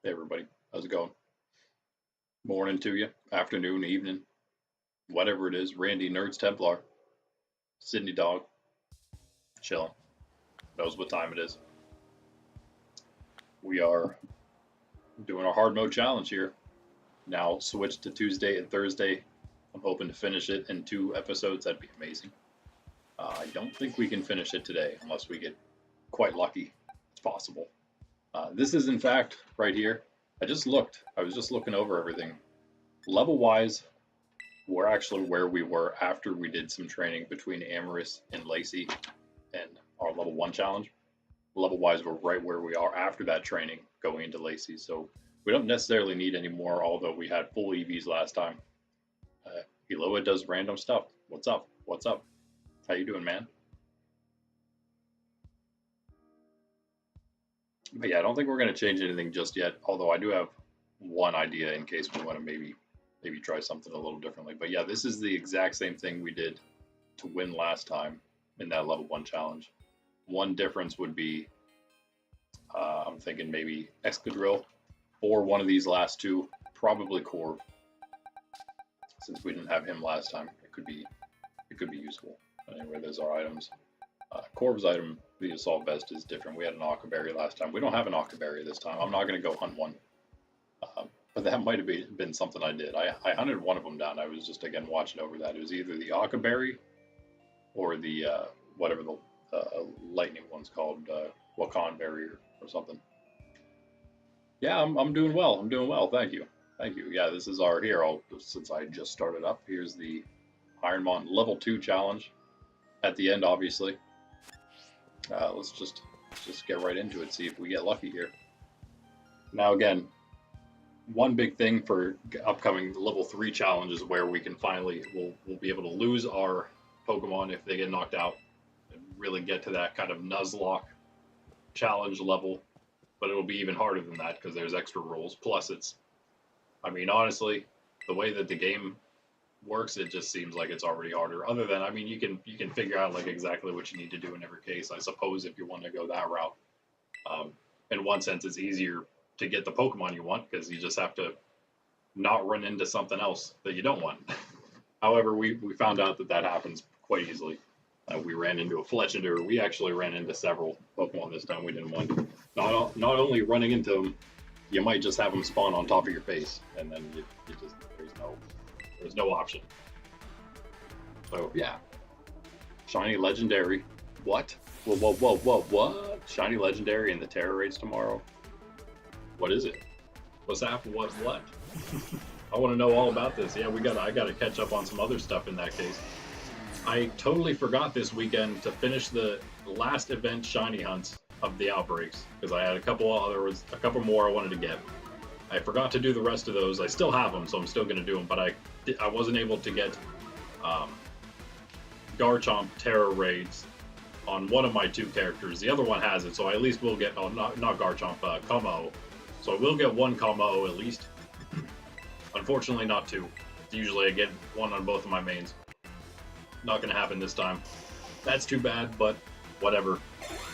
Hey everybody, how's it going? Morning to you, afternoon, evening, whatever it is. Randy Nerds Templar, Sydney Dog, chilling. Knows what time it is. We are doing our hard mode challenge here. Now switched to Tuesday and Thursday. I'm hoping to finish it in 2 episodes. That'd be amazing. I don't think we can finish it today unless we get quite lucky. It's possible. This is in fact right here. I was just looking over everything. Level wise, we're actually where we were after we did some training between Amorous and Lacey and our level 1 challenge. Level wise, we're right where we are after that training going into Lacey. So we don't necessarily need any more, although we had full EVs last time. Eloa does random stuff. What's up? What's up? How you doing, man? But yeah, I don't think we're going to change anything just yet, although I do have one idea in case we want to maybe try something a little differently. But yeah, this is the exact same thing we did to win last time in that level 1 challenge. One difference would be, I'm thinking maybe Excadrill or one of these last two, probably Corv. Since we didn't have him last time, it could be useful. Anyway, there's our items. Corv's item, the Assault Vest, is different. We had an Occaberry last time. We don't have an Occaberry this time. I'm not going to go hunt one. But that might have been something I did. I hunted one of them down. I was just, again, watching over that. It was either the Occaberry or the, whatever the lightning one's called, Wakanberry or something. Yeah, I'm doing well. I'm doing well. Thank you. Thank you. Yeah, this is our, here, since I just started up, here's the IronMon Level 2 challenge. At the end, obviously. Let's just get right into it, see if we get lucky here. Now again, one big thing for upcoming level 3 challenges where we can finally, we'll be able to lose our Pokemon if they get knocked out and really get to that kind of Nuzlocke challenge level. But it'll be even harder than that because there's extra rules. Plus it's, I mean, honestly, the way that the game works, it just seems like it's already harder. Other than, I mean, you can figure out like exactly what you need to do in every case, I suppose, if you want to go that route. In one sense, it's easier to get the Pokemon you want because you just have to not run into something else that you don't want. However, we found out that happens quite easily. We ran into a Fletchinder. We actually ran into several Pokemon this time. We didn't want not only running into them, you might just have them spawn on top of your face, and then you just there's no option. So yeah, shiny legendary. What? What? Shiny legendary in the Tera raids tomorrow. What is it? What's that? What? I want to know all about this. Yeah, I gotta catch up on some other stuff in that case. I totally forgot this weekend to finish the last event shiny hunts of the outbreaks because I had a couple more I wanted to get. I forgot to do the rest of those. I still have them, so I'm still going to do them, but I wasn't able to get Garchomp Tera raids on one of my 2 characters. The other one has it, so I at least will get, not Garchomp, Como. So I will get 1 Como at least. Unfortunately, not 2. Usually I get 1 on both of my mains. Not going to happen this time. That's too bad, but whatever.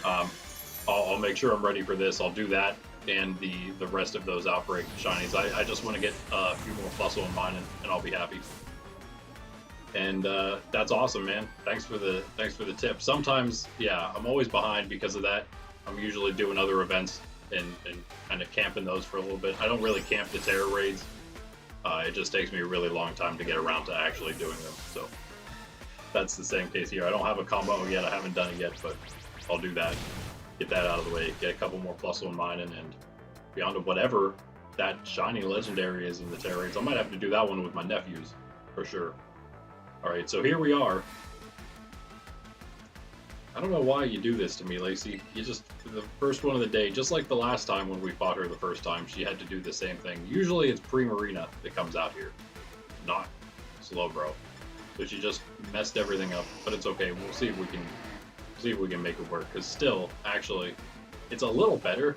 I'll make sure I'm ready for this. I'll do that and the rest of those outbreak shinies. I just want to get a few more Fusel in mine and I'll be happy. And that's awesome, man. Thanks for the tip. Sometimes, yeah, I'm always behind because of that. I'm usually doing other events and kind of camping those for a little bit. I don't really camp the Tera raids. It just takes me a really long time to get around to actually doing them. So that's the same case here. I don't have a combo yet. I haven't done it yet, but I'll do that. Get that out of the way, get a couple more Fusel in mine, and beyond to whatever that shiny legendary is in the Tera raids. I might have to do that one with my nephews, for sure. Alright, so here we are. I don't know why you do this to me, Lacey. You just, the first one of the day, just like the last time when we fought her the first time, she had to do the same thing. Usually it's Primarina that comes out here, not Slowbro. So she just messed everything up, but it's okay. We'll see if we can make it work, because still, actually, it's a little better.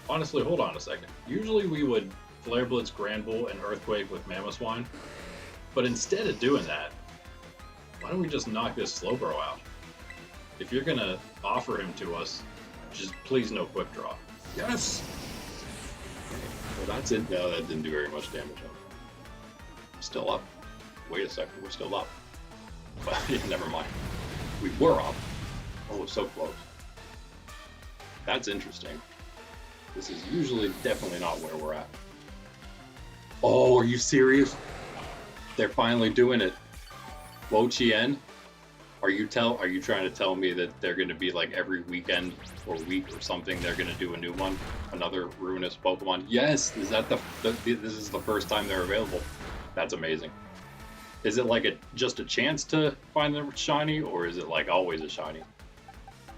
Honestly, hold on a second. Usually we would Flare Blitz Granbull and Earthquake with Mamoswine, but instead of doing that, why don't we just knock this Slowbro out? If you're gonna offer him to us, just please no Quick Draw. Yes! Well, that's it. No, that didn't do very much damage. Still up. Wait a second, we're still up. But never mind. We were up. Oh, so close. That's interesting. This is usually definitely not where we're at. Oh, are you serious? They're finally doing it. Pkmn? Are you trying to tell me that they're going to be like every weekend or week or something? They're going to do a new one, another ruinous Pokemon? Yes. Is that this is the first time they're available? That's amazing. Is it like just a chance to find the shiny, or is it like always a shiny?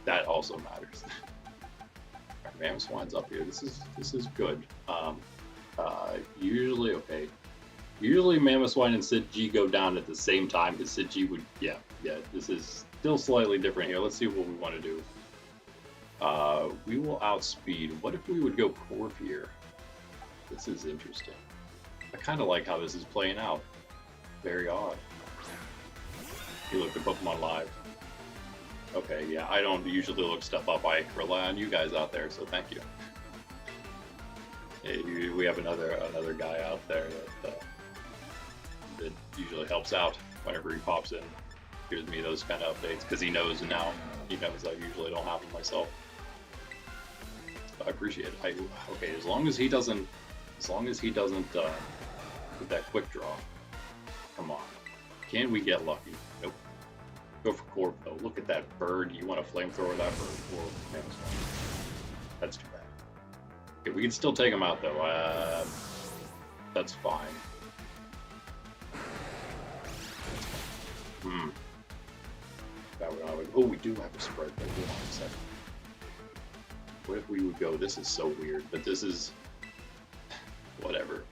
That also matters. Mamoswine's up here. This is good. Usually okay. Usually Mamoswine and Sid G go down at the same time because Sid G would, yeah, this is still slightly different here. Let's see what we want to do. We will outspeed. What if we would go Corv here? This is interesting. I kind of like how this is playing out. Very odd. You look at Pokemon Live. Okay, yeah, I don't usually look stuff up. I rely on you guys out there, so thank you. Yeah, we have another guy out there that usually helps out whenever he pops in, gives me those kind of updates because he knows now. He knows I usually don't have them myself. But I appreciate it. Okay, as long as he doesn't with that quick draw. Come on, can we get lucky? Nope. Go for Corp though. Look at that bird. You want to flamethrower that bird for Mamoswine? That's too bad. Okay, we can still take him out though. That's fine. Oh, we do have a spread, but hold on a second. What if we would go? This is so weird, but this is whatever.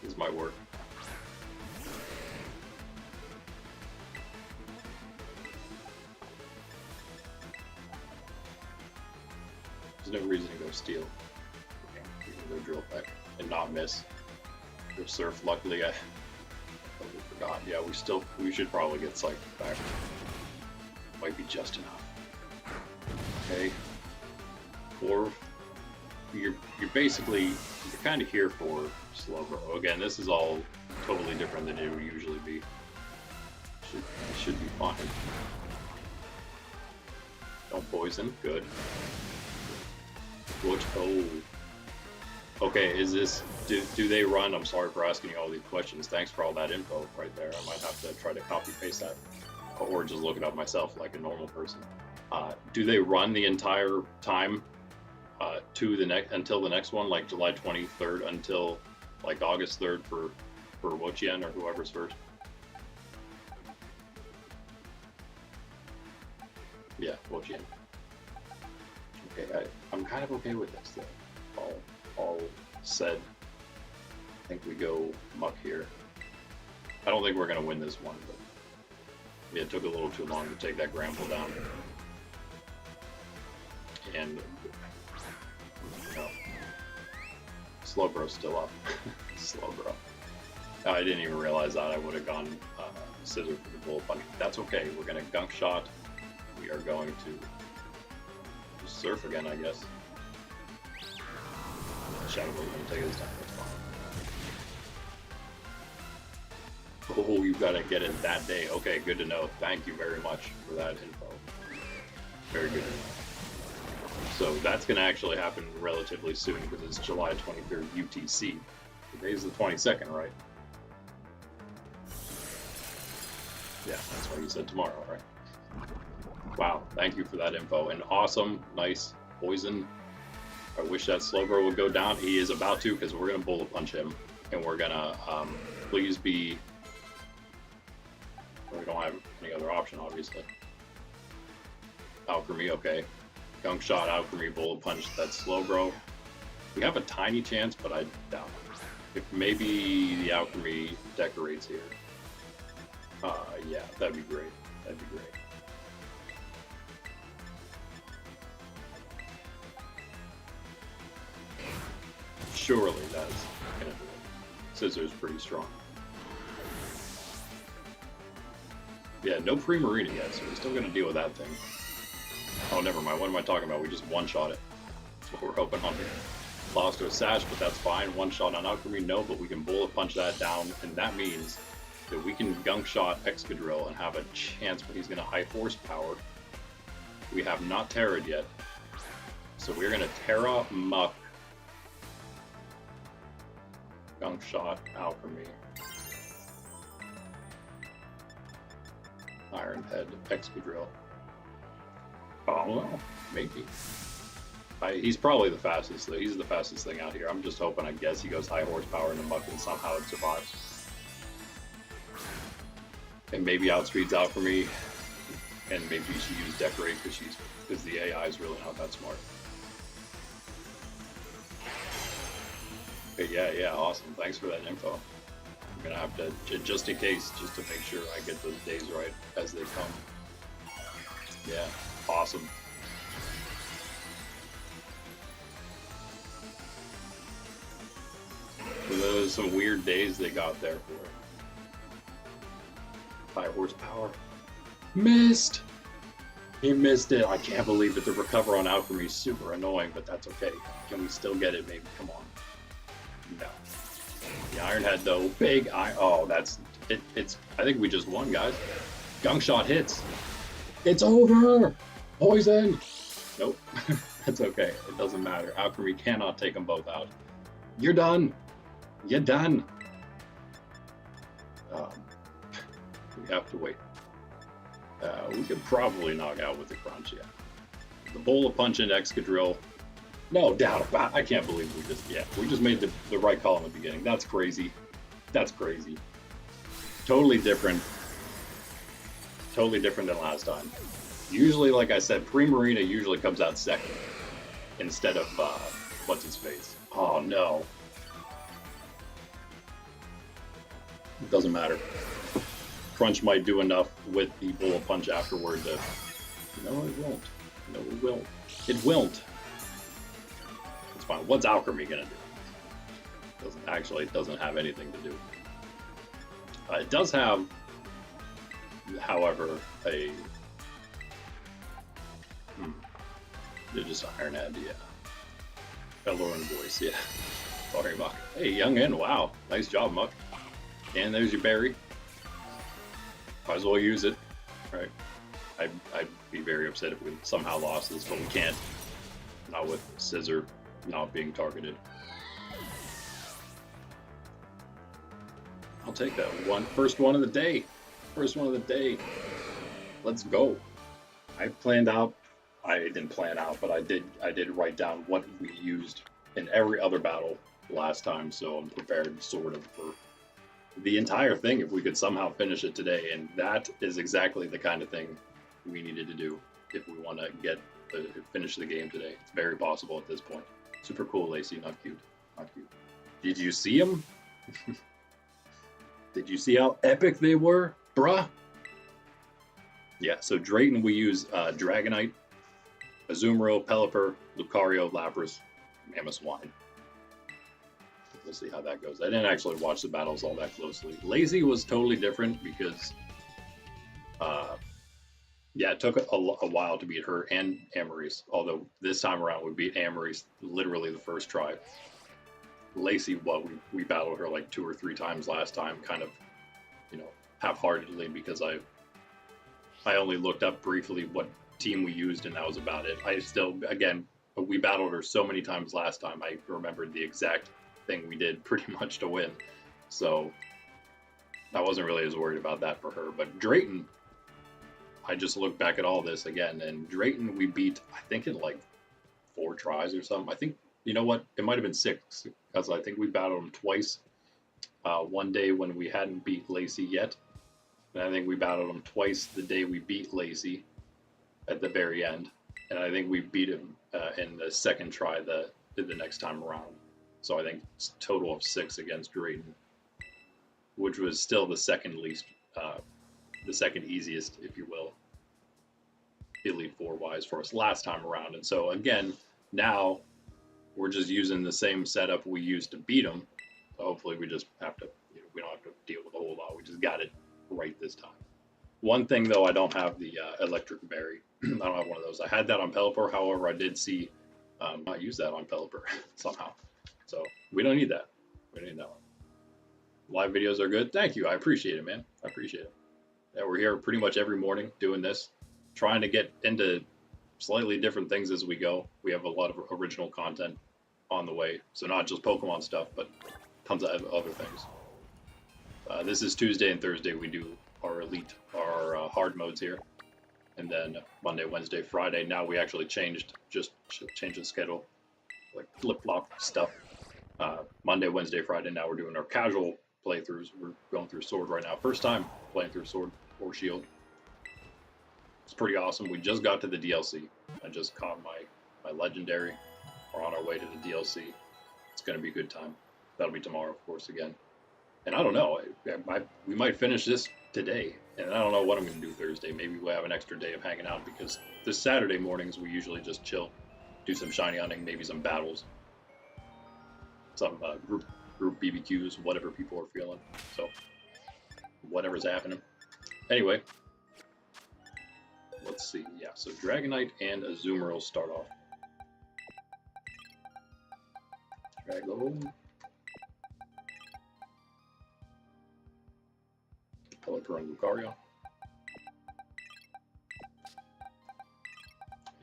This might work. There's no reason to go steal. Okay, we can go drill back and not miss. Go surf. Luckily, I totally forgot. Yeah, we should probably get cycled back. Might be just enough. Okay. Or you're kind of here for Slowbro. Again, this is all totally different than it would usually be. Should be fine. Don't poison. Good. Which, oh. Okay, is this, do they run? I'm sorry for asking you all these questions. Thanks for all that info right there. I might have to try to copy paste that or just look it up myself like a normal person. Do they run the entire time until the next one, like July 23rd until like August 3rd for Pkmn or whoever's first? Yeah, Pkmn. Okay, I'm kind of okay with this though. All said, I think we go Muck here. I don't think we're gonna win this one, but yeah, it took a little too long to take that Gramble down. And no, Slowbro's still up. Slowbro. I didn't even realize that. I would have gone Scissor for the Bullet Punch. That's okay. We're gonna Gunk Shot. We are going to Surf again, I guess. Shadow Ball's gonna take his time. That's fine. Oh, you gotta get it that day. Okay, good to know. Thank you very much for that info. Very good to know. So that's gonna actually happen relatively soon because it's July 23rd UTC. Today's the 22nd, right? Yeah, that's why you said tomorrow, right? Wow, thank you for that info. And awesome, nice poison. I wish that Slowbro would go down. He is about to because we're going to Bullet Punch him. And we're going to please be... We don't have any other option, obviously. Alchemy, okay. Gunk Shot, Alchemy, Bullet Punch, that's Slowbro. We have a tiny chance, but I doubt it. If maybe the Alchemy decorates here. Yeah, that'd be great. That'd be great. Surely that's gonna do it. Scissor's pretty strong. Yeah, no Pre-Marina yet, so we're still gonna deal with that thing. Oh, never mind. What am I talking about? We just one-shot it. That's what we're hoping on here. lost to a Sash, but that's fine. One shot on Alchemy, no, but we can bullet punch that down, and that means that we can gunk shot Excadrill and have a chance, but he's going to high force power. We have not Terra'd yet, so we're going to Tera Muck, gunk shot, Alchemy, Iron Head, Excadrill. Oh well, maybe. He's probably the fastest. He's the fastest thing out here. I'm just hoping. I guess he goes high horsepower into Muck and somehow it survives. And maybe outspeeds out for me. And maybe she used Decorate because the AI is really not that smart. But yeah, awesome. Thanks for that info. I'm gonna have to, just in case, just to make sure I get those days right as they come. Yeah, awesome. Those some weird days they got there for high horsepower. Missed! He missed it. I can't believe it. The recover on Alchemy is super annoying, but that's okay. Can we still get it, maybe? Come on. No. The Iron Head, though. Big Iron. Oh, that's it. I think we just won, guys. Gunk shot hits. It's over! Poison! Nope. That's okay. It doesn't matter. Alchemy cannot take them both out. You're done! You're done! We have to wait. We could probably knock out with the crunch, yeah. The bullet punch into Excadrill. No doubt about it. I can't believe we just made the right call in the beginning. That's crazy. That's crazy. Totally different. Totally different than last time. Usually, like I said, Primarina usually comes out second instead of, what's his face? Oh, no. It doesn't matter. Crunch might do enough with the bullet punch afterward to... No, it won't. No, it won't. It won't. It's fine. What's Alchemy gonna do? It doesn't have anything to do. It does have, however, a... They're just Iron Head, yeah. Belloran voice, yeah. Talking about... Hey, youngin', wow. Nice job, Muck. And there's your berry. Might as well use it, right? I'd be very upset if we somehow lost this, but we can't. Not with Scissor not being targeted. I'll take that one. First one of the day. First one of the day. Let's go. I didn't plan out, but I did write down what we used in every other battle last time, so I'm prepared sort of for the entire thing if we could somehow finish it today, and that is exactly the kind of thing we needed to do if we want to finish the game today. It's very possible at this point. Super cool, Lacey. Not cute. Not cute. Did you see them? Did you see how epic they were, bruh? Yeah, so Drayton we use Dragonite, Azumarill, Pelipper, Lucario, Lapras, Mamoswine. We'll see how that goes. I didn't actually watch the battles all that closely. Lazy was totally different because, yeah, it took a while to beat her and Amoris. Although this time around we beat Amoris literally the first try. Lacey, we battled her like 2 or 3 times last time, kind of, half-heartedly because I only looked up briefly what team we used and that was about it. I still, again, we battled her so many times last time. I remembered the exact thing we did pretty much to win, so I wasn't really as worried about that for her. But Drayton, I just looked back at all this again, and Drayton we beat, I think, in like 4 tries or something. I think, you know what, it might have been 6 because I think we battled him twice. One day when we hadn't beat Lacey yet, and I think we battled him twice the day we beat Lacey at the very end, and I think we beat him in the second try the next time around. So I think it's a total of 6 against Drayton, which was still the second least, the second easiest, if you will, Elite Four wise for us last time around. And so again, now we're just using the same setup we used to beat him. So hopefully we just have to, we don't have to deal with a whole lot. We just got it right this time. One thing though, I don't have the Electric Berry. I don't have one of those. I had that on Pelipper. However, I did see Not use that on Pelipper somehow. So we don't need that. We don't need that one. Live videos are good. Thank you. I appreciate it, man. I appreciate it. Yeah, we're here pretty much every morning doing this, trying to get into slightly different things as we go. We have a lot of original content on the way. So not just Pokemon stuff, but tons of other things. This is Tuesday and Thursday. We do our elite, our hard modes here. And then Monday, Wednesday, Friday. Now we actually changed the schedule, like flip-flop stuff. Monday, Wednesday, Friday. Now we're doing our casual playthroughs. We're going through Sword right now. First time playing through Sword or Shield. It's pretty awesome. We just got to the DLC. I just caught my Legendary. We're on our way to the DLC. It's going to be a good time. That'll be tomorrow, of course, again. And I don't know. We might finish this today. And I don't know what I'm going to do Thursday. Maybe we'll have an extra day of hanging out because this Saturday mornings we usually just chill, do some shiny hunting, maybe some battles, some group BBQs, whatever people are feeling. So whatever's happening. Anyway, let's see. Yeah, so Dragonite and Azumarill will start off. Drago. Pelipper and Lucario.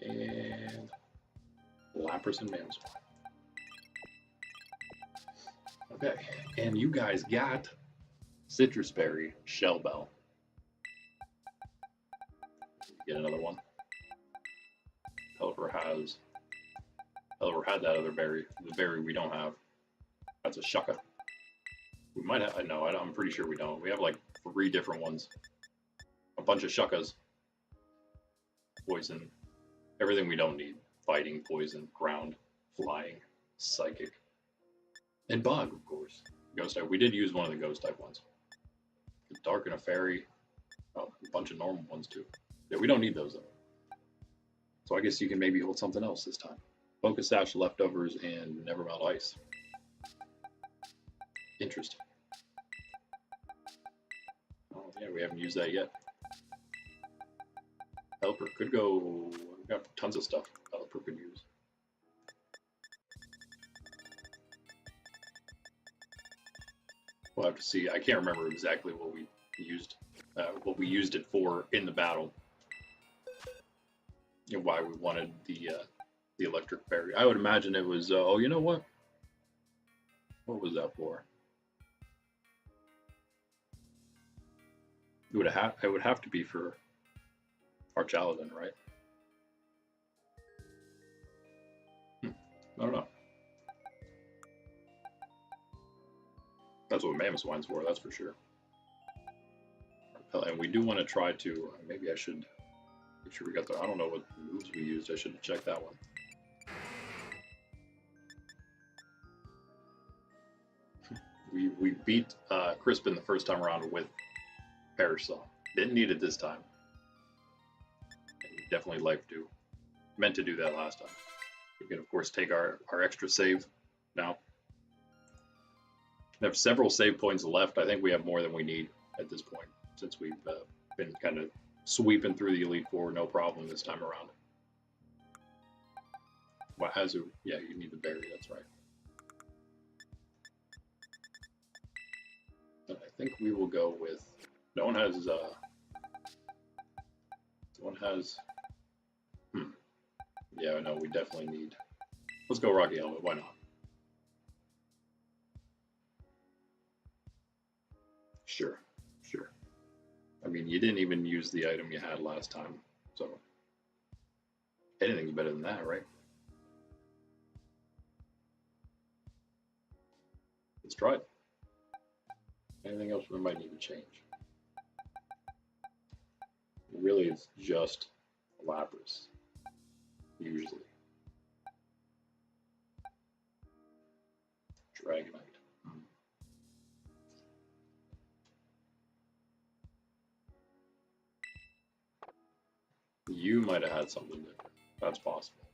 And Lapras and Mamoswine. Okay, and you guys got Citrus Berry, Shell Bell. Get another one. Pelipper had that other berry. The berry we don't have. That's a Shucka. We might have, no, I'm pretty sure we don't. We have like 3 different ones. A bunch of Shuckas. Poison. Everything we don't need. Fighting, poison, ground, flying, psychic. And bug, of course. Ghost type. We did use one of the ghost type ones. A dark and a fairy. Oh, a bunch of normal ones too. Yeah, we don't need those though. So I guess you can maybe hold something else this time. Focus Sash, Leftovers, and Nevermelt Ice. Interesting. Oh yeah, we haven't used that yet. Pelipper could go. We've got tons of stuff Pelipper could use. We'll have to see. I can't remember exactly what we used it for in the battle, and why we wanted the electric berry. I would imagine it was. Oh, you know what? What was that for? It would have to be for Archaladin, right? I don't know. That's what Mamoswine's for, that's for sure. And we do want to try to, maybe I should make sure we got the, I don't know what moves we used, I should have checked that one. We beat Crispin the first time around with Perish Song. Didn't need it this time. And definitely life do. Meant to do that last time. We can of course take our extra save now. We have several save points left. I think we have more than we need at this point, since we've been kind of sweeping through the Elite Four, no problem this time around. Wahazu, yeah, you need the berry, that's right. And I think we will go with, no one has, yeah, no, we definitely need, let's go Rocky Helmet, why not? Sure, sure. I mean, you didn't even use the item you had last time, so anything's better than that, right? Let's try it. Anything else we might need to change? Really, it's just Lapras, usually. Dragonite. You might have had something different. That's possible.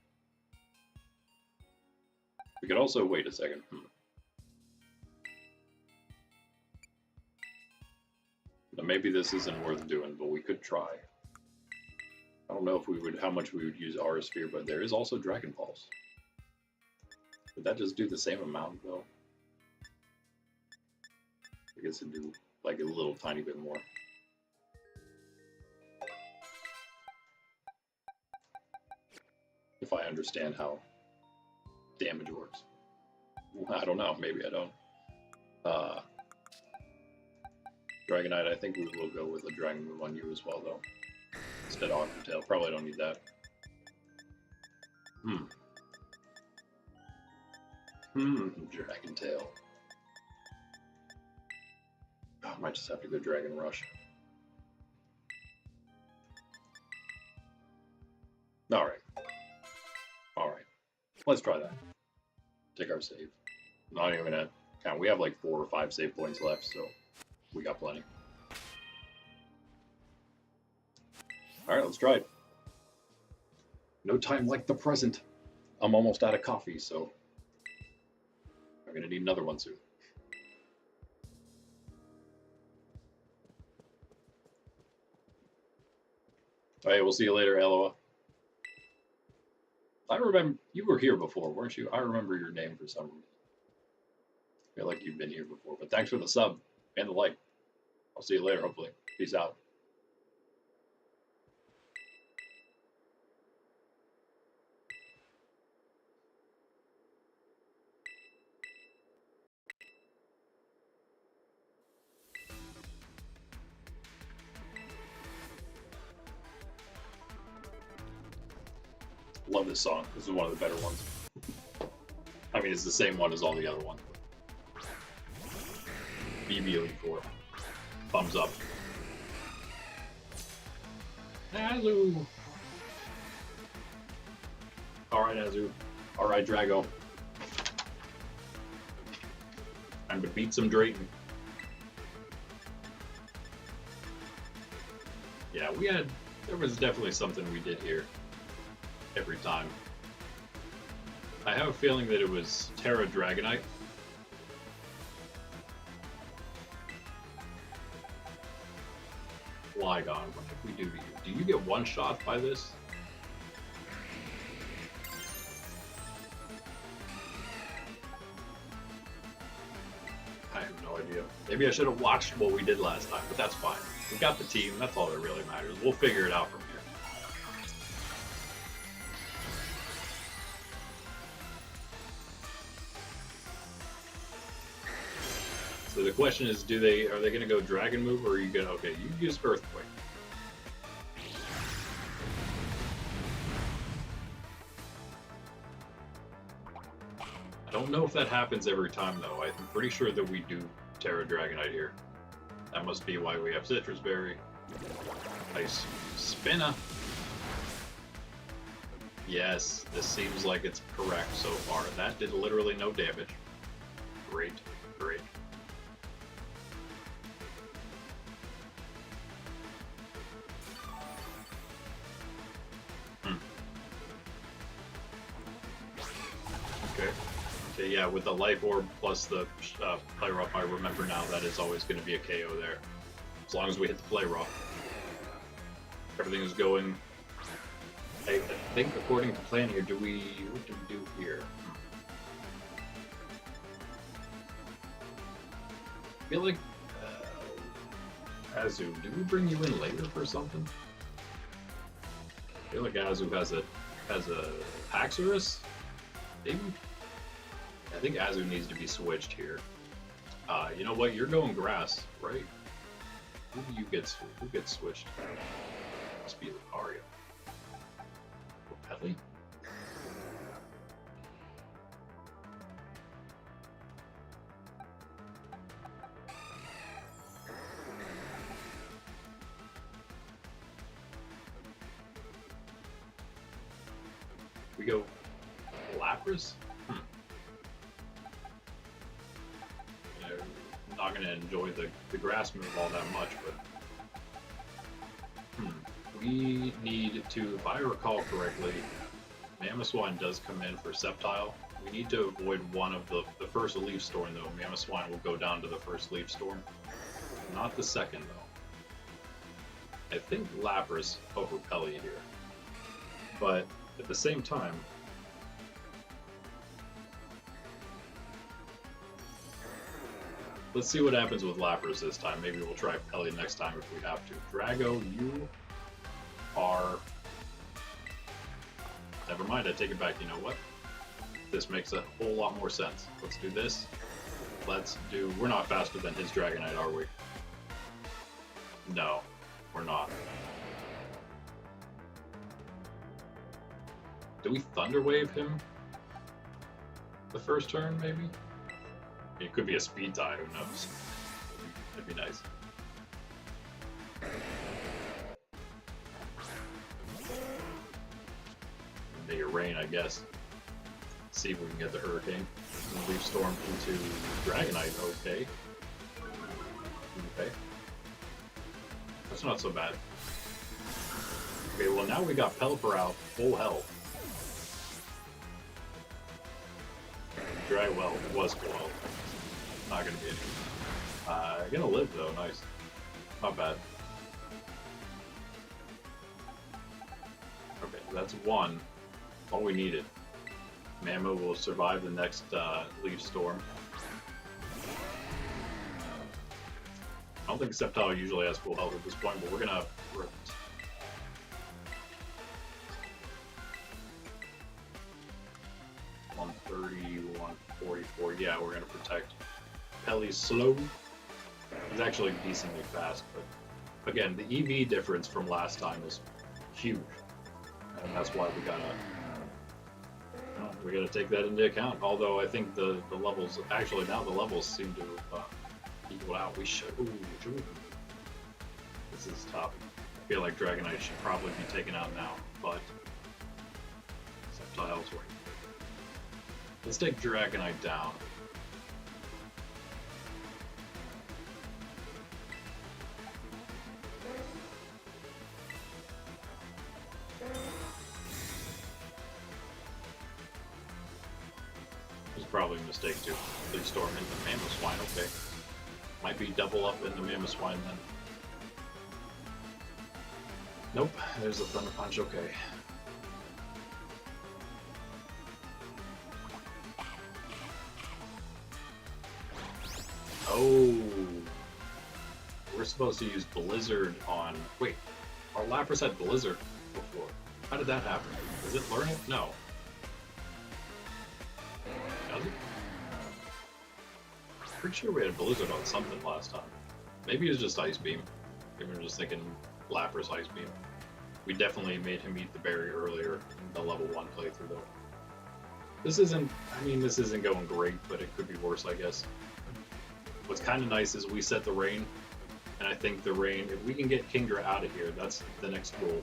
We could also wait a second. Now maybe this isn't worth doing, but we could try. I don't know if we would, how much we would use Aura Sphere, but there is also Dragon Pulse. Would that just do the same amount though? I guess it'd do like a little tiny bit more. If I understand how damage works. I don't know, maybe I don't. Dragonite, I think we will go with a Dragon move on you as well though. Instead of Aqua Tail. Probably don't need that. Dragon Tail. Oh, I might just have to go Dragon Rush. Alright. Alright. Let's try that. Take our save. Not even gonna count. We have like 4 or 5 save points left, so we got plenty. Alright, let's try it. No time like the present. I'm almost out of coffee, so I'm gonna need another one soon. Alright, we'll see you later, Eloa. I remember you were here before, weren't you? I remember your name for some reason. I feel like you've been here before, but thanks for the sub and the like. I'll see you later, hopefully. Peace out. Love this song. This is one of the better ones. I mean, it's the same one as all the other ones. BB84. Thumbs up. Azu! Alright, Azu. Alright, Drago. Time to beat some Drayton. Yeah, there was definitely something we did here. Every time. I have a feeling that it was Tera Dragonite. Flygon, what did we do to you? Do you get one shot by this? I have no idea. Maybe I should have watched what we did last time, but that's fine. We got the team, that's all that really matters. We'll figure it out from here. So the question is, are they going to go Dragon move, or are you going to, okay, you use Earthquake. I don't know if that happens every time, though. I'm pretty sure that we do Tera Dragonite here. That must be why we have Citrus Berry. Nice. Spinna. Yes, this seems like it's correct so far. That did literally no damage. Great, great. Okay, yeah, with the Life Orb plus the Play Rough, I remember now that is always going to be a KO there. As long as we hit the Play Rough. Everything is going, I think according to plan here, what do we do here? I feel like, Azu, did we bring you in later for something? I feel like Azu has a Haxorus, maybe? I think Azu needs to be switched here. You know what? You're going grass, right? Who gets switched? Must be Lucario. Pelly? We go Lapras? I'm not going to enjoy the grass move all that much, but we need to, if I recall correctly, Mamoswine does come in for Sceptile. We need to avoid one of the first Leaf Storm, though. Mamoswine will go down to the first Leaf Storm. Not the second, though. I think Lapras over Pelly here. But at the same time, Let's see what happens with Lapras this time. Maybe we'll try Pelly next time if we have to. Drago, you are... Never mind, I take it back. You know what? This makes a whole lot more sense. Let's do this. Let's do... We're not faster than his Dragonite, are we? No, we're not. Do we Thunder Wave him? The first turn, maybe? It could be a speed tie, who knows? That'd be nice. Maybe a rain, I guess. See if we can get the Hurricane. Leaf Storm into Dragonite, okay. Okay. That's not so bad. Okay, well now we got Pelipper out, full health. Well, it was full health. Not gonna be any. Gonna live though, nice. Not bad. Okay, that's one. All we needed. Mammo will survive the next Leaf Storm. I don't think Sceptile usually has full health at this point, but we're gonna Rift. Yeah, we're gonna protect. Pelly's slow. He's actually decently fast, but again, the EV difference from last time is huge, and that's why we gotta take that into account. Although I think the levels actually now the levels seem to equal out. We should. Ooh, this is tough. I feel like Dragonite should probably be taken out now, but Sceptile's wait. Let's take Dragonite down. It was probably a mistake to Leaf Storm into Mamoswine, okay. Might be double up into Mamoswine then. Nope, there's a Thunder Punch, okay. Oh, we're supposed to use Blizzard on... Wait, our Lapras had Blizzard before. How did that happen? Is it learning? No. Does it? Pretty sure we had Blizzard on something last time. Maybe it was just Ice Beam. Maybe we're just thinking Lapras Ice Beam. We definitely made him eat the berry earlier in the level 1 playthrough though. This isn't going great, but it could be worse, I guess. What's kind of nice is we set the rain, and I think the rain, if we can get Kingdra out of here, that's the next goal,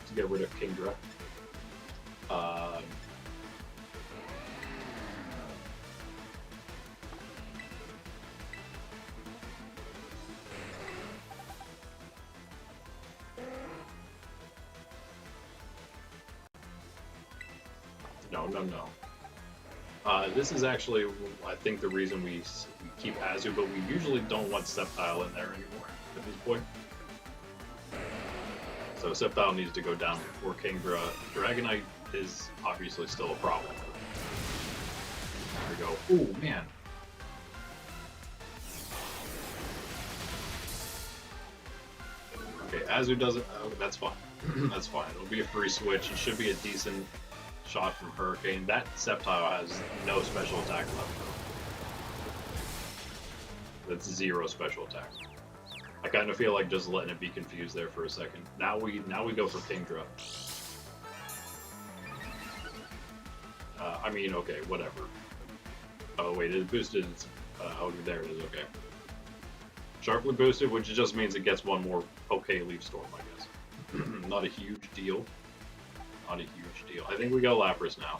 to get rid of Kingdra. No. This is actually, I think, the reason we keep Azu, but we usually don't want Sceptile in there anymore at this point. So Sceptile needs to go down before Kingdra. Dragonite is obviously still a problem. There we go. Ooh, man. Okay, Azu doesn't... Oh, that's fine. That's fine. It'll be a free switch. It should be a decent shot from Hurricane. That Sceptile has no special attack left. That's 0 special attack. I kind of feel like just letting it be confused there for a second. Now we go for Kingdra. I mean, okay, whatever. Oh wait, it boosted. Oh, there it is. Okay. Sharply boosted, which just means it gets one more okay Leaf Storm, I guess. Not a huge deal. Not a huge deal. I think we go Lapras now.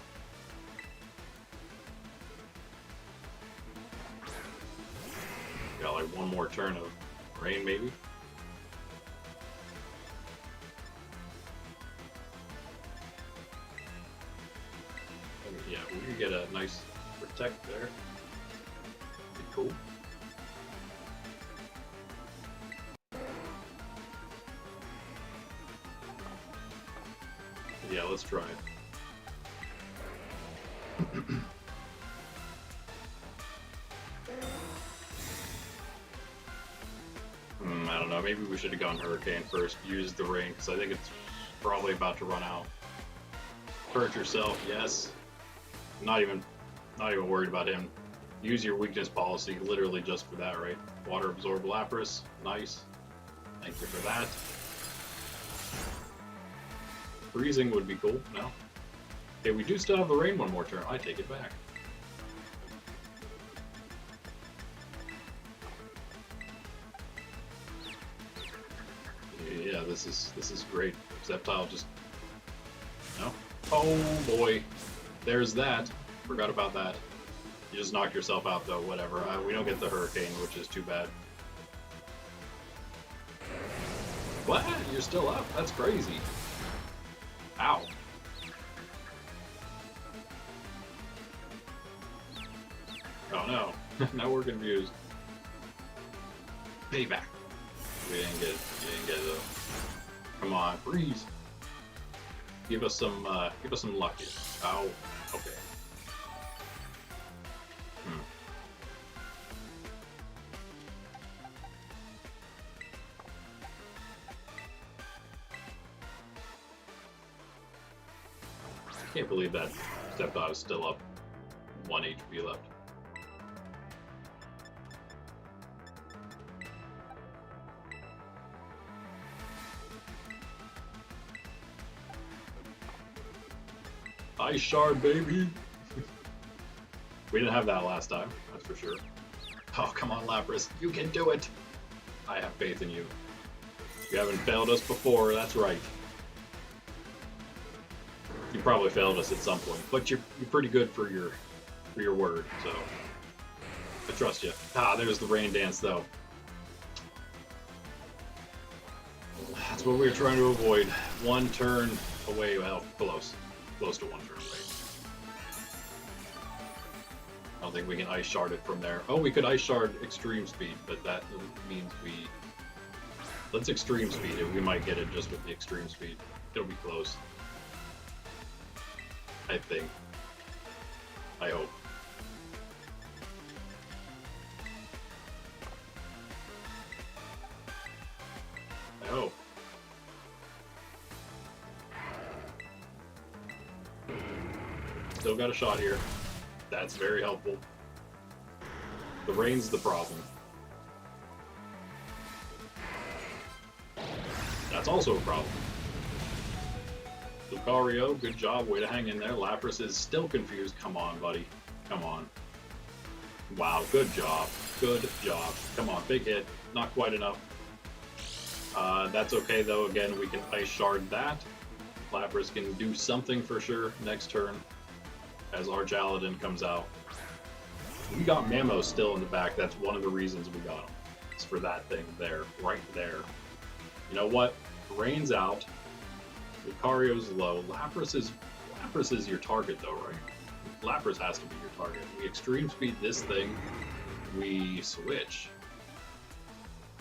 Got like one more turn of rain, maybe. Yeah, we can get a nice protect there. Be cool. Yeah, let's try it. I don't know. Maybe we should have gone Hurricane first. Use the rain because I think it's probably about to run out. Hurt yourself, yes. Not even worried about him. Use your weakness policy literally just for that, right? Water absorb Lapras, nice. Thank you for that. Freezing would be cool. No. Okay, we do still have the rain one more turn. I take it back. Yeah, this is great. Sceptile just no. Oh boy, there's that. Forgot about that. You just knocked yourself out though. Whatever. We don't get the Hurricane, which is too bad. What? You're still up? That's crazy. Ow. Oh no. Now we're confused. Payback. We didn't get it. You didn't get it though. Come on, freeze. Give us some luck here. Oh, okay. I can't believe that Sceptile is still up. 1 HP left. Ice Shard, baby! We didn't have that last time, that's for sure. Oh, come on, Lapras. You can do it! I have faith in you. You haven't failed us before, that's right. You probably failed us at some point, but you're pretty good for your word, so I trust you. Ah, there's the rain dance, though. That's what we were trying to avoid. One turn away, well, close to one turn away. I don't think we can Ice Shard it from there. Oh, we could Ice Shard Extreme Speed, but that means let's Extreme Speed it. We might get it just with the Extreme Speed. It'll be close. I think. I hope. I hope. Still got a shot here. That's very helpful. The rain's the problem. That's also a problem. Lucario, good job. Way to hang in there. Lapras is still confused. Come on, buddy. Come on. Wow, good job. Good job. Come on, big hit. Not quite enough. That's okay, though. Again, we can Ice Shard that. Lapras can do something for sure next turn as our Jaladin comes out. We got Mamo still in the back. That's one of the reasons we got him. It's for that thing there, right there. You know what? Rain's out. Lucario's low. Lapras is your target though, right? Lapras has to be your target. We Extreme Speed this thing. We switch.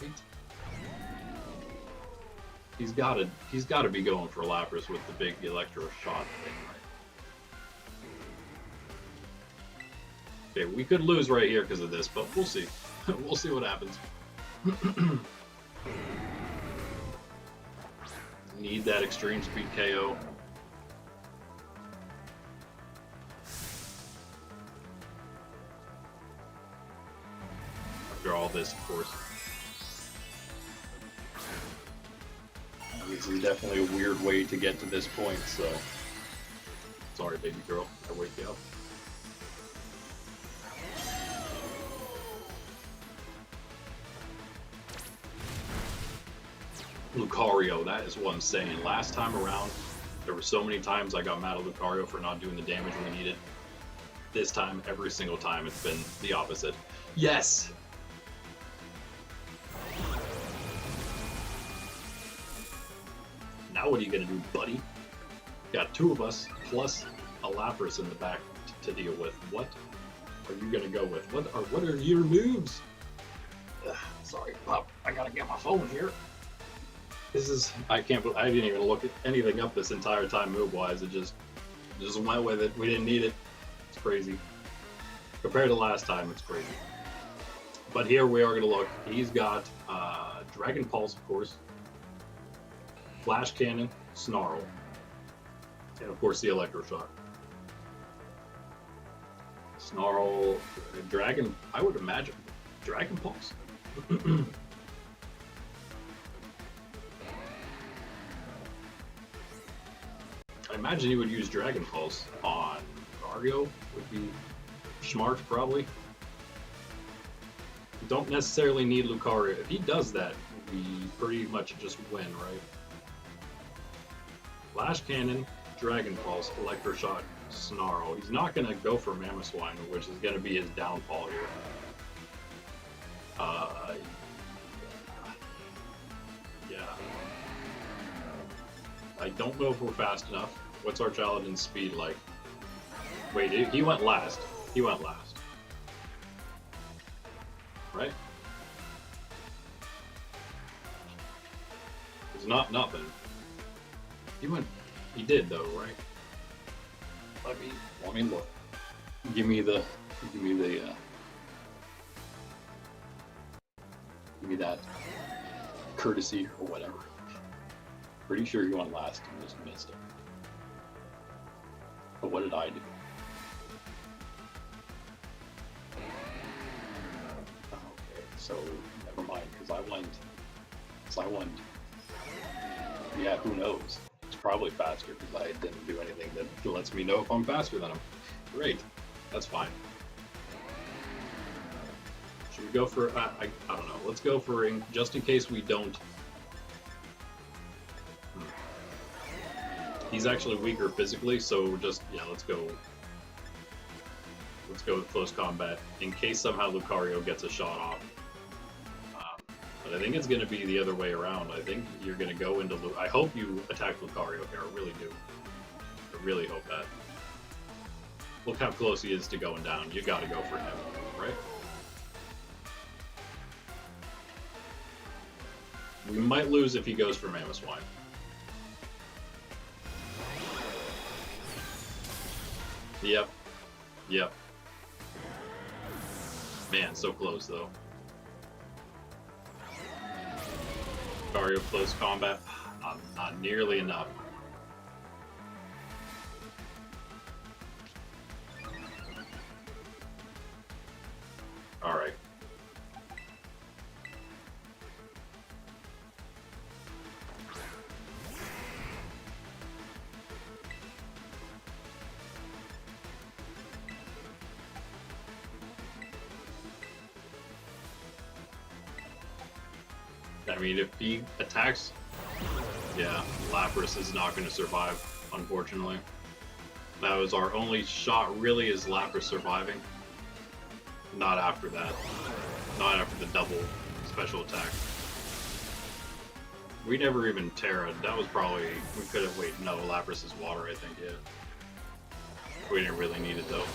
Right? He's gotta be going for Lapras with the big Electro Shot thing, right? Okay, we could lose right here because of this, but we'll see. We'll see what happens. Need that Extreme Speed KO. After all this, of course. This is definitely a weird way to get to this point, so... Sorry, baby girl. I wake you up. Lucario, that is what I'm saying. Last time around, there were so many times I got mad at Lucario for not doing the damage we needed. This time, every single time, it's been the opposite. Yes! Now what are you gonna do, buddy? Got two of us, plus a Lapras in the back to deal with. What are you gonna go with? What are your moves? Ugh, sorry, pup. I gotta get my phone here. This is, I didn't even look at anything up this entire time move-wise. It just went with it. We didn't need it. It's crazy. Compared to last time, it's crazy. But here we are going to look. He's got Dragon Pulse, of course. Flash Cannon, Snarl. And of course the Electro Shock. Snarl, Dragon, I would imagine. Dragon Pulse. I imagine you would use Dragon Pulse on Lucario, would be smart probably. You don't necessarily need Lucario. If he does that, we pretty much just win, right? Flash Cannon, Dragon Pulse, Electroshock, Snarl. He's not going to go for Mamoswine, which is going to be his downfall here. Yeah. I don't know if we're fast enough. What's our Paladin's speed like? Wait, he went last. He went last. Right? It's not nothing. He did though, right? Let me look. Give me that courtesy or whatever. Pretty sure he went last and just missed it. But what did I do? Okay, so never mind, because I went. Yeah, who knows? It's probably faster because I didn't do anything that lets me know if I'm faster than him. Great, that's fine. Should we go for? I don't know. Let's go for ring, just in case we don't. He's actually weaker physically, so just let's go. Let's go with close combat in case somehow Lucario gets a shot off. But I think it's going to be the other way around. I think you're going to go into. I hope you attack Lucario here. I really do. I really hope that. Look how close he is to going down. You got to go for him, right? We might lose if he goes for Mamoswine. Yep. Yep. Man, so close though. Lucario close combat, not nearly enough. All right. I mean, if he attacks, yeah, Lapras is not going to survive, unfortunately. That was our only shot, really, is Lapras surviving. Not after that. Not after the double special attack. We never even Tera. That was probably, we could have, wait, no, Lapras is water, I think, yeah. We didn't really need it, though.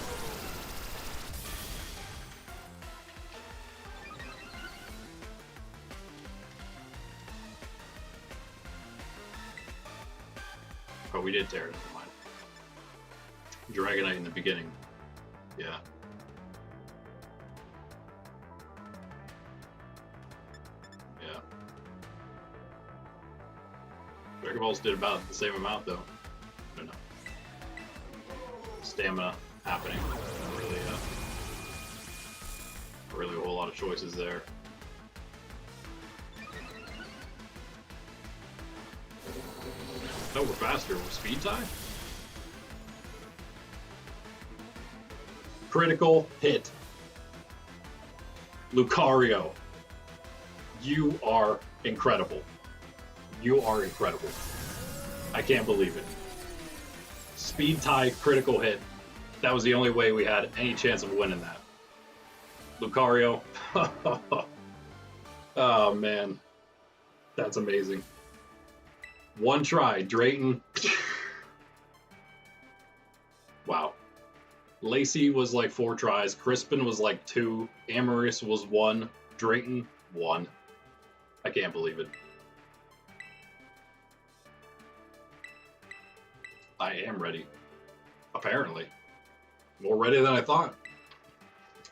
Oh, we did Tera, never mind. Dragonite in the beginning. Yeah. Yeah. Dragon Balls did about the same amount, though. I don't know. Stamina happening. Really a whole lot of choices there. Oh, we're faster. We're speed tie? Critical hit. Lucario. You are incredible. You are incredible. I can't believe it. Speed tie, critical hit. That was the only way we had any chance of winning that. Lucario. Oh, man. That's amazing. One try, Drayton. Wow. Lacey was like 4 tries. Crispin was like 2. Amorous was 1. Drayton, 1. I can't believe it. I am ready. Apparently. More ready than I thought.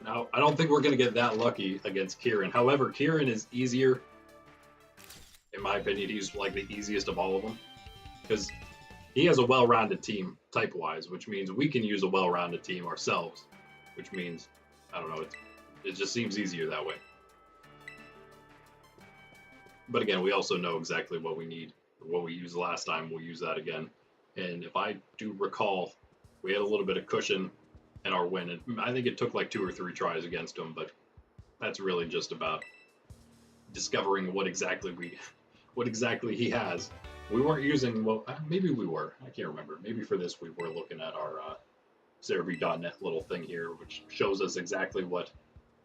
Now, I don't think we're going to get that lucky against Kieran. However, Kieran is easier in my opinion, he's like the easiest of all of them because he has a well-rounded team type-wise, which means we can use a well-rounded team ourselves, which means, I don't know, it just seems easier that way. But again, we also know exactly what we need. What we used last time, we'll use that again. And if I do recall, we had a little bit of cushion in our win. And I think it took like 2 or 3 tries against him, but that's really just about discovering what exactly he has. We weren't using, well, maybe we were. I can't remember. Maybe for this we were looking at our Cerebi.net little thing here, which shows us exactly what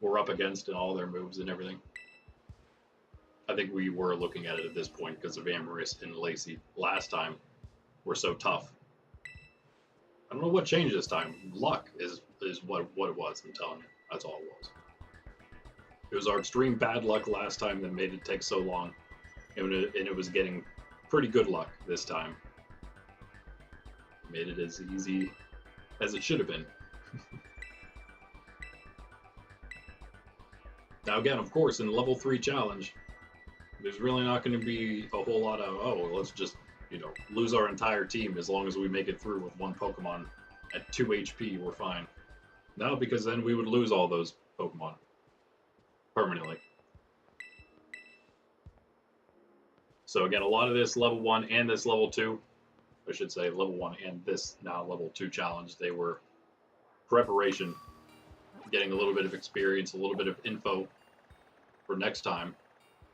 we're up against and all their moves and everything. I think we were looking at it at this point because of Amorous and Lacey last time were so tough. I don't know what changed this time. Luck is what it was, I'm telling you. That's all it was. It was our extreme bad luck last time that made it take so long. And it was getting pretty good luck this time. Made it as easy as it should have been. Now again, of course, in level 3 challenge, there's really not going to be a whole lot of, oh, let's just, lose our entire team as long as we make it through with 1 Pokemon at 2 HP, we're fine. No, because then we would lose all those Pokemon permanently. So again, a lot of this level 1 and this level 2, I should say level 1 and this now level 2 challenge, they were preparation, getting a little bit of experience, a little bit of info for next time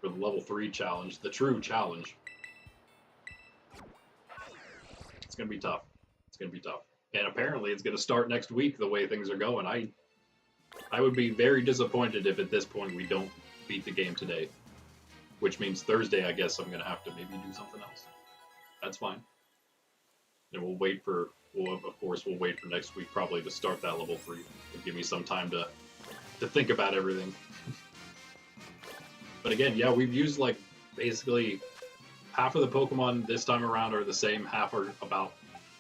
for the level 3 challenge, the true challenge. It's going to be tough. It's going to be tough. And apparently it's going to start next week the way things are going. I would be very disappointed if at this point we don't beat the game today. Which means Thursday, I guess I'm going to have to maybe do something else. That's fine. And we'll wait for next week probably to start that level 3. It'll give me some time to think about everything. But again, yeah, we've used like basically half of the Pokemon this time around are the same, half are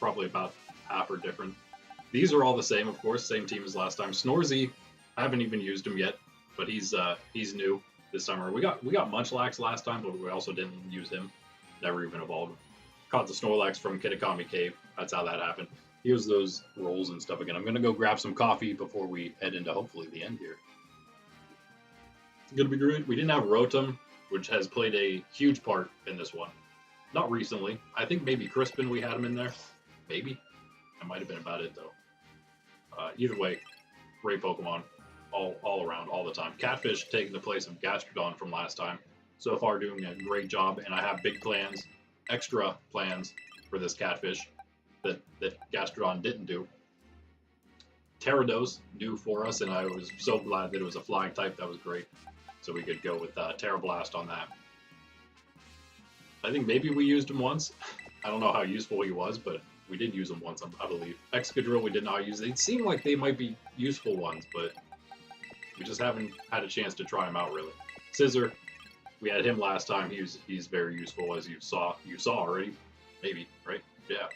probably about half are different. These are all the same, of course, same team as last time. Snorzy, I haven't even used him yet, but he's new this summer. We got Munchlax last time, but we also didn't use him. Never even evolved. Caught the Snorlax from Kitakami Cave. That's how that happened. Here's those rolls and stuff again. I'm gonna go grab some coffee before we head into hopefully the end here. It's gonna be great. We didn't have Rotom, which has played a huge part in this one. Not recently. I think maybe Crispin we had him in there. Maybe. That might have been about it though. Either way, great Pokemon. All around, all the time. Catfish taking the place of Gastrodon from last time. So far doing a great job, and I have big plans, extra plans for this Catfish that Gastrodon didn't do. Gyarados new for us, and I was so glad that it was a flying type. That was great. So we could go with Tera Blast on that. I think maybe we used him once. I don't know how useful he was, but we did use him once, I believe. Excadrill we did not use. They seem like they might be useful ones, but we just haven't had a chance to try him out really. Scissor, we had him last time. He's very useful, as you saw already. Maybe, right? Yeah.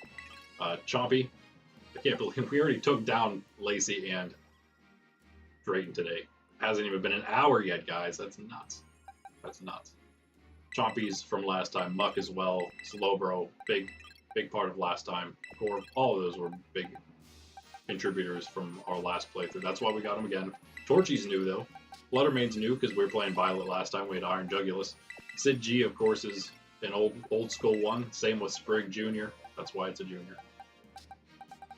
Chompy, I can't believe we already took down Lacey and Drayton today. Hasn't even been an hour yet, guys. That's nuts. That's nuts. Chompy's from last time. Muck as well. Slowbro, big part of last time. All of those were big contributors from our last playthrough. That's why we got him again. Torchy's new though. Fluttermane's new because we were playing Violet last time. We had Iron Jugulus. Sid G, of course, is an old school one. Same with Sprig Jr. That's why it's a junior.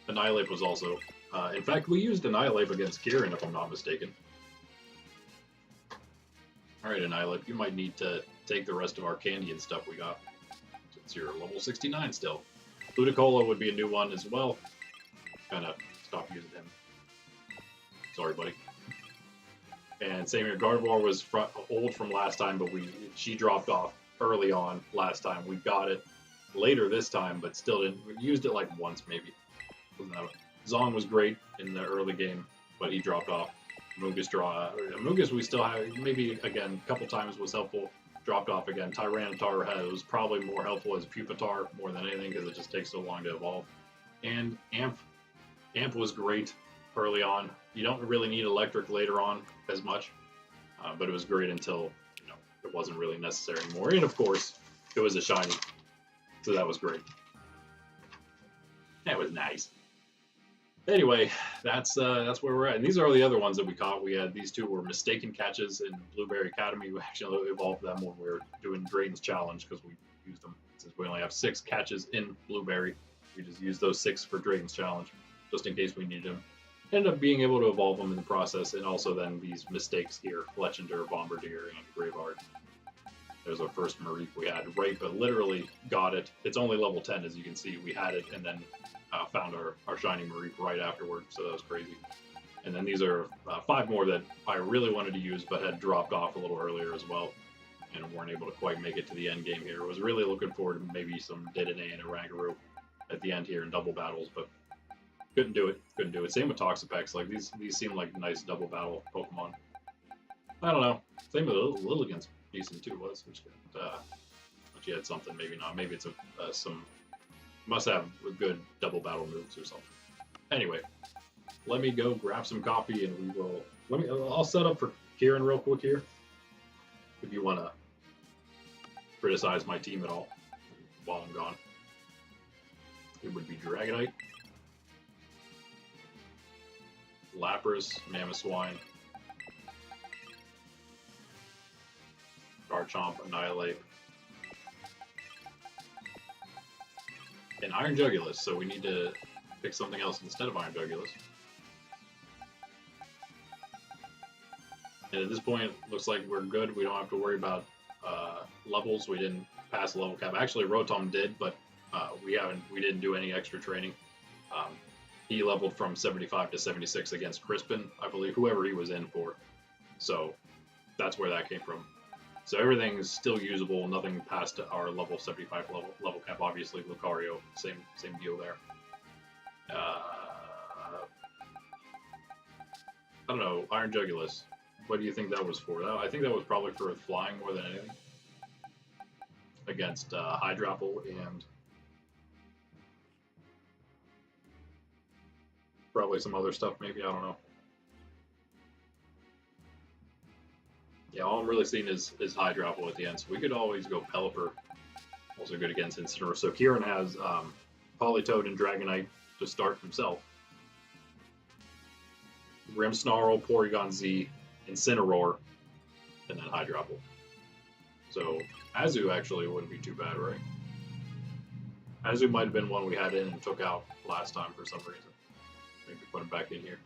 Annihilate was also. In fact, we used Annihilate against Kieran, if I'm not mistaken. Alright, Annihilate, you might need to take the rest of our candy and stuff we got. Since you're level 69 still. Ludicolo would be a new one as well. Kind of stop using him. Sorry, buddy. And same here, Gardevoir was old from last time, but she dropped off early on last time. We got it later this time, but still didn't. We used it like once maybe. Zong was great in the early game, but he dropped off. Amogus we still have, maybe again, a couple times was helpful. Dropped off again. Tyranitar was probably more helpful as Pupitar more than anything because it just takes so long to evolve. And Amp was great early on. You don't really need Electric later on as much, but it was great until it wasn't really necessary anymore. And of course, it was a shiny, so that was great. That was nice. Anyway, that's where we're at. And these are the other ones that we caught. We had these two were mistaken catches in Blueberry Academy. We actually evolved them when we were doing Drayton's Challenge because we used them. Since we only have 6 catches in Blueberry, we just used those 6 for Drayton's Challenge, just in case we needed them. Ended up being able to evolve them in the process, and also then these mistakes here, Fletchinder, Bombardier, and Graveheart. There's our first Mareep we had. Right, but literally got it. It's only level 10, as you can see. We had it, and then found our shiny Mareep right afterward, so that was crazy. And then these are 5 more that I really wanted to use, but had dropped off a little earlier as well, and weren't able to quite make it to the end game here. I was really looking forward to maybe some Dedenne and a Rangaroo at the end here in double battles, but couldn't do it. Couldn't do it. Same with Toxapex. Like these seem like nice double battle Pokemon. I don't know. Same with Lilligant's decent too. Was but you had something. Maybe not. Maybe it's some. Must have good double battle moves or something. Anyway, let me go grab some coffee and we will. I'll set up for Kieran real quick here. If you want to criticize my team at all while I'm gone, it would be Dragonite, Lapras, Mamoswine, Garchomp, Annihilate, and Iron Jugulus, so we need to pick something else instead of Iron Jugulus. And at this point, it looks like we're good. We don't have to worry about levels. We didn't pass the level cap. Actually, Rotom did, but we didn't do any extra training. He leveled from 75 to 76 against Crispin, I believe, whoever he was in for. So that's where that came from. So everything is still usable. Nothing past our level 75 level cap. Obviously, Lucario, same deal there. I don't know. Iron Jugulus. What do you think that was for? I think that was probably for flying more than anything. Against Hydrapple and probably some other stuff, maybe. I don't know. Yeah, all I'm really seeing is Hydrapple at the end. So we could always go Pelipper. Also good against Incineroar. So Kieran has Politoed and Dragonite to start himself. Grimmsnarl, Porygon Z, Incineroar, and then Hydrapple. So Azu actually wouldn't be too bad, right? Azu might have been one we had in and took out last time for some reason. Maybe put him back in here.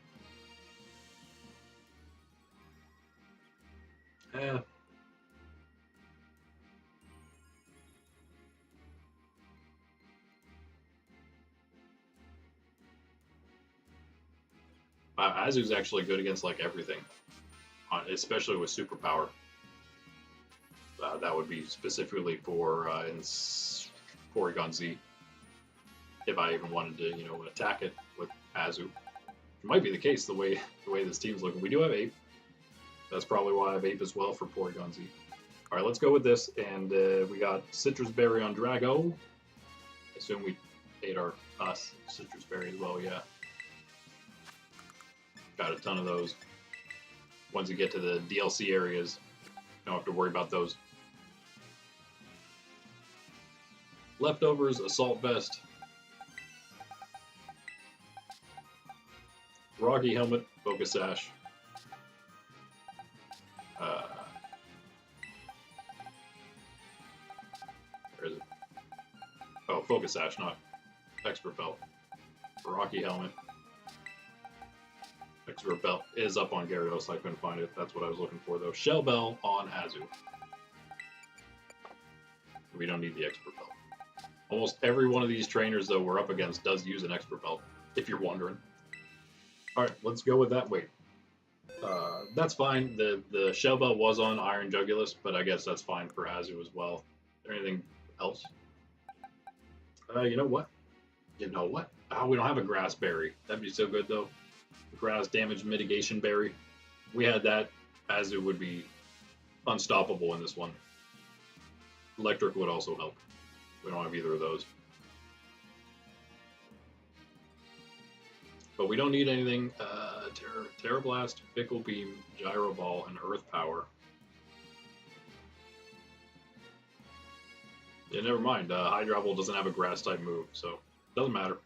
Azu's actually good against like everything, especially with superpower. That would be specifically for Porygon Z. If I even wanted to, attack it with Azu, it might be the case the way this team's looking. We do have Ape. That's probably why I have Ape as well for Porygon Z. All right, let's go with this, and we got Citrus Berry on Drago. I assume we ate us Citrus Berry as well. Yeah. Got a ton of those. Once you get to the DLC areas, you don't have to worry about those. Leftovers, Assault Vest, Rocky Helmet, Focus Sash, where is it? Oh, Focus Sash, not Expert Belt. Rocky Helmet. Expert Belt is up on Gyarados. I couldn't find it. That's what I was looking for, though. Shell Bell on Azu. We don't need the Expert Belt. Almost every one of these trainers, though, we're up against does use an Expert Belt, if you're wondering. All right, let's go with that. Wait. That's fine. The Shell Bell was on Iron Jugulus, but I guess that's fine for Azu as well. Is there anything else? You know what? Oh, we don't have a Grass Berry. That'd be so good, though. Grass Damage Mitigation Berry. If we had that, Azu would be unstoppable in this one. Electric would also help. We don't have either of those. But we don't need anything. Terra Blast, Fickle Beam, Gyro Ball, and Earth Power. Yeah, never mind. Hydro Ball doesn't have a grass type move, so it doesn't matter.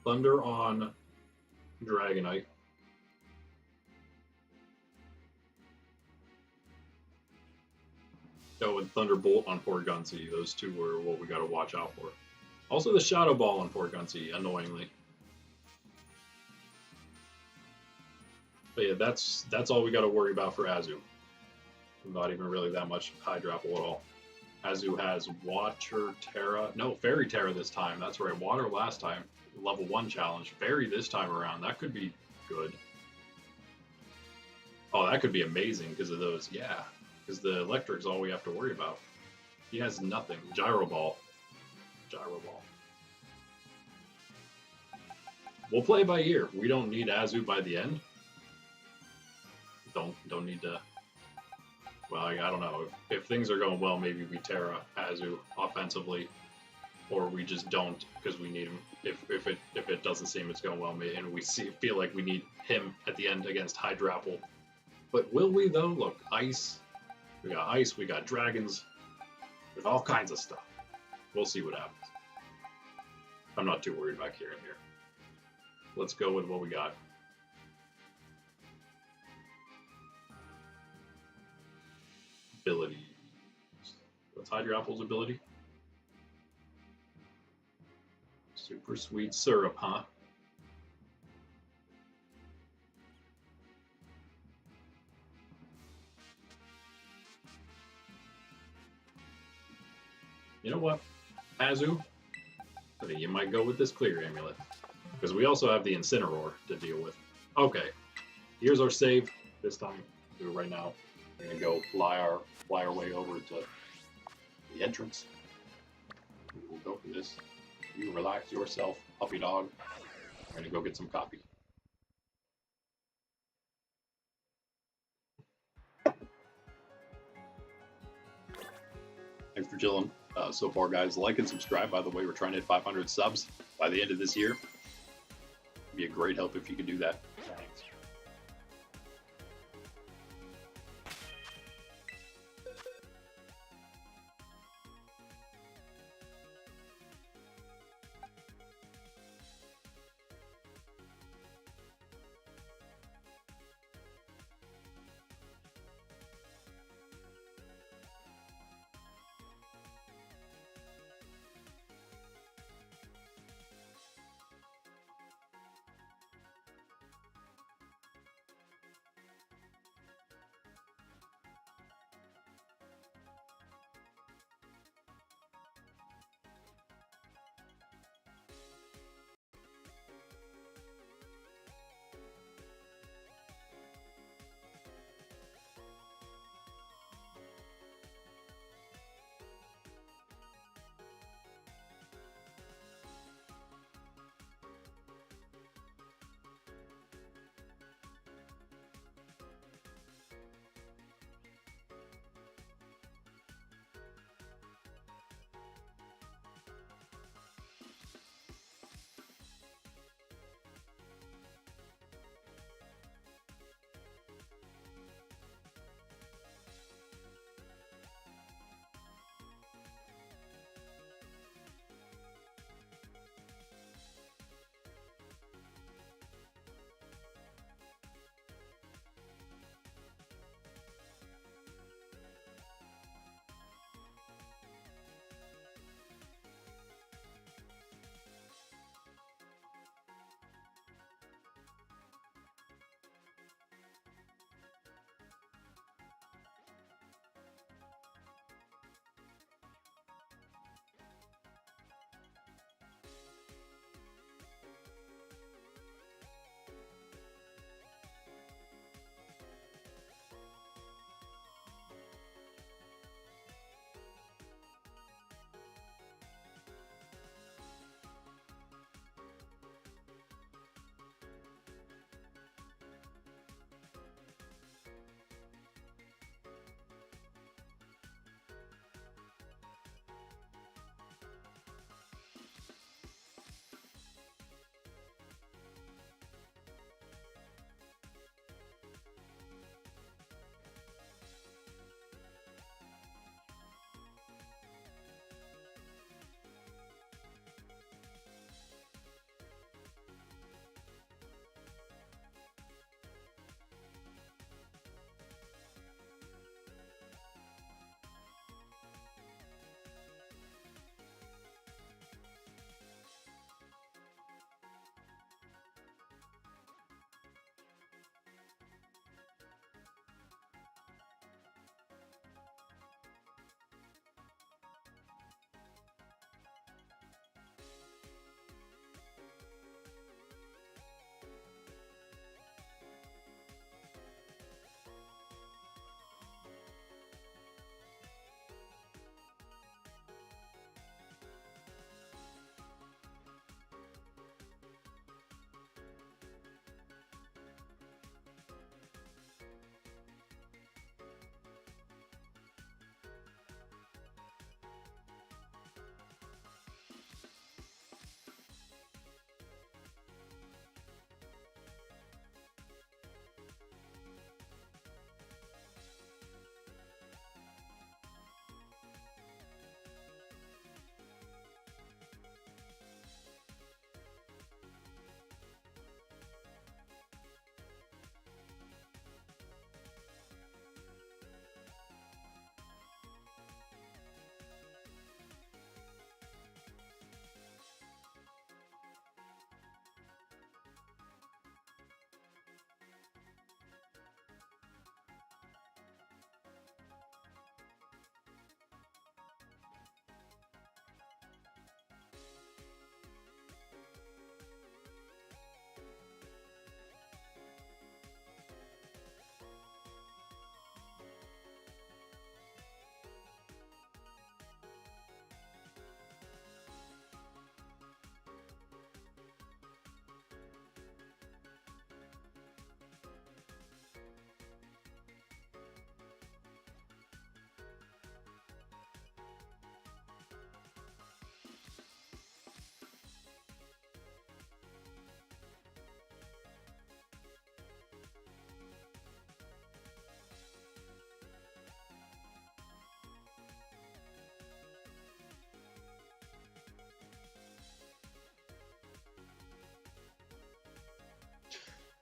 Thunder on Dragonite. Oh, and Thunderbolt on Porguncy. Those two were what we got to watch out for. Also, the Shadow Ball on Porguncy, annoyingly. But yeah, that's all we got to worry about for Azu. Not even really that much Hydrapple at all. Azu has Water Tera. No, Fairy Tera this time. That's right. Water last time. Level 1 challenge. Fairy this time around. That could be good. Oh, that could be amazing because of those. Yeah. Because the Electric's all we have to worry about. He has nothing. Gyro Ball. Gyro Ball. We'll play by ear. We don't need Azu by the end. Don't need to. Well, I don't know. If things are going well, maybe we Tera Azu offensively, or we just don't because we need him. If it doesn't seem it's going well, and we feel like we need him at the end against Hydrapple. But will we though? Look, ice. We got ice. We got dragons. There's all kinds of stuff. We'll see what happens. I'm not too worried about Kieran here. Let's go with what we got. Ability. What's Hydrapple's ability? Super sweet syrup, huh? You know what, Azu? I think you might go with this Clear Amulet. Because we also have the Incineroar to deal with. Okay, here's our save. This time, do it right now. We're gonna go fly our way over to the entrance. We'll go for this. You relax yourself, puppy dog. We're gonna go get some coffee. Thanks for chilling so far, guys. Like and subscribe. By the way, we're trying to hit 500 subs by the end of this year. It'd be a great help if you could do that. Thanks.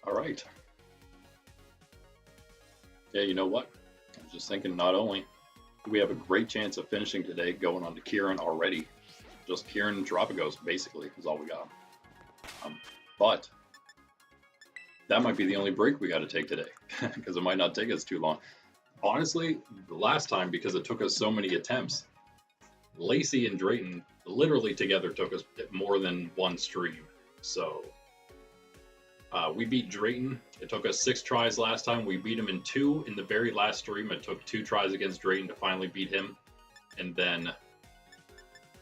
All right. Yeah, you know what? I was just thinking, not only do we have a great chance of finishing today going on to Kieran already, just Kieran and Terapagos basically is all we got. But that might be the only break we got to take today because it might not take us too long. Honestly, the last time, because it took us so many attempts, Lacey and Drayton literally together took us more than one stream. So we beat Drayton. It took us 6 tries last time. We beat him in 2 in the very last stream. It took 2 tries against Drayton to finally beat him. And then,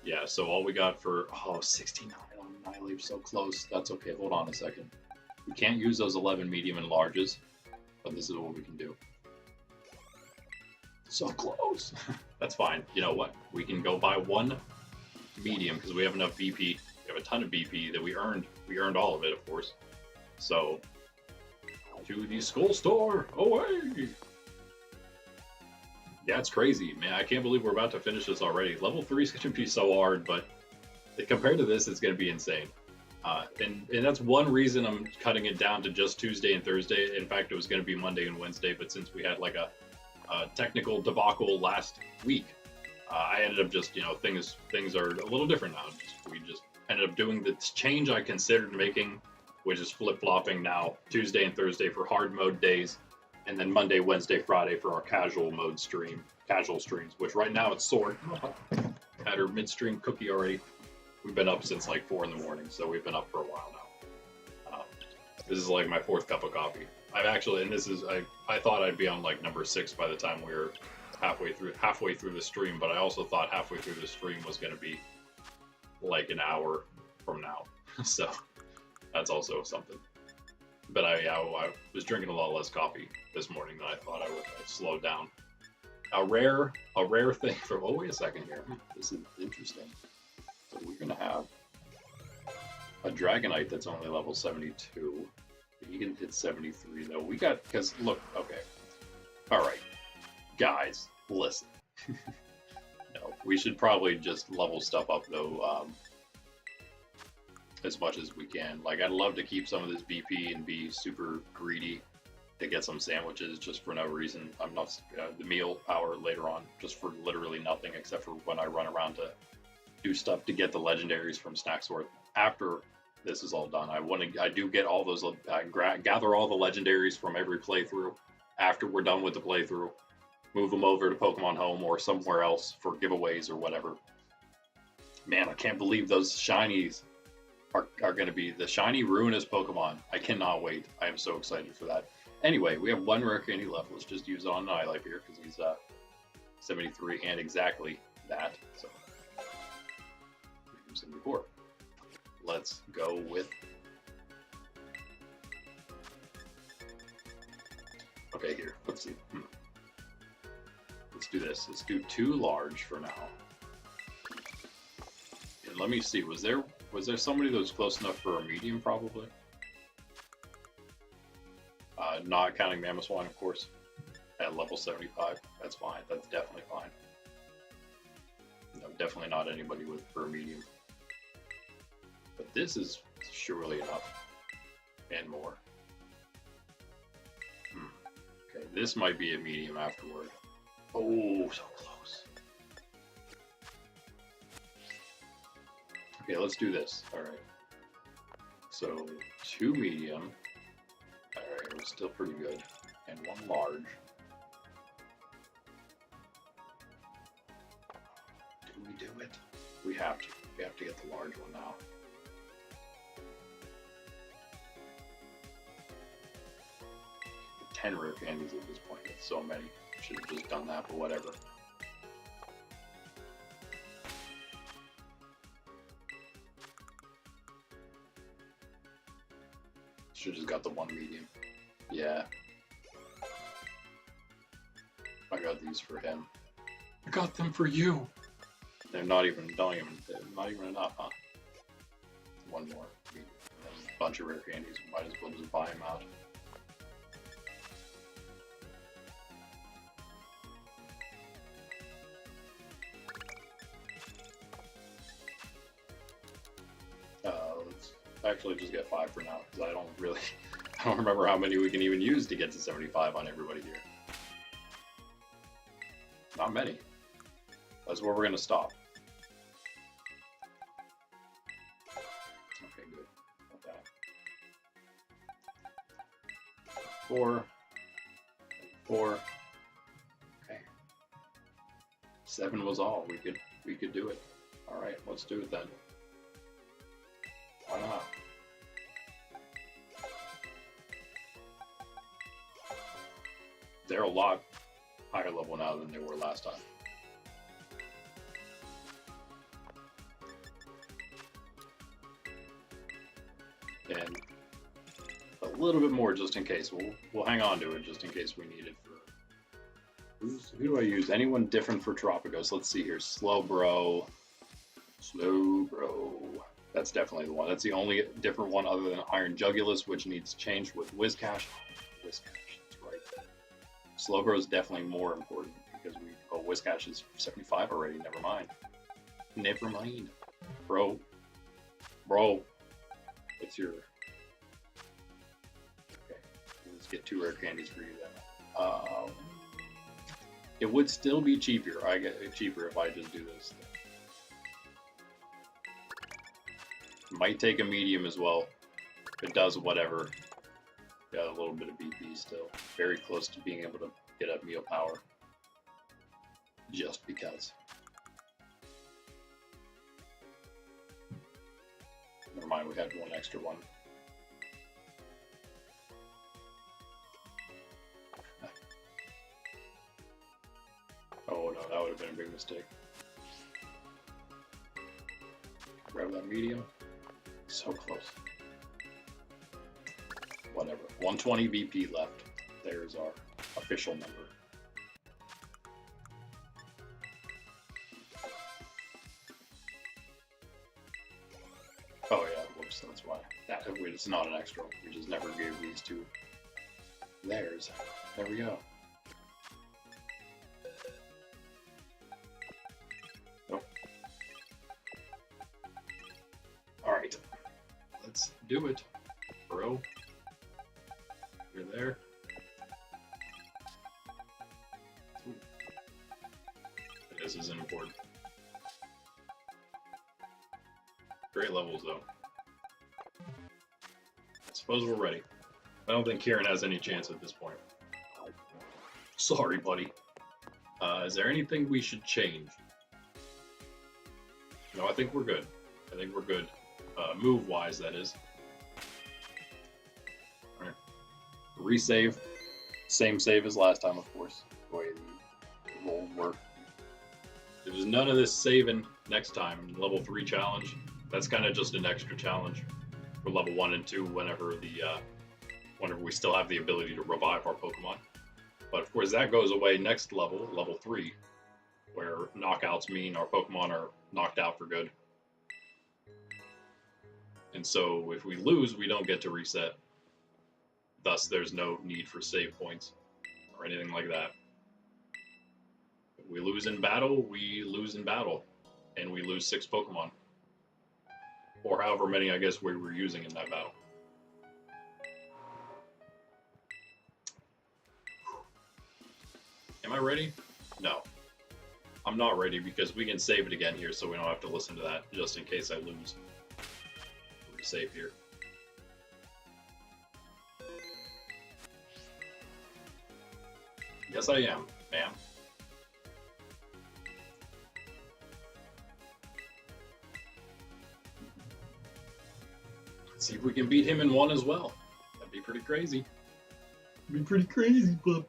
yeah, so all we got for, 69 on Annihilate, so close. That's okay. Hold on a second. We can't use those 11 medium and larges, but this is what we can do. So close. That's fine. You know what? We can go buy 1 medium because we have enough BP. We have a ton of BP that we earned. We earned all of it, of course. So, to the Skull Store, away! Yeah, it's crazy, man. I can't believe we're about to finish this already. Level 3 is going to be so hard, but compared to this, it's going to be insane. And that's one reason I'm cutting it down to just Tuesday and Thursday. In fact, it was going to be Monday and Wednesday, but since we had like a technical debacle last week, I ended up just, things are a little different now. We just ended up doing the change I considered making, which is flip-flopping now Tuesday and Thursday for hard mode days, and then Monday, Wednesday, Friday for our casual streams, which right now it's Sword. Had her mid-stream cookie already. We've been up since like 4 in the morning, so we've been up for a while now. This is like my 4th cup of coffee. I've actually, and this is, I thought I'd be on like number 6 by the time we were halfway through the stream, but I also thought halfway through the stream was going to be like an hour from now. So that's also something. But I was drinking a lot less coffee this morning than I thought I would. I slowed down. A rare thing for, oh, wait a second here. This is interesting. So we're going to have a Dragonite that's only level 72. He can hit 73 though. We got, because look, okay. All right. Guys, listen. No, we should probably just level stuff up though, as much as we can. Like, I'd love to keep some of this BP and be super greedy to get some sandwiches just for no reason. I'm not, the meal hour later on, just for literally nothing except for when I run around to do stuff to get the legendaries from Snacksworth. After this is all done, I do get all those, gather all the legendaries from every playthrough. After we're done with the playthrough, move them over to Pokemon Home or somewhere else for giveaways or whatever. Man, I can't believe those shinies are going to be the shiny ruinous Pokemon. I cannot wait. I am so excited for that. Anyway, we have 1 rare candy left. Let's just use it on Annihilate here because he's 73 and exactly that. So 74. Let's go with. Okay, here. Let's see. Let's do this. Let's do 2 large for now. And let me see. Was there somebody that was close enough for a medium? Probably. Not counting Mamoswine, of course. At level 75. That's fine. That's definitely fine. No, definitely not anybody for a medium. But this is surely enough. And more. Okay, this might be a medium afterward. Oh, so close. Okay, let's do this. Alright. So, 2 medium. Alright, we're still pretty good. And 1 large. Do we do it? We have to. We have to get the large one now. The 10 rare candies at this point. It's so many. Should have just done that, but whatever. Should have just got the 1 medium. Yeah. I got these for him. I got them for you. They're not even enough, huh? 1 more. A bunch of rare candies. Might as well just buy them out. Let's actually just get 5 for now, because I don't remember how many we can even use to get to 75 on everybody here. Not many. That's where we're going to stop. Okay, good. Not that. 4. 4. Okay. 7 was all. We could do it. All right, let's do it then. Why not? They're a lot higher level now than they were last time. And a little bit more just in case. We'll hang on to it just in case we need it for. Who do I use? Anyone different for Tropicos? Let's see here. Slowbro. That's definitely the one. That's the only different one other than Iron Jugulus, which needs changed with Whiscash. Whiscash, that's right. Slowbro is definitely more important because Whiscash is 75 already. Never mind. Never mind. Bro. It's your. Okay. Let's get 2 rare candies for you then. It would still be cheaper. I get cheaper if I just do this. Might take a medium as well. If it does, whatever. Got a little bit of BP still. Very close to being able to get up meal power. Just because. Never mind, we had one extra one. Oh no, that would have been a big mistake. Grab that medium. So close. Whatever. 120 BP left. There's our official number. Oh yeah, whoops, that's why. It's not an extra. We just never gave these two. There we go. Nope. Alright. Let's do it, bro. You're there. Ooh. This isn't important. Great levels, though. I suppose we're ready. I don't think Kieran has any chance at this point. Sorry, buddy. Is there anything we should change? No, I think we're good. I think we're good. Move-wise, that is. Alright. Resave. Same save as last time, of course. The way the roll work. There's none of this saving next time. Level 3 challenge. That's kind of just an extra challenge for level 1 and 2 whenever we still have the ability to revive our Pokemon. But of course that goes away next level, level 3, where knockouts mean our Pokemon are knocked out for good. And so if we lose, we don't get to reset. Thus, there's no need for save points or anything like that. If we lose in battle, we lose in battle. And we lose 6 Pokemon. Or however many, I guess, we were using in that battle. Am I ready? No. I'm not ready because we can save it again here so we don't have to listen to that just in case I lose. We're safe here. Yes, I am, ma'am. Let's see if we can beat him in 1 as well. That'd be pretty crazy. It'd be pretty crazy, but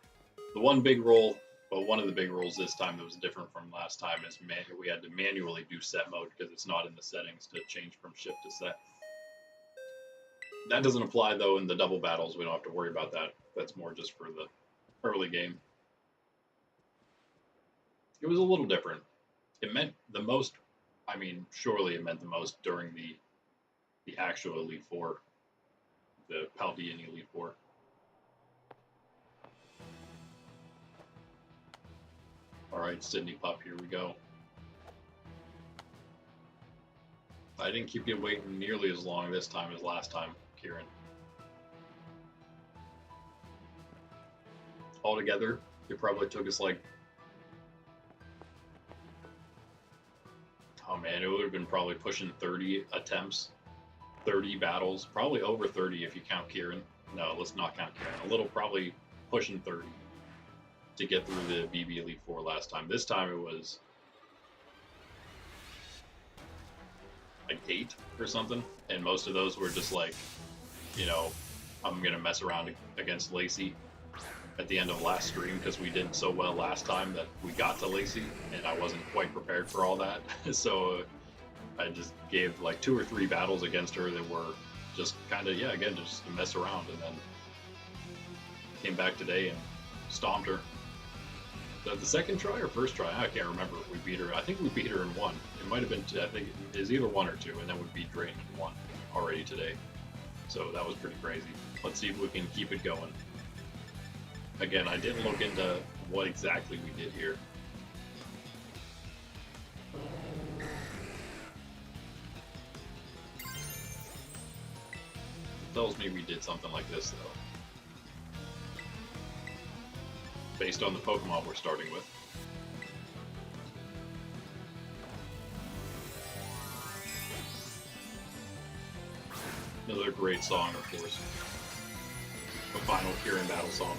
the one big roll, well, one of the big rolls this time that was different from last time is we had to manually do set mode because it's not in the settings to change from shift to set. That doesn't apply though in the double battles. We don't have to worry about that. That's more just for the early game. It was a little different. It meant the most, I mean, surely it meant the most during the actual Elite Four, the Paldean Elite Four. Alright, Sydney Pup, here we go. I didn't keep you waiting nearly as long this time as last time, Kieran. altogether, it probably took us like, oh man, it would have been probably pushing 30 attempts, 30 battles, probably over 30 if you count Kieran. No, let's not count Kieran. A little, probably pushing 30 to get through the BB Elite Four last time. This time it was like 8 or something, and most of those were just like, you know, I'm gonna mess around against Lacey at the end of last stream because we did so well last time that we got to Lacey, and I wasn't quite prepared for all that. So I just gave like 2 or 3 battles against her that were just kind of, yeah, again, just to mess around, and then came back today and stomped her. The second try or first try, I can't remember if we beat her. I think we beat her in 1. It might have been, I think it was either 1 or 2, and then we beat Drain in 1 already today. So that was pretty crazy. Let's see if we can keep it going. Again, I didn't look into what exactly we did here. It tells me we did something like this, though. Based on the Pokemon we're starting with. Another great song, of course. The final Kieran battle song.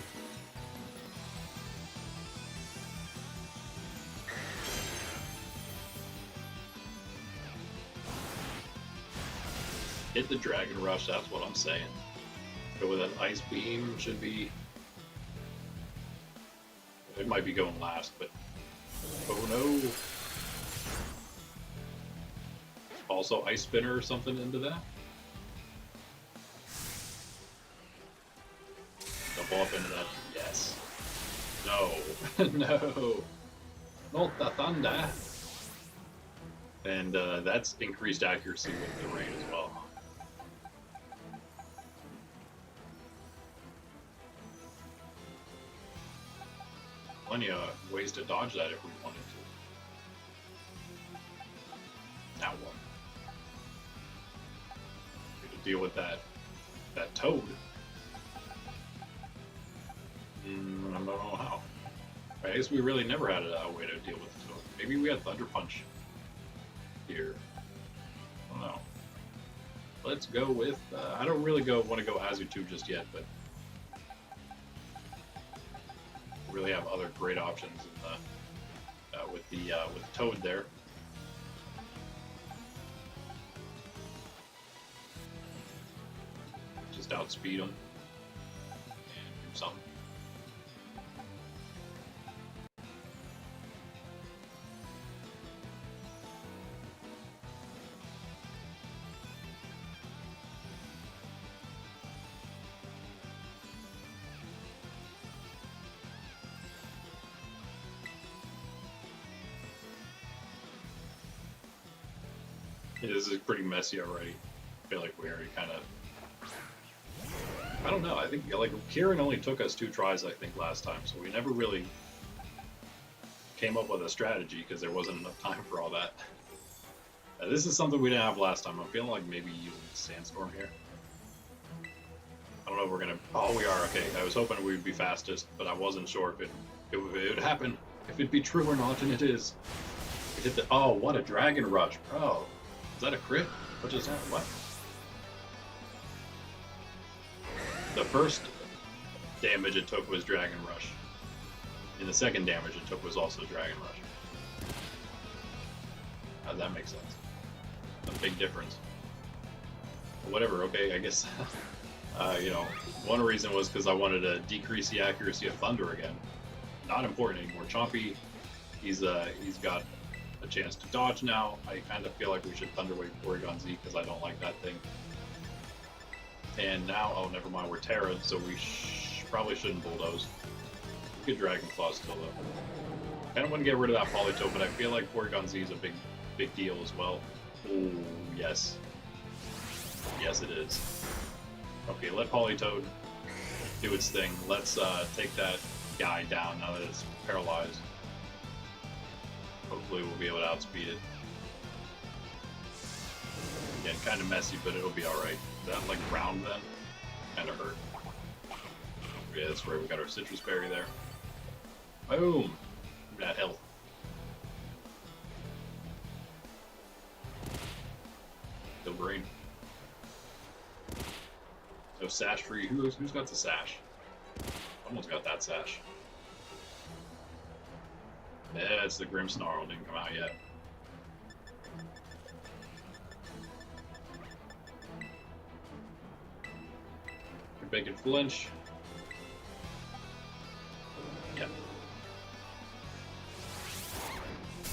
Hit the Dragon Rush, that's what I'm saying. Go with an Ice Beam, should be... It might be going last, but... Oh no! Also Ice Spinner or something into that? Double up into that. Yes. No. No. Not the thunder. And that's increased accuracy with the rain as well. Plenty of ways to dodge that if we wanted to. Now what? We have to deal with that toad. I don't know how. I guess we really never had a way to deal with the toad. Maybe we had Thunder Punch here. I don't know. Let's go with. I don't really want to go Azutu just yet, but really have other great options in with the Toad there. Just outspeed him and do something. This is pretty messy already. I feel like we already kind of... I don't know, I think, like, Kieran only took us 2 tries, I think, last time, so we never really came up with a strategy because there wasn't enough time for all that. This is something we didn't have last time. I'm feeling like maybe using Sandstorm here. I don't know if we're gonna... Oh, we are, okay. I was hoping we would be fastest, but I wasn't sure if it would happen, if it'd be true or not, and it is. It hit the... Oh, what a Dragon Rush, bro. Is that a crit? What just happened? What? The first damage it took was Dragon Rush. And the second damage it took was also Dragon Rush. How does that make sense? A big difference. But whatever, okay, I guess, you know, one reason was because I wanted to decrease the accuracy of Thunder again. Not important anymore. Chompy, he's got a chance to dodge now. I kind of feel like we should Thunderwave Porygon Z because I don't like that thing. And now, oh, never mind, we're Tera, so we probably shouldn't Bulldoze. We could Dragon Claw still, though. Kind of want to get rid of that Politoed, but I feel like Porygon Z is a big deal as well. Oh, yes. Yes, it is. Okay, let Politoed do its thing. Let's take that guy down now that it's paralyzed. Hopefully we'll be able to outspeed it. Again, kind of messy, but it'll be alright. That, like, round then? Kind of hurt. Yeah, that's right. We got our citrus berry there. Boom! Look at that health. Still green. No sash for you. Who's got the sash? Someone's got that sash. Yeah, it's the Grim Snarl. Didn't come out yet. Bacon flinch. Yep.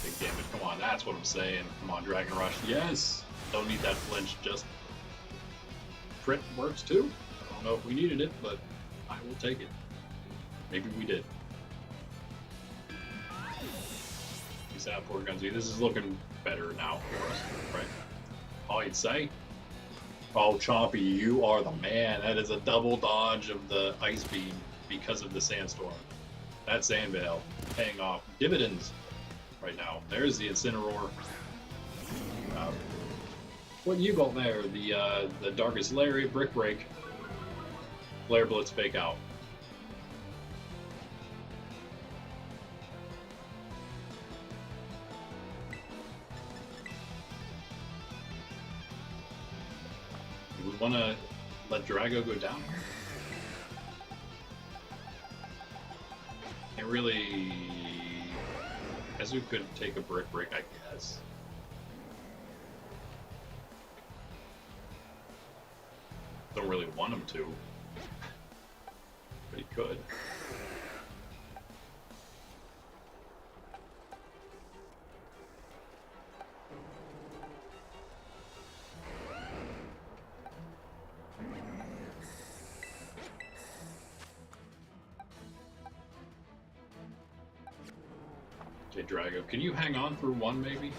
Big damage. Come on, that's what I'm saying. Come on, Dragon Rush. Yes! Don't need that flinch. Just crit works too. I don't know if we needed it, but I will take it. Maybe we did. Peace out, poor Gunsy. This is looking better now for us, right? All you'd say. Oh, Chompy, you are the man. That is a double dodge of the Ice Beam because of the Sandstorm. That Sand Veil paying off dividends right now. There's the Incineroar. What you got there? The Darkest Lariat, Brick Break, Flare Blitz, Fake Out. Do we want to let Drago go down here? Can't really... Ezu could take a Brick Break, I guess. Don't really want him to, but he could. Okay, Drago, can you hang on for one maybe?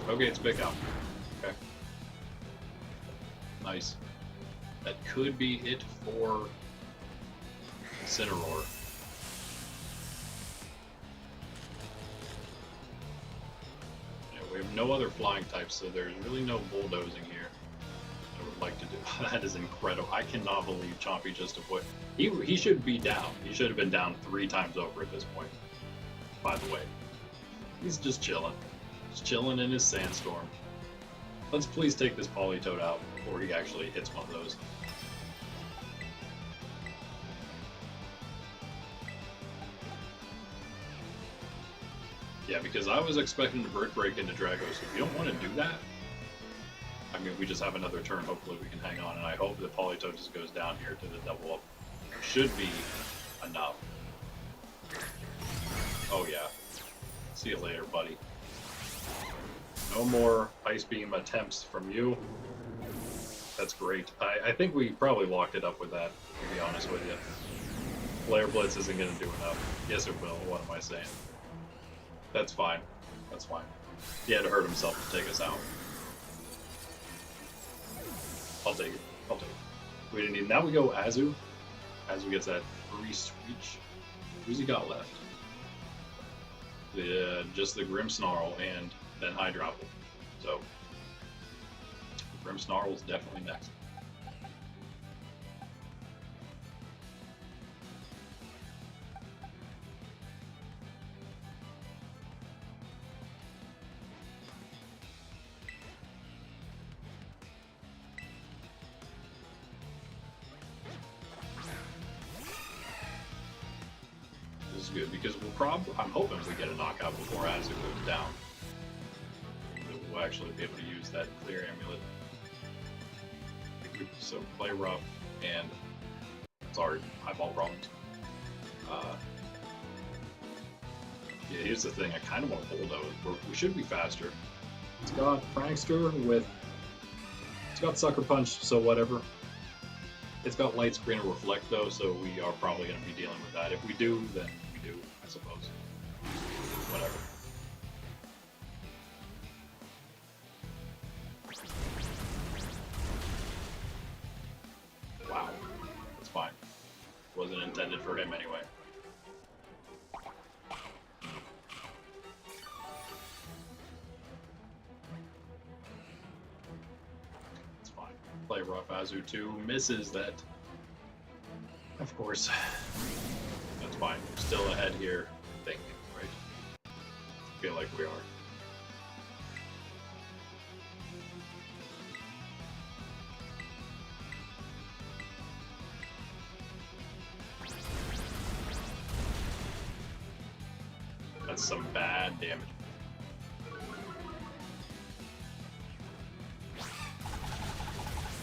Okay, it's Big Out. Okay. Nice. That could be it for Incineroar. Yeah, we have no other flying types, so there's really no bulldozing here. I would like to do. That is incredible. I cannot believe Chompy just avoided. He should be down. He should have been down 3 times over at this point. By the way, he's just chilling. Chilling in his Sandstorm. Let's please take this Politoed out before he actually hits one of those. Yeah, because I was expecting to Brick Break into Drago, so if you don't want to do that, I mean, we just have another turn. Hopefully we can hang on, and I hope that Politoed just goes down here to the double up. Should be enough. Oh yeah. See you later, buddy. No more Ice Beam attempts from you. That's great. I think we probably locked it up with that, to be honest with you. Flare Blitz isn't going to do enough. Yes, it will. What am I saying? That's fine. That's fine. He had to hurt himself to take us out. I'll take it. I'll take it. We didn't need... Now we go Azu. Azu gets that free Screech. Who's he got left? Just the Grim Snarl and then Hydropple. So, Grim Snarl's definitely next. This is good because we'll probably, I'm hoping we get a knockout before Azu goes down. We'll actually be able to use that Clear Amulet. So play rough and sorry, eyeball problems. Yeah, here's the thing. I kind of want Bulldoze. We should be faster. It's got Prankster with. It's got Sucker Punch, so whatever. It's got Light Screen and Reflect though, so we are probably going to be dealing with that. If we do, then we do, I suppose. Whatever. Wow. intended for him anyway. It's fine. Play rough. Azu 2 misses that. Of course. That's fine. We're still ahead here, I think, right? I feel like we are. That's some bad damage.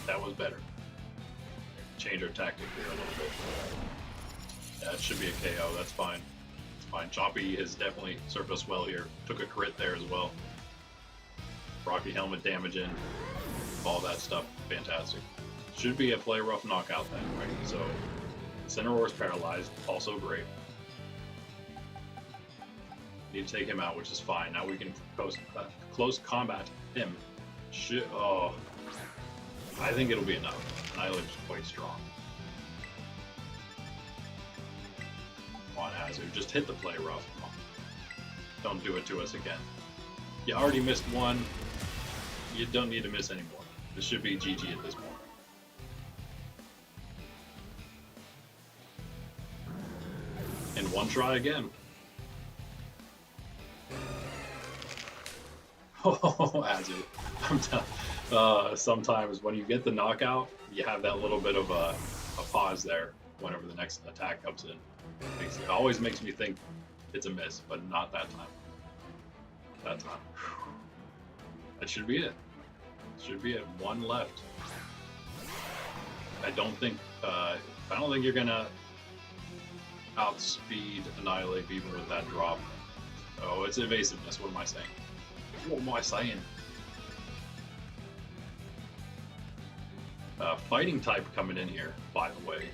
That was better. Change our tactic here a little bit. That should be a KO, that's fine. It's fine. Choppy has definitely served us well here. Took a crit there as well. Rocky helmet damage in. All that stuff, fantastic. Should be a play rough knockout then, right? So, Cineroar's paralyzed, also great. Need to take him out, which is fine. Now we can close combat him. Oh, I think it'll be enough. Annihilate's quite strong. Come on, Azu, just hit the play rough. Come on. Don't do it to us again. You already missed one. You don't need to miss any more. This should be GG at this point. And one try again. Oh, Azu. I'm telling. Sometimes when you get the knockout, you have that little bit of a pause there whenever the next attack comes in. It always makes me think it's a miss, but not that time. That time. That should be it. Should be it. One left. I don't think you're gonna outspeed Annihilate even with that drop. Oh, it's evasiveness. What am I saying? What am I saying? Fighting type coming in here, by the way.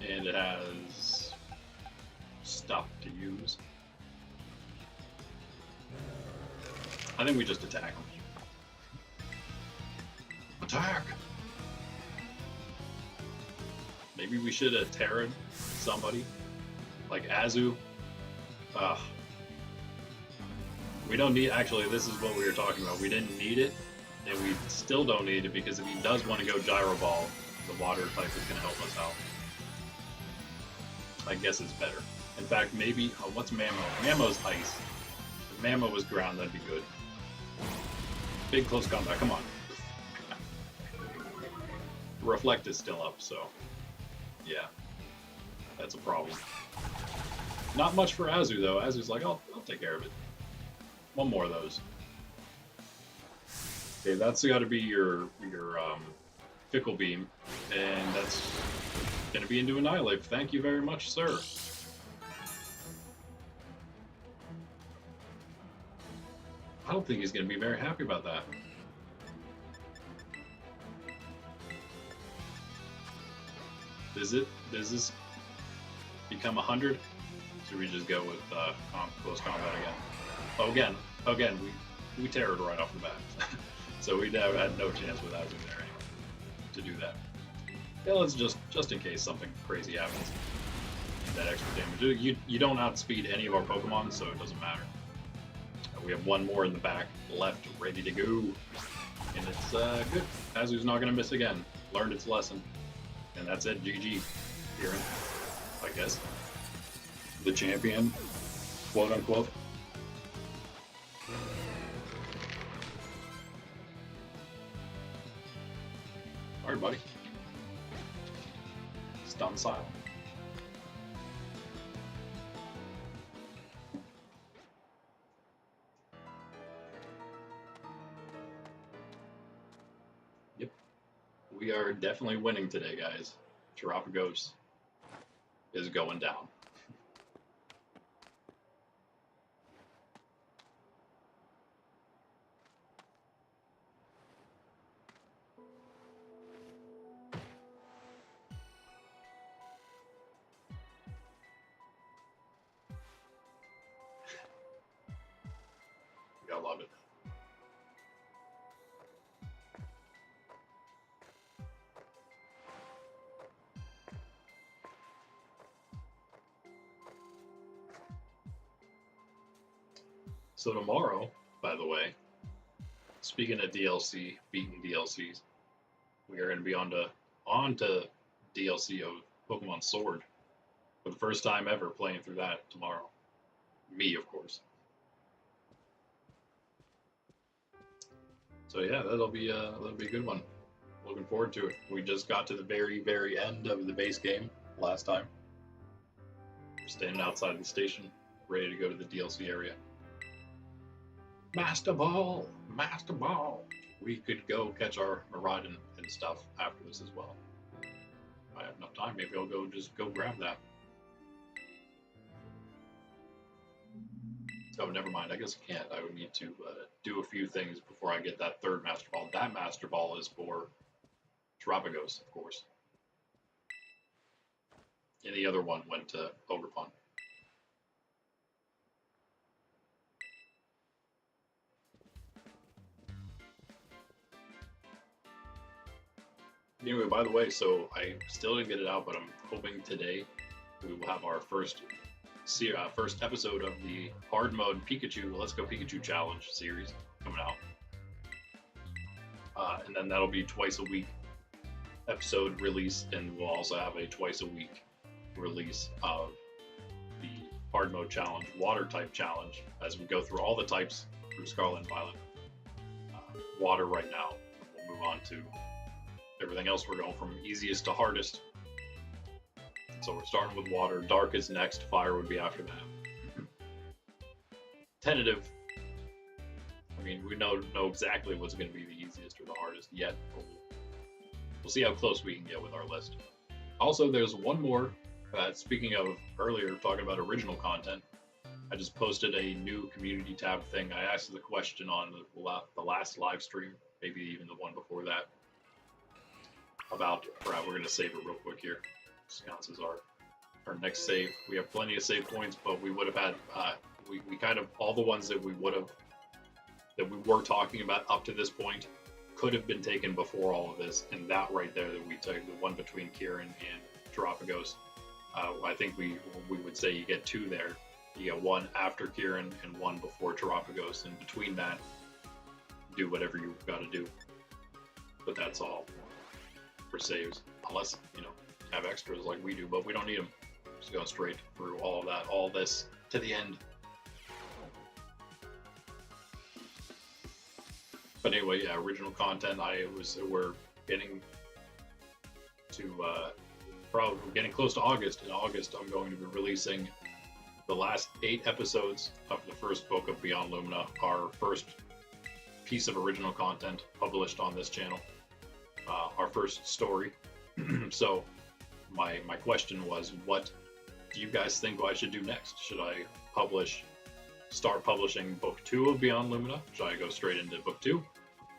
And it has stuff to use. I think we just attack him. Attack! Maybe we should have Terra'd somebody. Like Azu. We don't need, actually this is what we were talking about. We didn't need it, and we still don't need it because if he does want to go Gyro Ball, the water type is going to help us out. I guess it's better. In fact, maybe, what's Mammo? Mammo's ice. If Mammo was ground, that'd be good. Big close combat, come on. Reflect is still up, so yeah, that's a problem. Not much for Azu though. Azu's like, I'll take care of it. One more of those. Okay, that's got to be your Fickle Beam, and that's gonna be into Annihilate. Thank you very much, sir. I don't think he's gonna be very happy about that. Does this become 100? Should we just go with close combat again? Oh, again, we terrored right off the bat. So we had no chance without him there anyway to do that. Yeah, let's just in case something crazy happens. That extra damage. You don't outspeed any of our Pokemon, so it doesn't matter. We have one more in the back left, ready to go, and it's good. Azu's not gonna miss again. Learned its lesson. And that's it, GG. Kieran, I guess. The champion, quote unquote. Alright, buddy. Stun silent. Yep. We are definitely winning today, guys. Terapagos is going down. I love it. So tomorrow, by the way, speaking of DLC, beaten DLCs, we are going to be on to DLC of Pokemon Sword for the first time ever, playing through that tomorrow. Me, of course. So yeah, that'll be a good one. Looking forward to it. We just got to the very end of the base game last time. We're standing outside the station, ready to go to the DLC area. Master Ball! Master Ball! We could go catch our Mart and stuff after this as well. If I have enough time, maybe I'll just go grab that. Oh, never mind. I guess I can't. I would need to do a few things before I get that third Master Ball. That Master Ball is for Terapagos, of course. And the other one went to Ogerpon. Anyway, by the way, so I still didn't get it out, but I'm hoping today we will have our first episode of the hard mode Pikachu Let's Go Pikachu Challenge Series coming out. And then that'll be twice a week episode release, and we'll also have a twice a week release of the hard mode challenge, water type challenge, as we go through all the types through Scarlet and Violet. Water right now. We'll move on to everything else. We're going from easiest to hardest. So we're starting with water. Dark is next. Fire would be after that. Tentative. I mean, we know exactly what's going to be the easiest or the hardest yet. We'll see how close we can get with our list. Also, there's one more. Speaking of earlier, talking about original content, I just posted a new community tab thing. I asked the question on the last live stream, maybe even the one before that, about, we're going to save it real quick here. This counts as our next save. We have plenty of save points, but we would have had, we kind of, all the ones that we were talking about up to this point could have been taken before all of this, and that right there that we took, the one between Kieran and Terapagos, I think we would say you get two there. You get one after Kieran and one before Terapagos, and between that, do whatever you've got to do. But that's all for saves, unless, you know, have extras like we do, but we don't need them. Just go straight through all of that, all this to the end. But anyway, yeah, original content. We're getting to probably getting close to August. In August, I'm going to be releasing the last 8 episodes of the first book of Beyond Lumina, our first piece of original content published on this channel, our first story. So my question was, what do you guys think I should do next? Should I start publishing book 2 of Beyond Lumina? Should I go straight into book 2?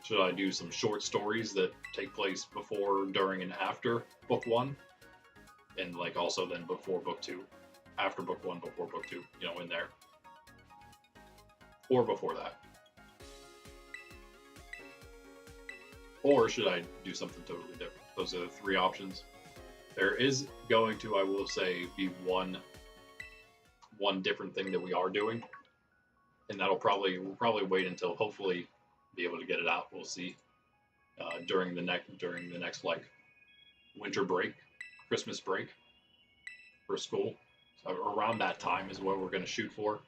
Should I do some short stories that take place before, during, and after book 1? And like also then before book 2, after book 1, before book 2, you know, in there. Or before that. Or should I do something totally different? Those are the 3 options. There is going to, I will say, be one different thing that we are doing, and we'll probably wait until hopefully be able to get it out. We'll see during the next like winter break, Christmas break for school. So around that time is what we're going to shoot for.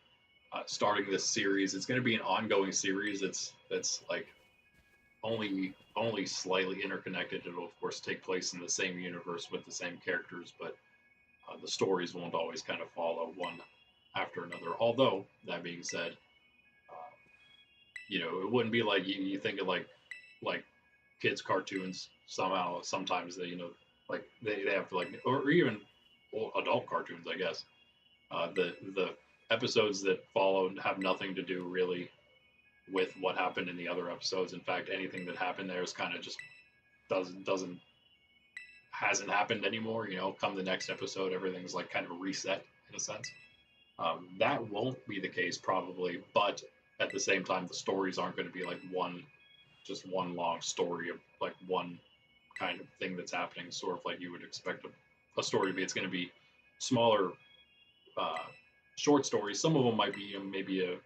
Starting this series, it's going to be an ongoing series. That's like only slightly interconnected. It'll of course take place in the same universe with the same characters, but the stories won't always kind of follow one after another. Although that being said, you know, it wouldn't be like you think of like kids cartoons. Sometimes they, you know, like they have to like, or even adult cartoons, I guess. The episodes that follow have nothing to do really with what happened in the other episodes. In fact, anything that happened there is kind of just hasn't happened anymore. You know, come the next episode, everything's like kind of reset in a sense. That won't be the case probably, but at the same time, the stories aren't going to be like one long story of like one kind of thing that's happening, sort of like you would expect a story to be. It's going to be smaller, short stories. Some of them might be maybe a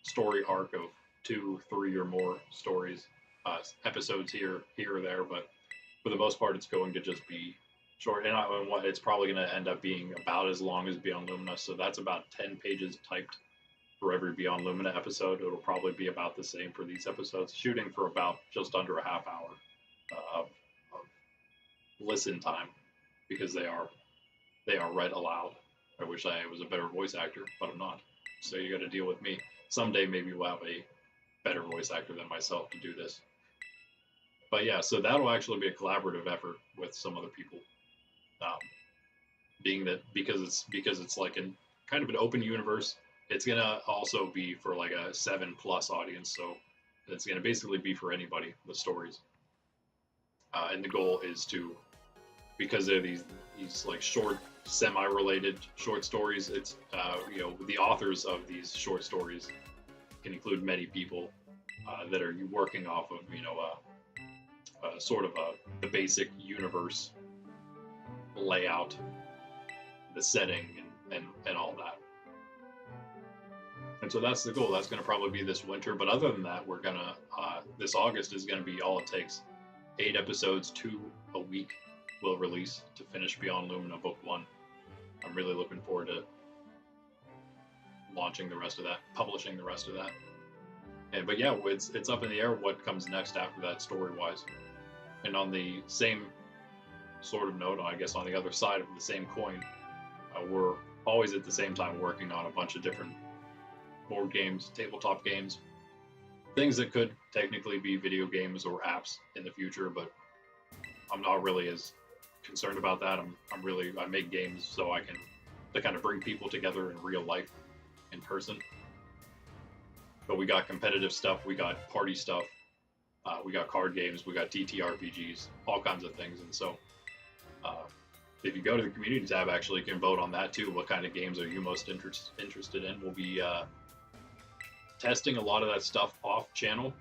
story arc of 2, 3, or more stories, episodes here or there, but for the most part, it's going to just be short. And it's probably going to end up being about as long as Beyond Lumina. So that's about 10 pages typed for every Beyond Lumina episode. It'll probably be about the same for these episodes, shooting for about just under a half hour of listen time, because they are read aloud. I wish I was a better voice actor, but I'm not. So you got to deal with me. Someday maybe we'll have a better voice actor than myself to do this. But yeah, so that'll actually be a collaborative effort with some other people. Being that because it's like an kind of an open universe, it's gonna also be for like a 7+ audience. So it's gonna basically be for anybody, the stories. And the goal is to, because they're these like short, semi-related short stories. It's the authors of these short stories can include many people that are working off of sort of the basic universe layout, the setting, and all that. And so that's the goal. That's going to probably be this winter. But other than that, we're gonna this August is going to be all it takes. 8 episodes, 2 a week will release to finish Beyond Lumina Book 1. I'm really looking forward to launching the rest of that, publishing the rest of that. But yeah, it's up in the air what comes next after that story-wise. And on the same sort of note, I guess on the other side of the same coin, we're always at the same time working on a bunch of different board games, tabletop games, things that could technically be video games or apps in the future, but I'm not really as concerned about that. I make games so I can to kind of bring people together in real life, in person. But we got competitive stuff, we got party stuff, we got card games, we got TTRPGs, all kinds of things. And so if you go to the community tab, actually, you can vote on that too. What kind of games are you most interested in? We'll be testing a lot of that stuff off channel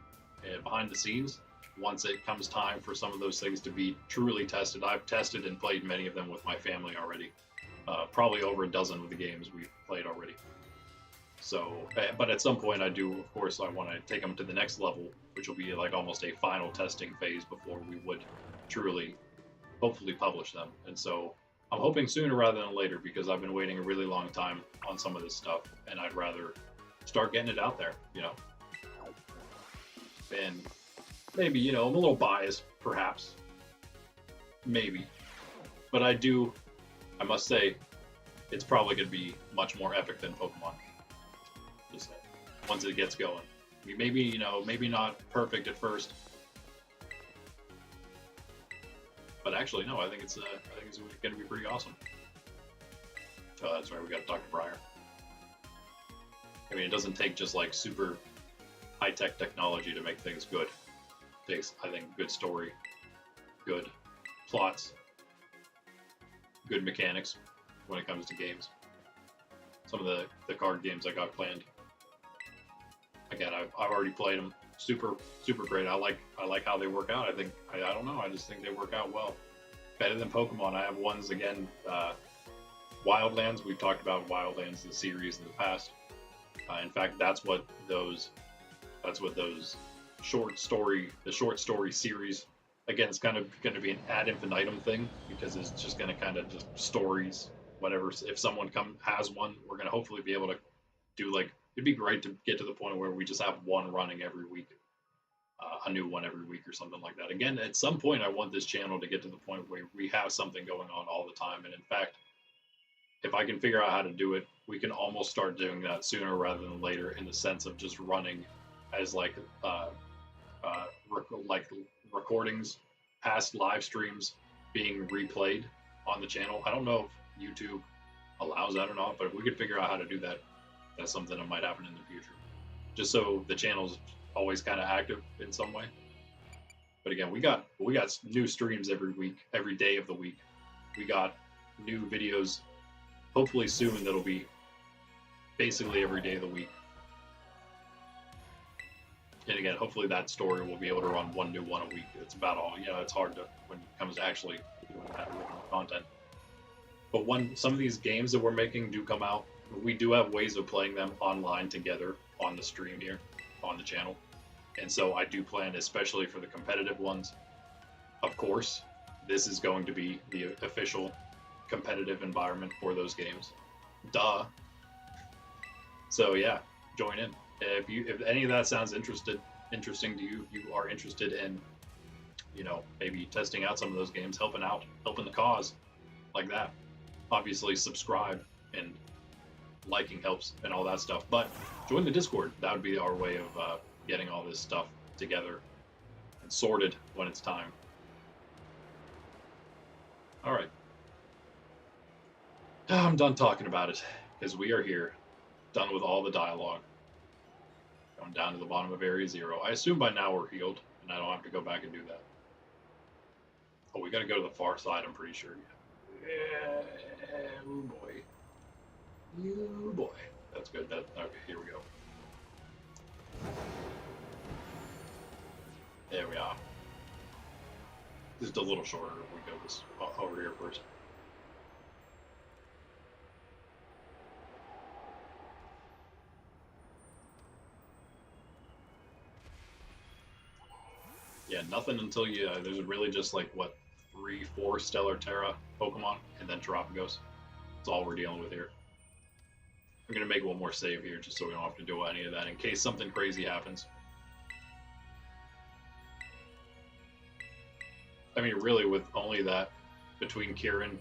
and behind the scenes once it comes time for some of those things to be truly tested. I've tested and played many of them with my family already. Probably over a dozen of the games we've played already. So, but at some point I want to take them to the next level, which will be like almost a final testing phase before we would truly, hopefully, publish them. And so I'm hoping sooner rather than later, because I've been waiting a really long time on some of this stuff, and I'd rather start getting it out there, And maybe, I'm a little biased, perhaps. Maybe. But I must say, it's probably going to be much more epic than Pokemon. Just once it gets going. Maybe, maybe not perfect at first. But actually, no, I think it's going to be pretty awesome. Oh, that's right, we got to talk to Briar. I mean, it doesn't take just like super high-tech technology to make things good. It takes, I think, good story, good plots, good mechanics when it comes to games. Some of the card games I got planned. Again, I've already played them. Super great. I like how they work out. I don't know. I just think they work out well. Better than Pokemon. I have ones again. Wildlands. We've talked about Wildlands, the series in the past. In fact, that's what those short story series. Again, it's kind of going to be an ad infinitum thing, because it's just going to kind of just stories, whatever. If someone has one, we're going to hopefully be able to do like, it'd be great to get to the point where we just have one running every week, a new one every week or something like that. Again, at some point, I want this channel to get to the point where we have something going on all the time. And in fact, if I can figure out how to do it, we can almost start doing that sooner rather than later, in the sense of just running as like recordings, past live streams being replayed on the channel. I don't know if YouTube allows that or not, but if we could figure out how to do that, that's something that might happen in the future. Just so the channel's always kind of active in some way. But again, we got new streams every week, every day of the week. We got new videos, hopefully soon, that'll be basically every day of the week. And again, hopefully that story will be able to run one new one a week. It's about all, it's hard to, when it comes to actually doing that content. But some of these games that we're making do come out we do have ways of playing them online together on the stream here, on the channel. And so I do plan, especially for the competitive ones, of course, this is going to be the official competitive environment for those games. Duh. So yeah, join in. If any of that sounds interesting to you, you are interested in, you know, maybe testing out some of those games, helping out, helping the cause, like that. Obviously, subscribe and liking helps and all that stuff. But join the Discord. That would be our way of getting all this stuff together and sorted when it's time. All right. I'm done talking about it because we are here, done with all the dialogue. Going down to the bottom of Area 0. I assume by now we're healed, and I don't have to go back and do that. Oh, we got to go to the far side, I'm pretty sure. Yeah. Oh, boy. Oh, boy. That's good. Okay, here we go. There we are. Just a little shorter if we go this over here first. Yeah, nothing until you, there's really just like, what, 3-4 Stellar Tera Pokemon, and then Terapagos. That's all we're dealing with here. I'm going to make one more save here, just so we don't have to do any of that, in case something crazy happens. I mean, really, with only that, between Kieran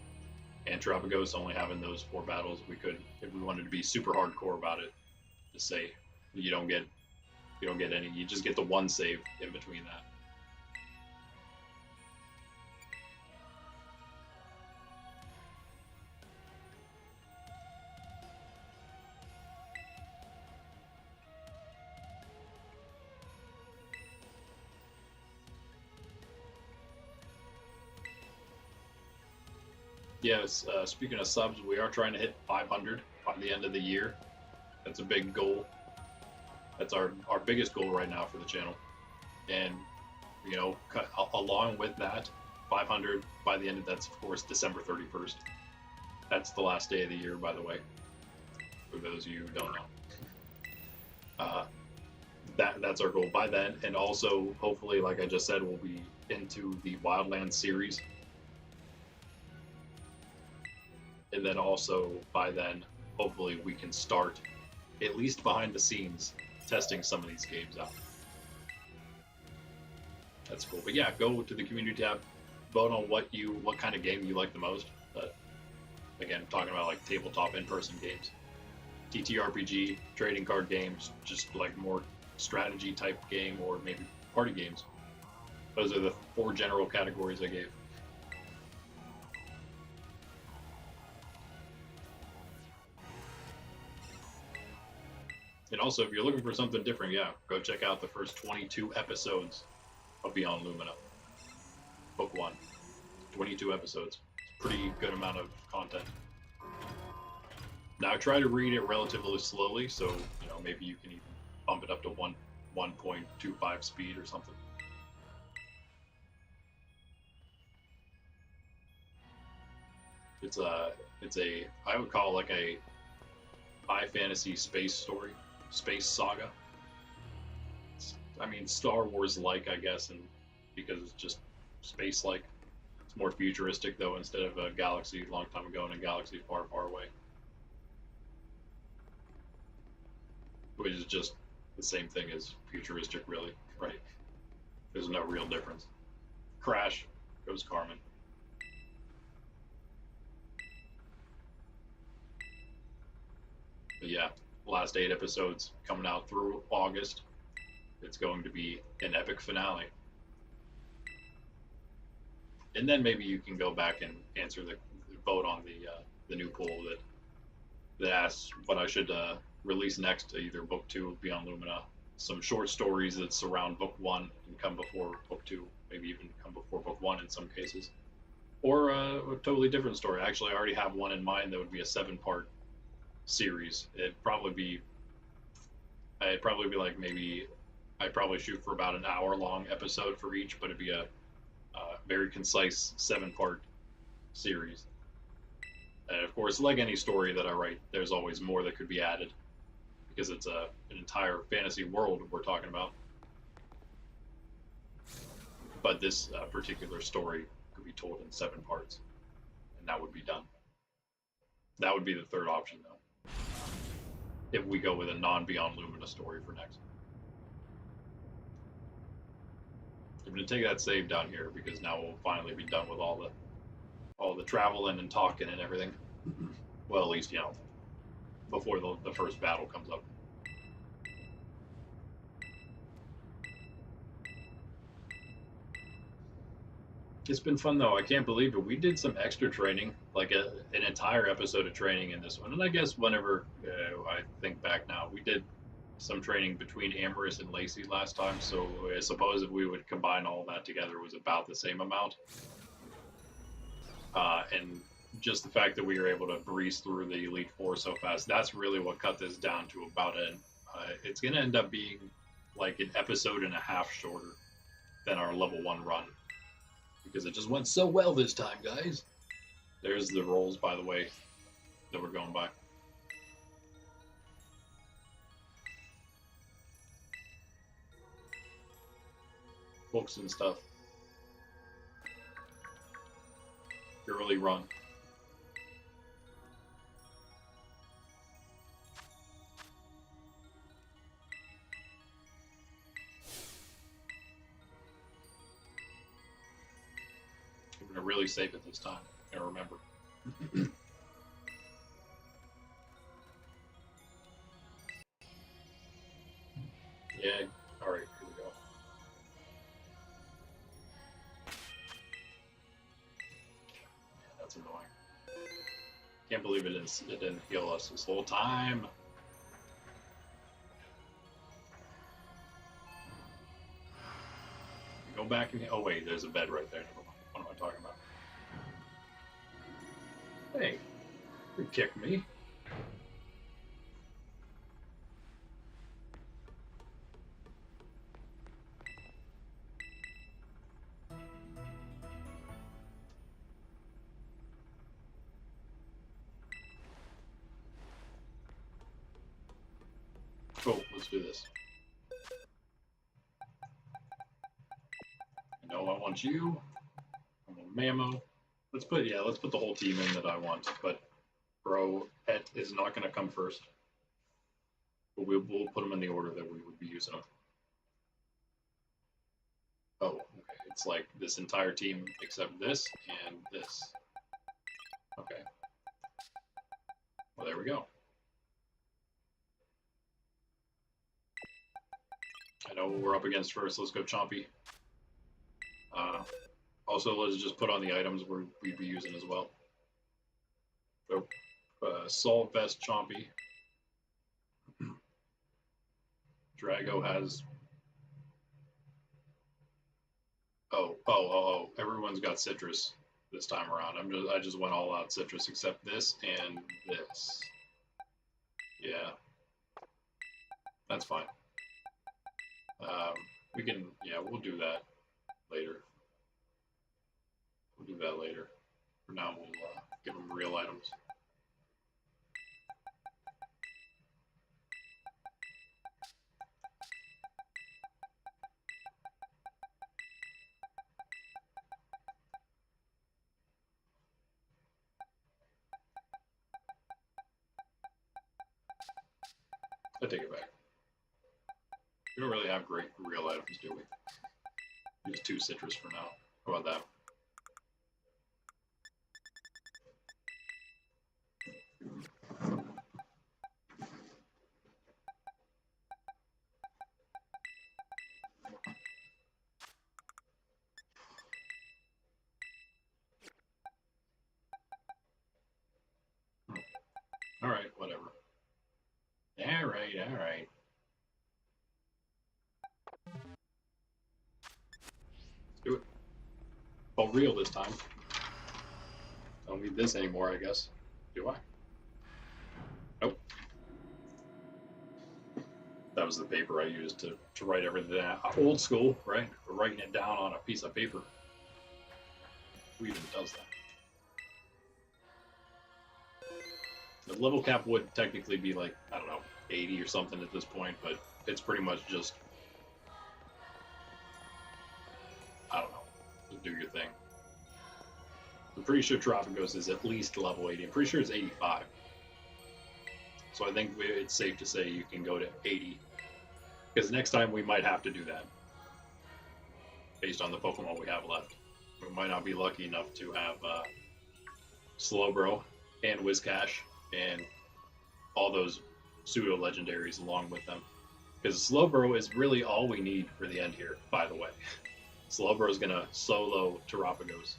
and Terapagos only having those 4 battles, we could, if we wanted to be super hardcore about it, just say you don't get any, you just get the one save in between that. Yes, speaking of subs, we are trying to hit 500 by the end of the year. That's a big goal. That's our biggest goal right now for the channel. And, you know, along with that, 500 by the end of that's, of course, December 31st. That's the last day of the year, by the way, for those of you who don't know. That's our goal by then. And also, hopefully, like I just said, we'll be into the Wildlands series. And then also, by then, hopefully we can start, at least behind the scenes, testing some of these games out. That's cool. But yeah, go to the community tab, vote on what kind of game you like the most. But again, talking about like tabletop in-person games, TTRPG, trading card games, just like more strategy type game, or maybe party games. Those are the 4 general categories I gave. And also, if you're looking for something different, yeah, go check out the first 22 episodes of Beyond Lumina. Book 1. 22 episodes. Pretty good amount of content. Now, I try to read it relatively slowly, so, you know, maybe you can even bump it up to 1.25 speed or something. It's a, I would call it like a high fantasy space story. Space saga. I mean, Star Wars-like, I guess, and because it's just space-like. It's more futuristic, though, instead of a galaxy a long time ago and a galaxy far, far away. Which is just the same thing as futuristic, really, right? There's no real difference. Crash goes Carmen. But yeah, last 8 episodes coming out through August. It's going to be an epic finale. And then maybe you can go back and answer the vote on the new poll that asks what I should release next, either Book 2 of Beyond Lumina, some short stories that surround Book 1 and come before Book 2, maybe even come before Book 1 in some cases. Or a totally different story. Actually, I already have one in mind that would be a 7-part series. I'd probably be like, maybe I'd probably shoot for about an hour-long episode for each, but it'd be a very concise 7-part series. And of course, like any story that I write, there's always more that could be added because it's an entire fantasy world we're talking about. But this particular story could be told in 7 parts, and that would be done. That would be the third option, though, if we go with a non-Beyond Lumina story for next. I'm going to take that save down here because now we'll finally be done with all the traveling and talking and everything. Well, at least, you know, before the first battle comes up. It's been fun, though. I can't believe it. We did some extra training, like an entire episode of training in this one. And I guess whenever I think back now, we did some training between Amorous and Lacey last time. So I suppose if we would combine all that together, it was about the same amount. And just the fact that we were able to breeze through the Elite Four so fast, that's really what cut this down to about it's going to end up being like an episode and a half shorter than our level 1 run. Because it just went so well this time, guys. There's the rolls, by the way, that we're going by. Books and stuff. Early run. I'm gonna really save it this time. I remember. Yeah. All right. Here we go. Yeah, that's annoying. Can't believe it didn't heal us this whole time. Go back and oh wait, there's a bed right there. Never mind. What am I talking about? Hey, you kicked me. Oh, let's do this. No, I want you. I want Mamo. Let's put the whole team in that I want. But bro, Et is not going to come first. But we'll put them in the order that we would be using them. Oh, okay. It's like this entire team except this and this. Okay. Well, there we go. I know what we're up against first. Let's go Chompy. Also, let's just put on the items we'd be using as well. So, Assault Vest Chompy. Drago has... Oh. Everyone's got citrus this time around. I just went all out citrus except this and this. Yeah. That's fine. We'll do that later. We'll do that later. For now, we'll give them real items. I take it back. We don't really have great real items, do we? Use 2 citrus for now. How about that? All right, whatever. All right. Let's do it. Oh, real this time. Don't need this anymore, I guess. Do I? Nope. That was the paper I used to write everything down. Old school, right? We're writing it down on a piece of paper. Who even does that? The level cap would technically be like, I don't know, 80 or something at this point, but it's pretty much just, I don't know, just do your thing. I'm pretty sure Terrapagos is at least level 80. I'm pretty sure it's 85. So I think it's safe to say you can go to 80. Because next time we might have to do that. Based on the Pokemon we have left. We might not be lucky enough to have Slowbro and Whiscash and all those pseudo legendaries along with them. Because Slowbro is really all we need for the end here, by the way. Slowbro is gonna solo Terrapagos.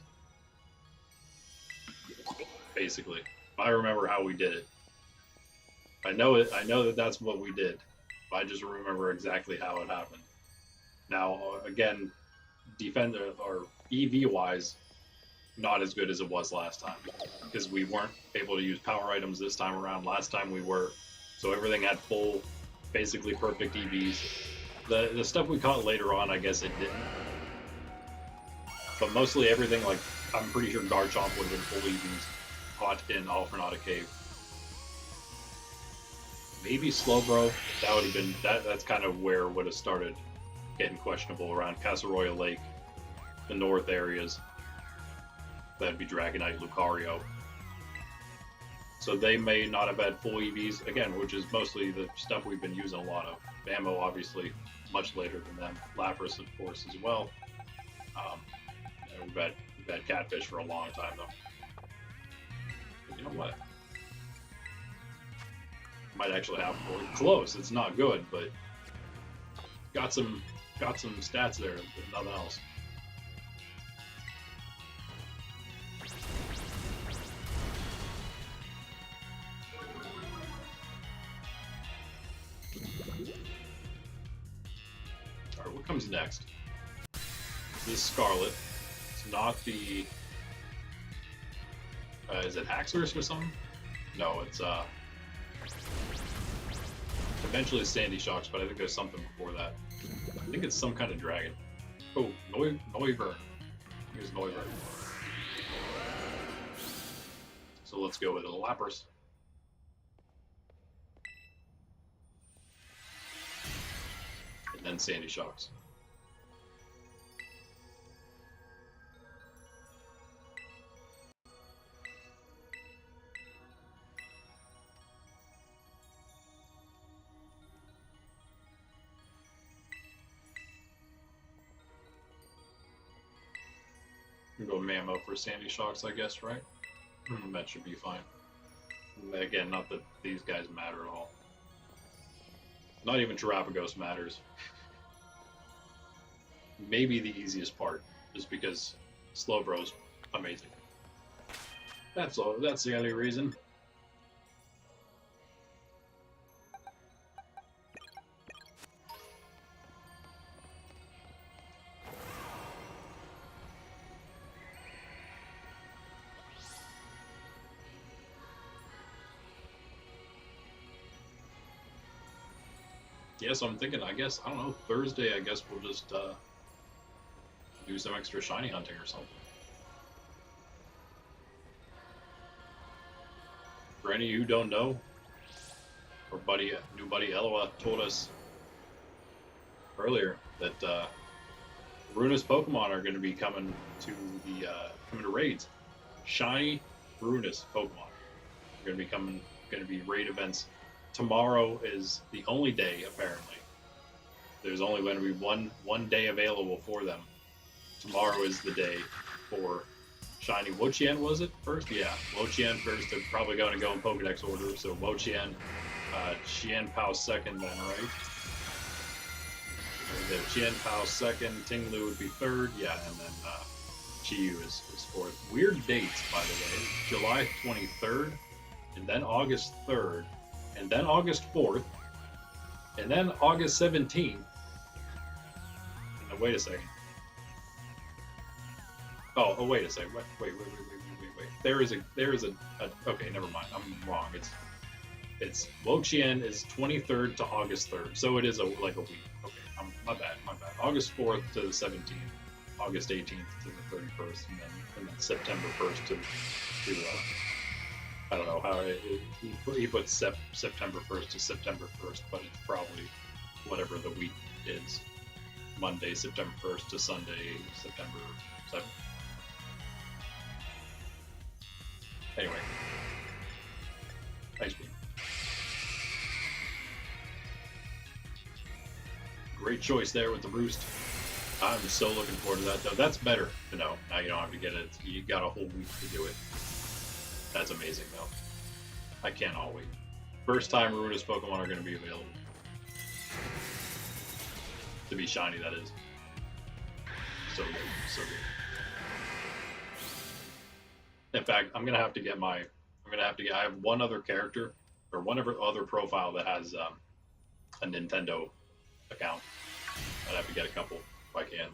Basically. If I remember how we did it. I know that that's what we did. I just remember exactly how it happened. Now, again, defender or EV wise, not as good as it was last time because we weren't able to use power items this time around. Last time we were, so everything had full, basically perfect EVs. The stuff we caught later on, I guess it didn't, but mostly everything, like I'm pretty sure Garchomp would have been full EVs caught in Alfrenata Cave. Maybe Slowbro, that would have been that's kind of where it would have started getting questionable around Casseroya Lake, the north areas. That'd be Dragonite, Lucario. So they may not have had full EVs, again, which is mostly the stuff we've been using a lot of. Bambo, obviously, much later than them. Lapras, of course, as well. And we've had Catfish for a long time, though. But you know what? Might actually have close. It's not good, but got some stats there, if nothing else. All right, what comes next? This Scarlet. It's not the. Is it Haxorus or something? No, it's eventually Sandy Shocks, but I think there's something before that. I think it's some kind of dragon. Oh, Noivern. Here's Noivern. So let's go with a Lapras. And then Sandy Shocks. Go Mammo for Sandy Shocks, I guess, right? That should be fine. Again, not that these guys matter at all. Not even Terrapagos matters. Maybe the easiest part, just because Slowbro's amazing. That's all. That's the only reason. Yeah, so I'm thinking, I guess, I don't know, Thursday, I guess we'll just do some extra shiny hunting or something. For any of you who don't know, our new buddy Eloa told us earlier that Ruinous Pokemon are going to be coming to raids. Shiny Ruinous Pokemon are going to be raid events. Tomorrow is the only day, apparently. There's only going to be one day available for them. Tomorrow is the day for Shiny Wo-Chien, was it first? Yeah, Wo-Chien first. They're probably going to go in Pokedex order. So Wo-Chien, Chien-Pao second then, right? Chien-Pao second, Ting-Lu would be third. Yeah, and then Chi-Yu is fourth. Weird dates, by the way. July 23rd, and then August 3rd. And then August 4th, and then August 17th. Now, wait a second. Oh, wait a second. Wait. There is a. Okay, never mind. I'm wrong. It's Wo-Chien is 23rd to August 3rd, so it is like a week. Okay, my bad. August 4th to the 17th, August 18th to the 31st, and then September 1st to I don't know how he put September 1st to September 1st, but it's probably whatever the week is. Monday, September 1st to Sunday, September 7th. Anyway, Ice Beam. Great choice there with the roost. I'm so looking forward to that, though. That's better to know. Now you don't have to get it. You got a whole week to do it. That's amazing, though. I cannot wait. First time Ruinous Pokemon are going to be available. To be shiny, that is. So good. So good. In fact, I'm going to have to get my... I have one other character, or one other profile that has a Nintendo account. I'd have to get a couple if I can.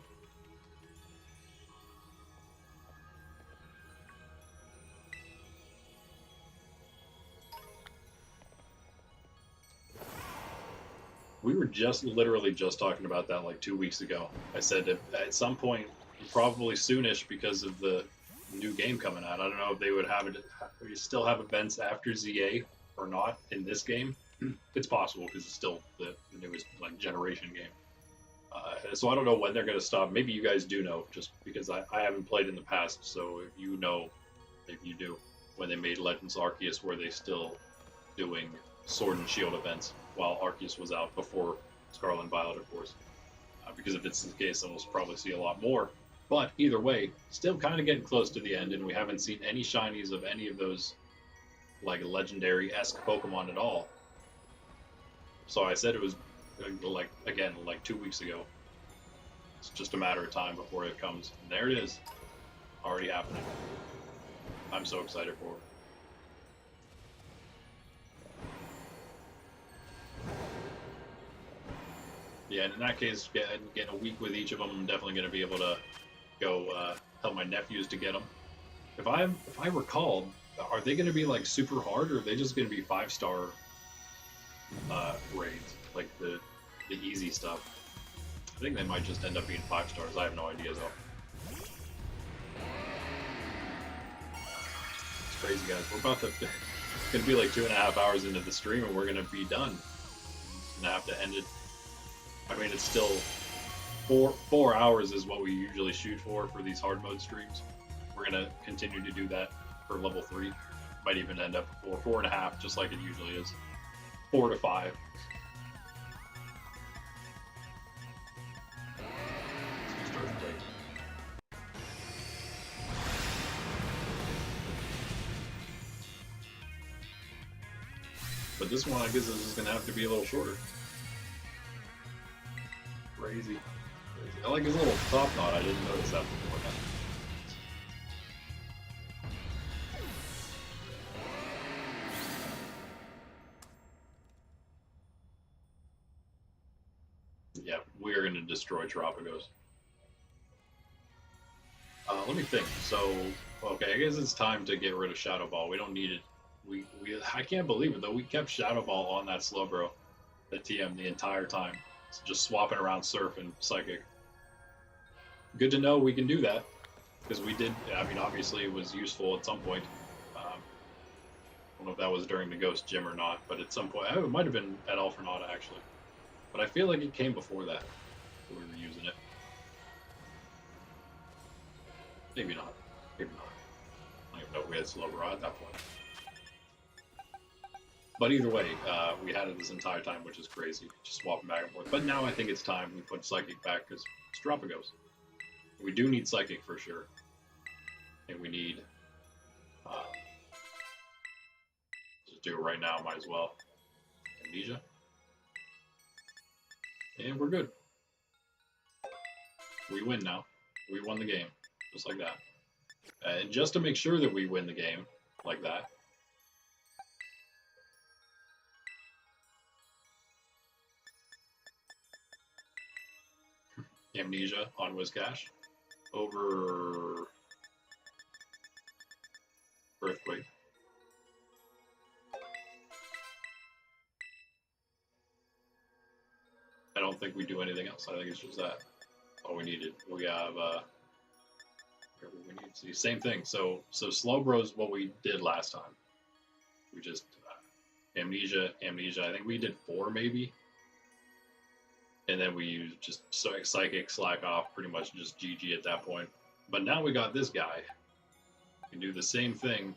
We were literally just talking about that like 2 weeks ago. I said at some point, probably soonish because of the new game coming out. I don't know if they would have it. We still have events after ZA or not in this game. It's possible because it's still the newest like generation game. So I don't know when they're going to stop. Maybe you guys do know, just because I haven't played in the past. So if you know, maybe you do. When they made Legends Arceus, were they still doing Sword and Shield events while Arceus was out before Scarlet and Violet, of course? Because if it's the case, then we'll probably see a lot more. But either way, still kind of getting close to the end, and we haven't seen any shinies of any of those like legendary-esque Pokemon at all. So I said it was like 2 weeks ago. It's just a matter of time before it comes. And there it is, already happening. I'm so excited for it. Yeah, and in that case, getting a week with each of them, I'm definitely going to be able to go help my nephews to get them. If I recall, are they going to be like super hard, or are they just going to be 5-star raids, like the easy stuff? I think they might just end up being 5 stars. I have no idea though. It's crazy, guys. We're about to. It's gonna be like 2.5 hours into the stream, and we're gonna be done. I'm gonna have to end it. I mean, it's still 4 hours is what we usually shoot for these hard mode streams. We're gonna continue to do that for level 3. Might even end up 4.5, just like it usually is. 4 to 5. But this one, I guess, is just going to have to be a little shorter. Crazy. I like his little top knot. I didn't notice that before now. Yeah, we are going to destroy Tropicos. Let me think. So, okay, I guess it's time to get rid of Shadow Ball. We don't need it. I can't believe it though. We kept Shadow Ball on that Slowbro, the TM, the entire time. It's just swapping around Surf and Psychic. Good to know we can do that, because we did. I mean, obviously it was useful at some point. I don't know if that was during the Ghost Gym or not, but at some point, it might have been at Alphanata actually. But I feel like it came before that. We were using it. Maybe not. Maybe not. I don't even know if we had Slowbro at that point. But either way, we had it this entire time, which is crazy. Just swapping back and forth. But now I think it's time we put Psychic back, because it's Tropicos. We do need Psychic for sure. And we need... just do it right now, might as well. Amnesia. And we're good. We win now. We won the game. Just like that. And just to make sure that we win the game, like that, Amnesia on Whiscash over Earthquake. I don't think we do anything else. I think it's just that. All we needed. We have we need to see same thing. So Slowbro is what we did last time. We just Amnesia. I think we did 4 maybe, and then we used just Psychic, Slack Off, pretty much just GG at that point. But now we got this guy. We can do the same thing,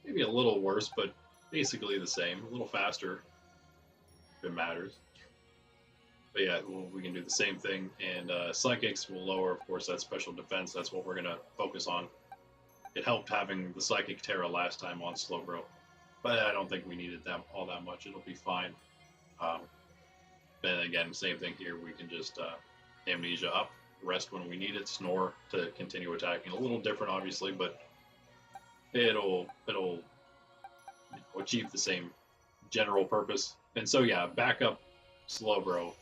maybe a little worse, but basically the same, a little faster if it matters. But yeah, we can do the same thing, and Psychics will lower, of course, that special defense. That's what we're going to focus on. It helped having the Psychic Tera last time on Slowbro, but I don't think we needed that all that much. It'll be fine. And again, same thing here. We can just Amnesia up, rest when we need it, Snore to continue attacking. A little different, obviously, but it'll achieve the same general purpose. And so yeah, backup Slowbro.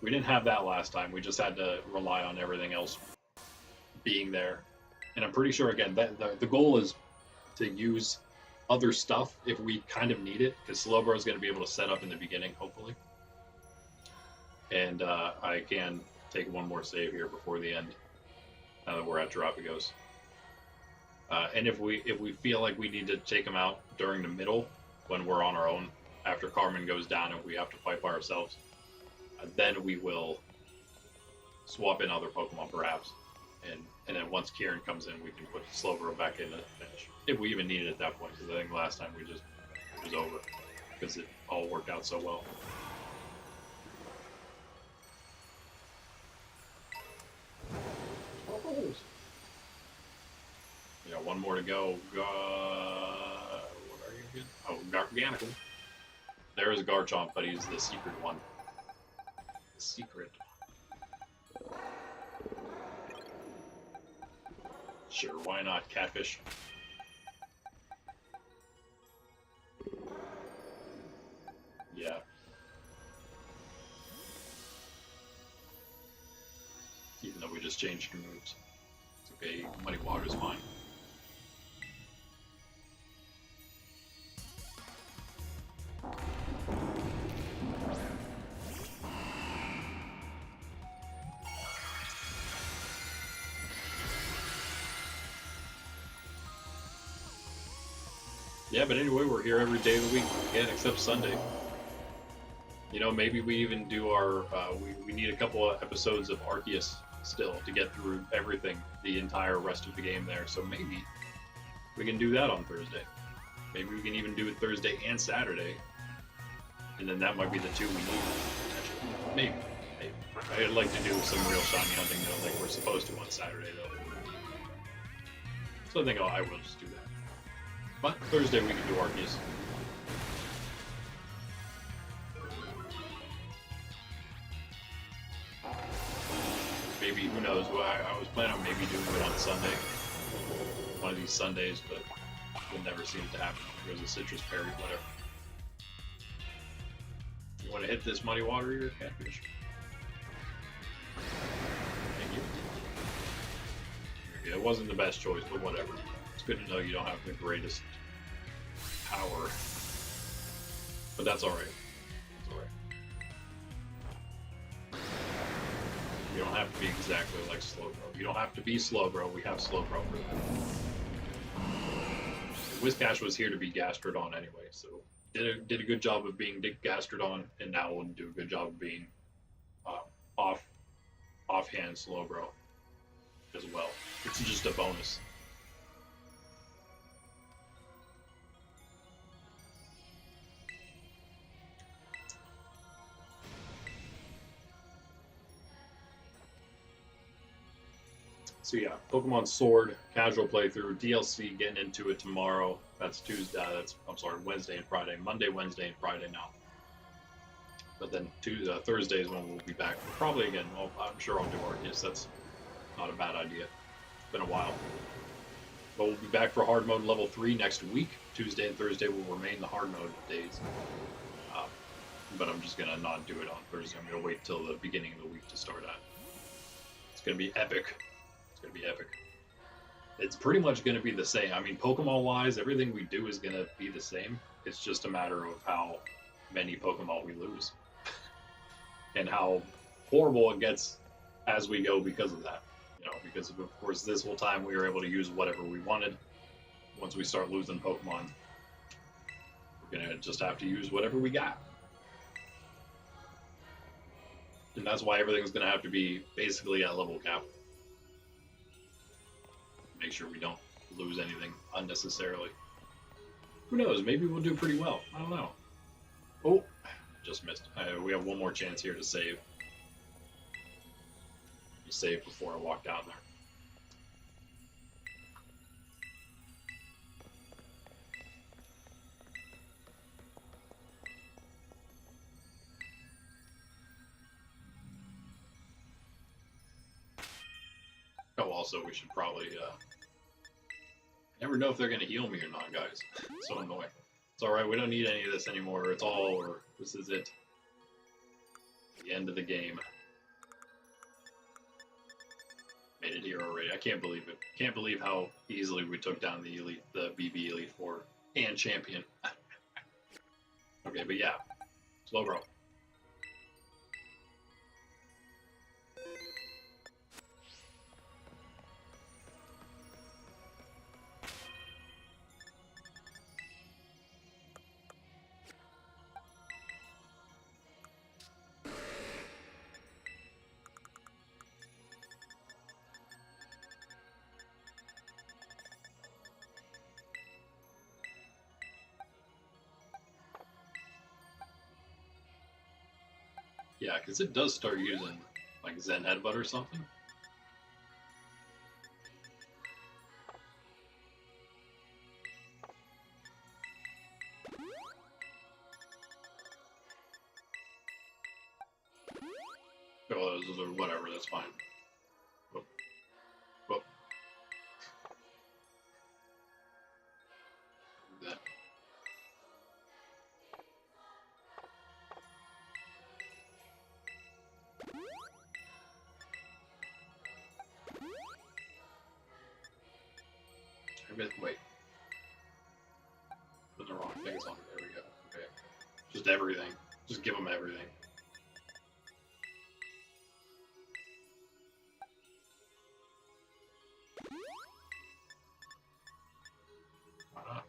We didn't have that last time. We just had to rely on everything else being there. And I'm pretty sure, again, that the goal is to use other stuff if we kind of need it, because Slowbro is going to be able to set up in the beginning, hopefully. And I can take one more save here before the end, now that we're at Terapagos. And if we feel like we need to take him out during the middle, when we're on our own, after Carmen goes down and we have to fight by ourselves, then we will swap in other Pokemon perhaps, and then once Kieran comes in, we can put Slowbro back in to finish, if we even need it at that point, because I think last time it was over, because it all worked out so well. Yeah, one more to go. What are you again? Oh, Garganical. There is Garchomp, but he's the secret one. Secret. Sure, why not? Catfish. Yeah. Even though we just changed moves. It's okay, Muddy Water's fine. Yeah, but anyway, we're here every day of the week, again, except Sunday. You know, maybe we even do our, we need a couple of episodes of Arceus still to get through everything, the entire rest of the game there, so maybe we can do that on Thursday. Maybe we can even do it Thursday and Saturday, and then that might be the 2 we need, potentially. Maybe. I'd like to do some real shiny hunting, though, like we're supposed to on Saturday, though. So I think I will just do that. But Thursday we can do Arceus. Maybe, who knows, I was planning on maybe doing it on Sunday. One of these Sundays, but it never seems to happen. There's a citrus berry, whatever. You want to hit this Muddy Water here, Catfish? Thank you. It wasn't the best choice, but whatever. It's good to know you don't have the greatest power, but that's alright. That's alright. You don't have to be exactly like Slowbro. You don't have to be Slowbro. We have Slowbro for that. Whiscash was here to be Gastrodon anyway, so did a good job of being Gastrodon, and now will do a good job of being offhand Slowbro as well. It's just a bonus. So yeah, Pokemon Sword, casual playthrough, DLC, getting into it tomorrow. That's Tuesday, Wednesday and Friday. Monday, Wednesday, and Friday now. But then Thursday is when we'll be back. Probably again, I'm sure I'll do Arceus. That's not a bad idea. It's been a while. But we'll be back for hard mode level 3 next week. Tuesday and Thursday will remain the hard mode days. But I'm just going to not do it on Thursday. I'm going to wait till the beginning of the week to start at. It's going to be epic. Going to be epic. It's pretty much going to be the same. I mean, Pokemon wise, everything we do is going to be the same. It's just a matter of how many Pokemon we lose and how horrible it gets as we go because of that. You know, because of course this whole time we were able to use whatever we wanted. Once we start losing Pokemon, We're gonna just have to use whatever we got. And that's why everything's gonna have to be basically at level cap. Make sure we don't lose anything unnecessarily. Who knows? Maybe we'll do pretty well. I don't know. Oh, just missed. We have one more chance here to save. Save before I walk down there. Oh, also, we should probably, never know if they're going to heal me or not, guys. It's so annoying. It's alright, we don't need any of this anymore. It's all over. This is it. The end of the game. Made it here already. I can't believe it. Can't believe how easily we took down the Elite, the BB Elite Four and Champion. Okay, but yeah. Slow bro. Yeah, because it does start using like Zen Headbutt or something. Oh, those are whatever, that's fine. Whoop. Whoop. That. Wait. Put the wrong things on. There we go. Okay. Just everything. Just give them everything. Why not?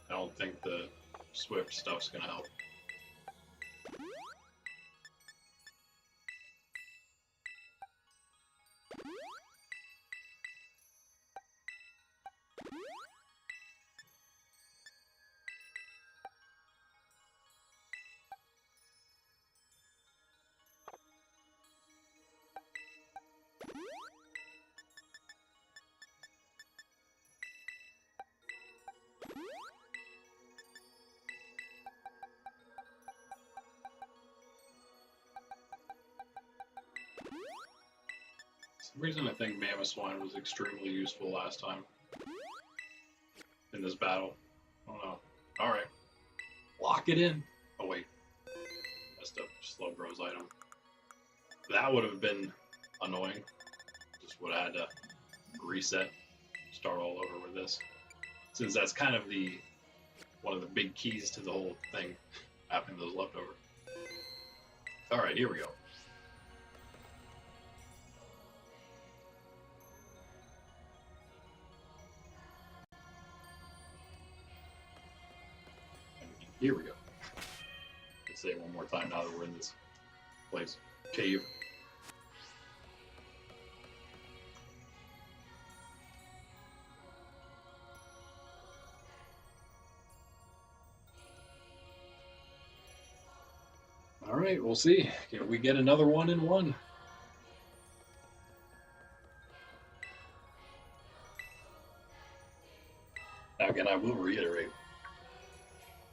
I don't think the Swift stuff's gonna help. For some reason, I think Mamoswine was extremely useful last time in this battle. I don't know. Alright. Lock it in. Oh, wait. Messed up Slowbro's item. That would have been annoying. Just would have had to reset, start all over with this. Since that's kind of the one of the big keys to the whole thing, having those leftovers. Alright, here we go. Here we go. Let's say it one more time now that we're in this place. Cave. Alright, we'll see. Can we get another 1-in-1? Now again, I will reiterate.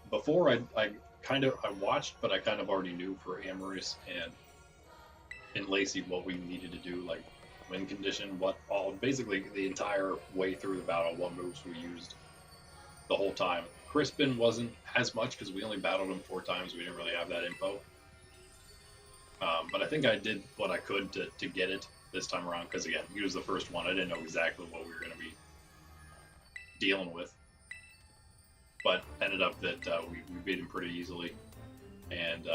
Before I watched, but I kind of already knew for Amorous and Lacey what we needed to do, like win condition, basically the entire way through the battle, what moves we used the whole time. Crispin wasn't as much because we only battled him 4 times. We didn't really have that info. But I think I did what I could to get it this time around because, again, he was the first one. I didn't know exactly what we were going to be dealing with. But ended up that we beat him pretty easily. And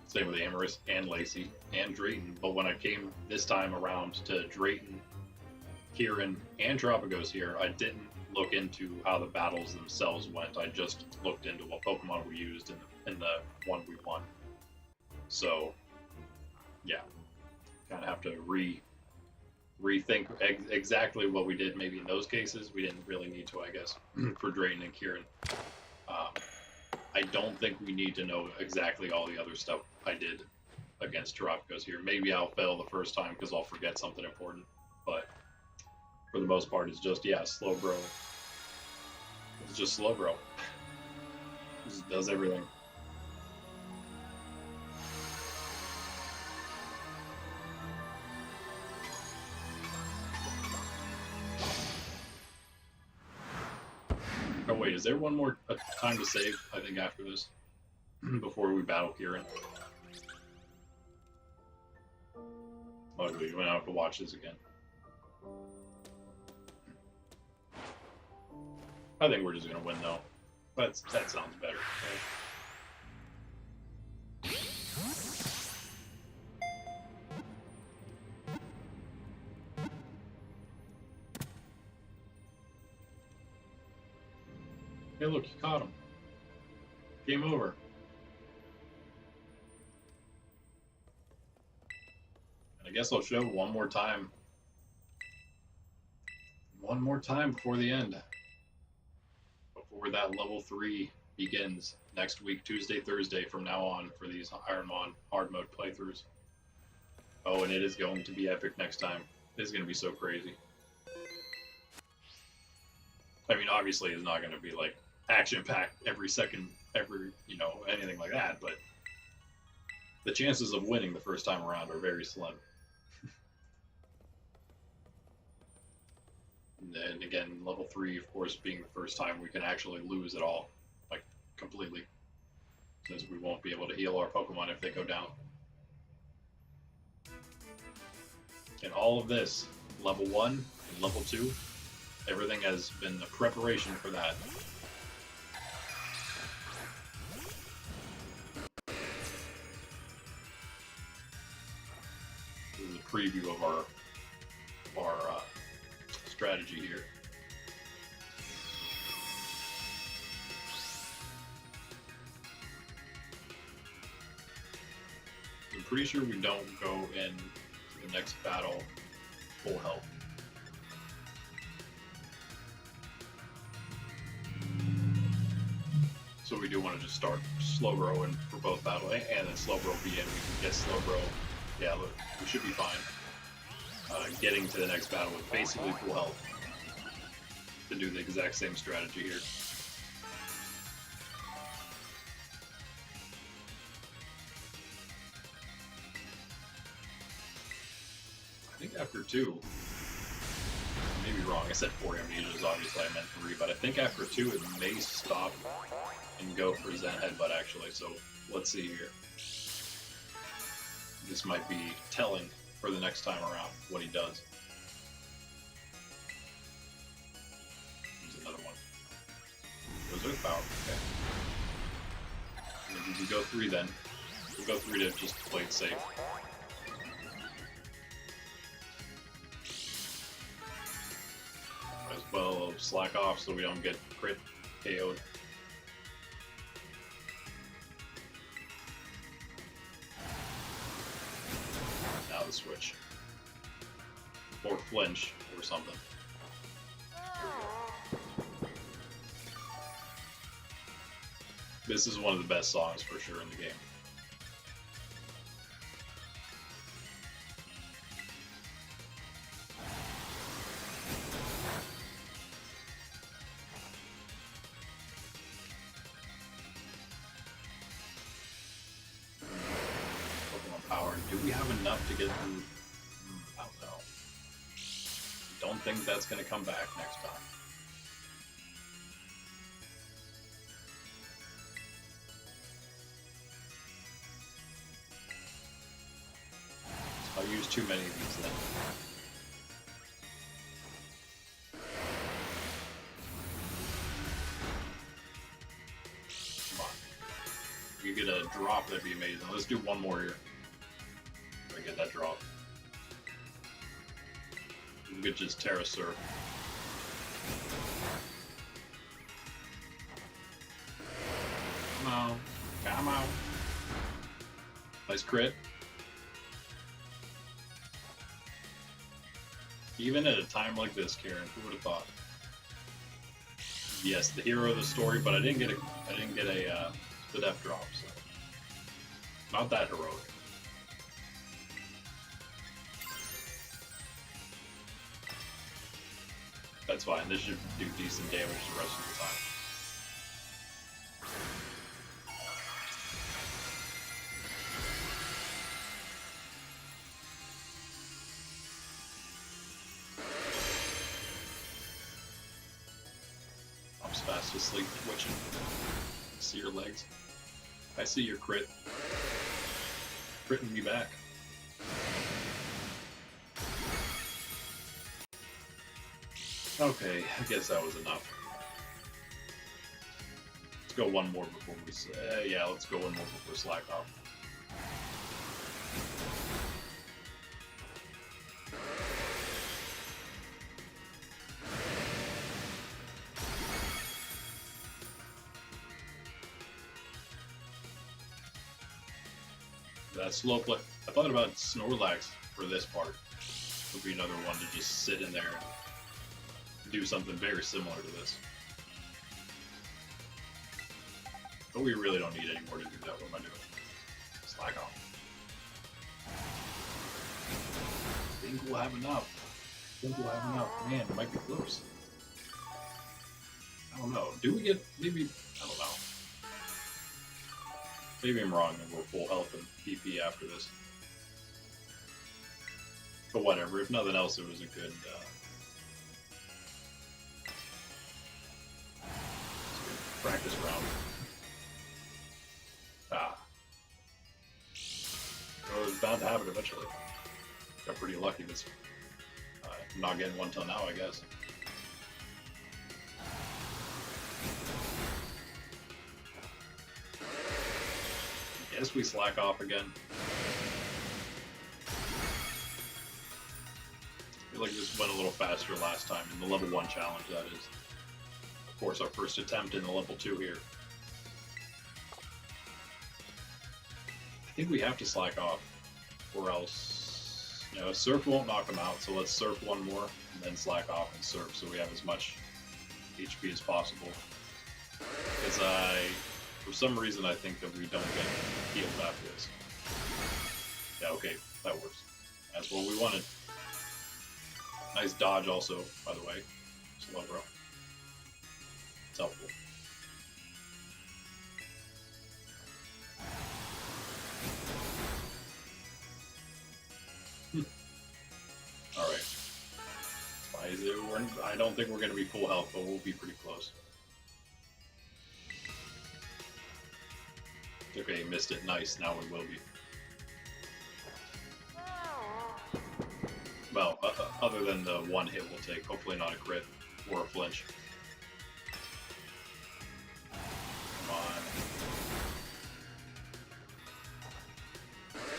same with Amorous and Lacey and Drayton. But when I came this time around to Drayton, Kieran, and Tropicos here, I didn't look into how the battles themselves went. I just looked into what Pokemon we used in the one we won. So, yeah, kind of have to rethink exactly what we did. Maybe in those cases, we didn't really need to, I guess, for Drayton and Kieran. I don't think we need to know exactly all the other stuff I did against Terapkos here. Maybe I'll fail the first time because I'll forget something important, but for the most part, it's just, yeah, Slowbro. It's just Slowbro. Just does everything. Oh wait, is there one more time to save, I think, after this? Before we battle Kieran? Ugly, we're gonna have to watch this again. I think we're just gonna win though. That sounds better. Right? Hey look, you caught him. Game over. And I guess I'll show one more time. One more time before the end. Before that level 3 begins next week, Tuesday, Thursday from now on for these IronMon hard mode playthroughs. Oh, and it is going to be epic next time. It is going to be so crazy. I mean, obviously it's not going to be like action-packed every second, anything like that, but the chances of winning the first time around are very slim. And again, level 3, of course, being the first time we can actually lose at all, like completely, since we won't be able to heal our Pokemon if they go down. And all of this, level 1 and level 2, everything has been a preparation for that. This is a preview of our strategy here. I'm pretty sure we don't go in the next battle full health. So we do want to just start Slowbro in for both battle and then Slowbro be in. We can get Slowbro. Yeah, look, we should be fine. Getting to the next battle with basically full health to do the exact same strategy here. I think after 2, I may be wrong, I said 4 amnesias, obviously I meant 3, but I think after 2 it may stop and go for Zen Headbutt actually, so let's see here. This might be telling for the next time around what he does. Here's another one. Goes Earth Power, okay. Maybe we go 3 then. We'll go 3 to just play it safe. As well slack off so we don't get crit KO'd. Now the switch. Or flinch or something. This is one of the best songs for sure in the game. Pokemon Power. Do we have enough to get through? I don't know. Don't think that's going to come back next time. I'll use too many of these then. Come on. If you get a drop, that'd be amazing. Let's do one more here. If I get that drop. We could just Terra Surf. Come on. Come on. Nice crit. Even at a time like this, Karen, who would have thought? Yes, the hero of the story, but I didn't get the death drop, so not that heroic. That's fine. This should do decent damage the rest of the time. Fast asleep, twitching. See your legs. I see your crit. Critting me back. Okay, I guess that was enough. Let's go one more before we yeah, let's go one more before slack off. That slow play. I thought about Snorlax for this part. Would be another one to just sit in there and do something very similar to this. But we really don't need any more to do that. What am I doing? Slack off. I think we'll have enough. Man, it might be close. I don't know. Do we get maybe? I don't know. Maybe I'm wrong and we're full health and PP after this. But whatever, if nothing else, it was a good practice round. So it was bound to happen eventually. Got pretty lucky this. I'm not getting one till now, I guess. Guess we slack off again. I feel like this went a little faster last time in the level 1 challenge, that is. Of course, our first attempt in the level 2 here. I think we have to slack off, or else, you know, Surf won't knock him out, so let's Surf one more, and then slack off and Surf so we have as much HP as possible. Because for some reason, I think that we don't get healed after this. Yeah, okay, that works. That's what we wanted. Nice dodge also, by the way. Slow, bro. It's helpful. Alright. I don't think we're going to be full health, but we'll be pretty close. Okay, missed it. Nice. Now we will be. Well, other than the one hit we'll take. Hopefully not a crit or a flinch. Come on.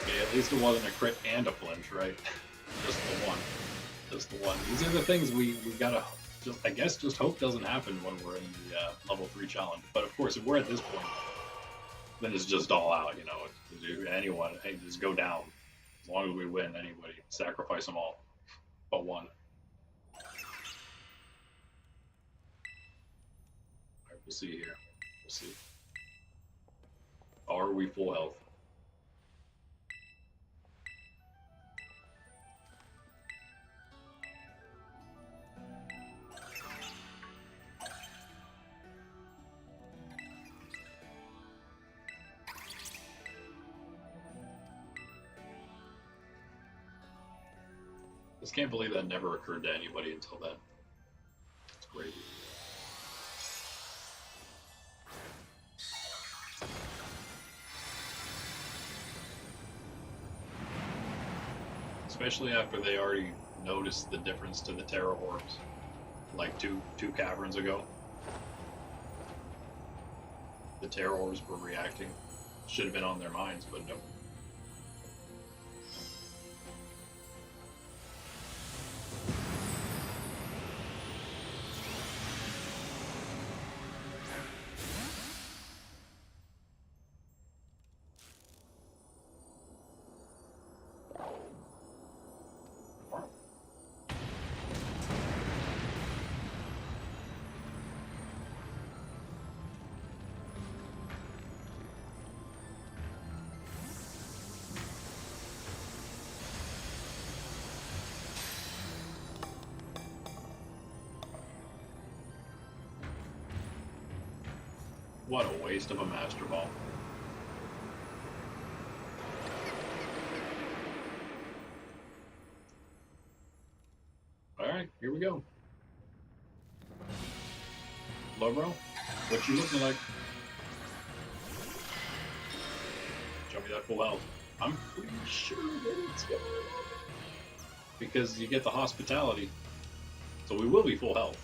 Okay, at least it wasn't a crit and a flinch, right? Just the one. Just the one. These are the things we gotta, I guess, just hope doesn't happen when we're in the level 3 challenge. But of course, if we're at this point, then it's just all out, you know. Anyone, hey, just go down. As long as we win, anybody, sacrifice them all, but one. All right, we'll see here. We'll see. Are we full health? Just can't believe that never occurred to anybody until then. It's crazy. Especially after they already noticed the difference to the Tera orbs, like two caverns ago. The Tera orbs were reacting. Should have been on their minds, but no. What a waste of a Master Ball. Alright, here we go. Hello, bro? What you looking like? Show me that full health. I'm pretty sure that it's gonna happen. Because you get the hospitality. So we will be full health.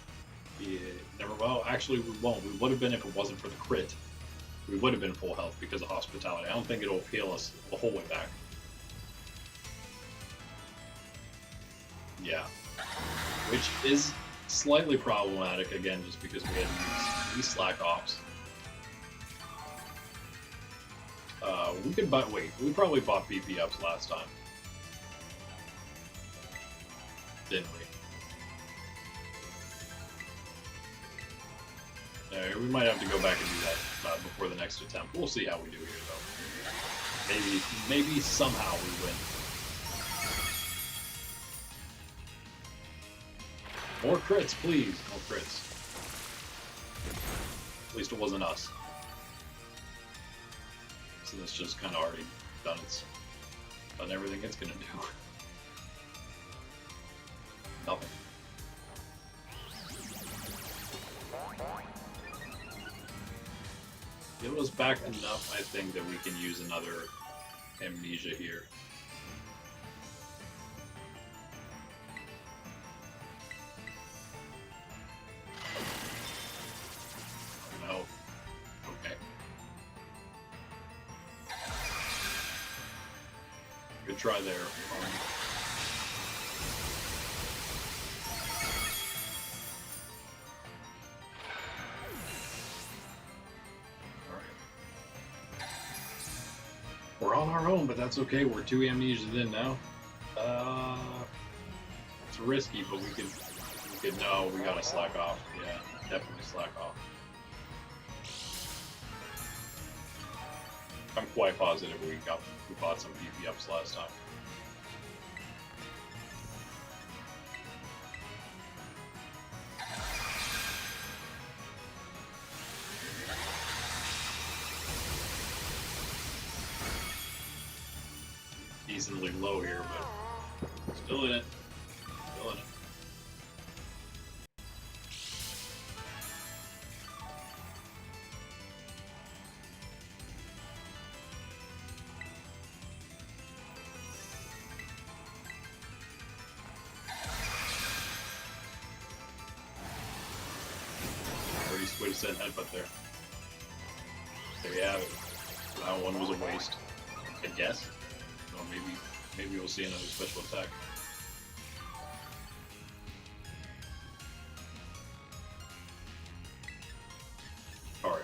Yeah, never. Well, actually, we won't. We would have been if it wasn't for the crit. We would have been full health because of hospitality. I don't think it'll heal us the whole way back. Yeah. Which is slightly problematic, again, just because we had these slack ops. We could buy. Wait, we probably bought BP ups last time. Didn't we? We might have to go back and do that before the next attempt. We'll see how we do here, though. Maybe somehow we win. More crits, please. More crits. At least it wasn't us. So this just kind of already done everything it's gonna do. Nothing. Heal us back enough, I think, that we can use another amnesia here. Oh, no. Okay. Good try there. We're on our own, but that's okay. We're 2 amnesias in now. It's risky, but we could no, we gotta slack off. Yeah, definitely slack off. I'm quite positive we bought some BP ups last time. Decently low here, but still in it. Still in it. Way to send headbutt there. There you have it. That one was a waste, I guess. Or maybe we'll see another special attack. Alright.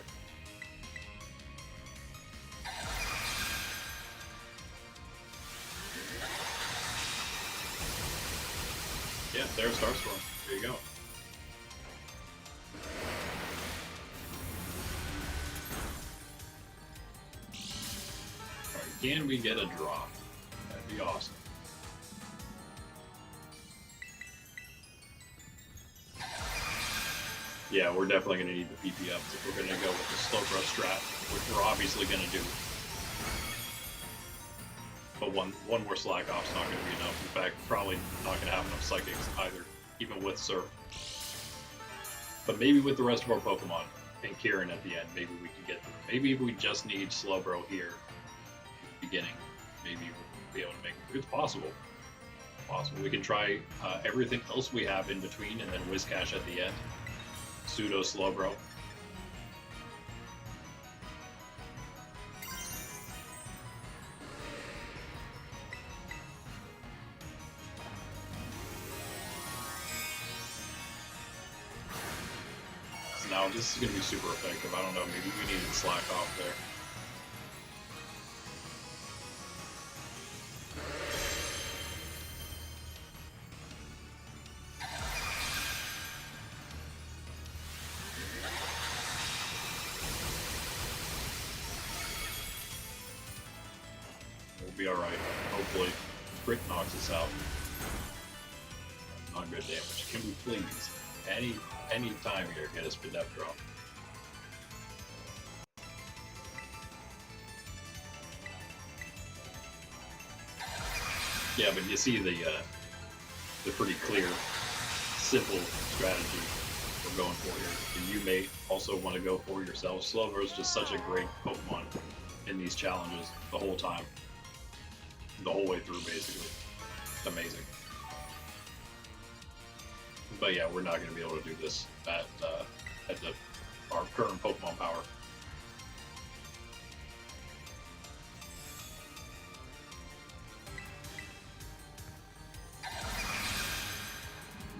Yeah, there's Starstorm. There you go. Alright, can we get a drop? That'd be awesome. Yeah, we're definitely going to need the PP ups if we're going to go with the slow brush strat, which we're obviously going to do. But one more slack off's not going to be enough. In fact, probably not going to have enough psychics either, even with Surf. But maybe with the rest of our Pokemon and Kieran at the end, maybe we can get through. Maybe if we just need Slowbro here at the beginning, maybe we'll be able to make it. It's possible. Possible. We can try everything else we have in between and then Whiscash at the end. Pseudo Slowbro. So now this is going to be super effective. I don't know, maybe we needed slack off there. Be alright. Hopefully, Crit knocks us out. Not good damage. Can we please, any time here, get us for Death Drop? Yeah, but you see the pretty clear, simple strategy we're going for here. And you may also want to go for yourself. Slover is just such a great Pokemon in these challenges the whole time. The whole way through, basically. It's amazing. But yeah, we're not going to be able to do this at our current Pokemon power.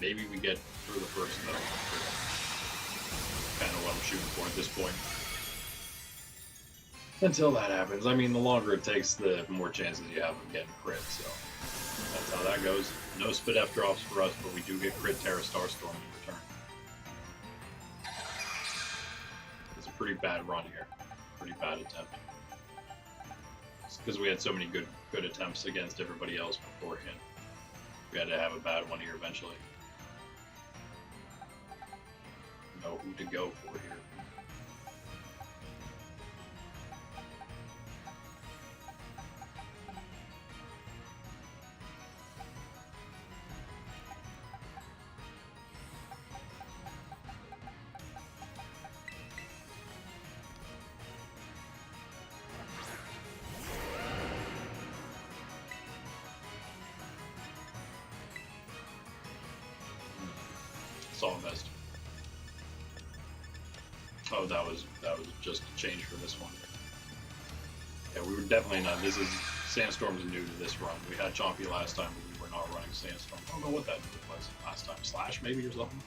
Maybe we get through the first though. Kind of what I'm shooting for at this point. Until that happens. I mean, the longer it takes, the more chances you have of getting crit, so that's how that goes. No Spidef drops for us, but we do get crit Tera Starstorm in return. It's a pretty bad run here. Pretty bad attempt. It's because we had so many good attempts against everybody else beforehand. We had to have a bad one here eventually. Know who to go for here. Saw missed. Oh, that was just a change for this one. Yeah, we were definitely not. This is Sandstorm's new to this run. We had Chompy last time, but we were not running Sandstorm. I don't know what that move was last time. Slash maybe or something.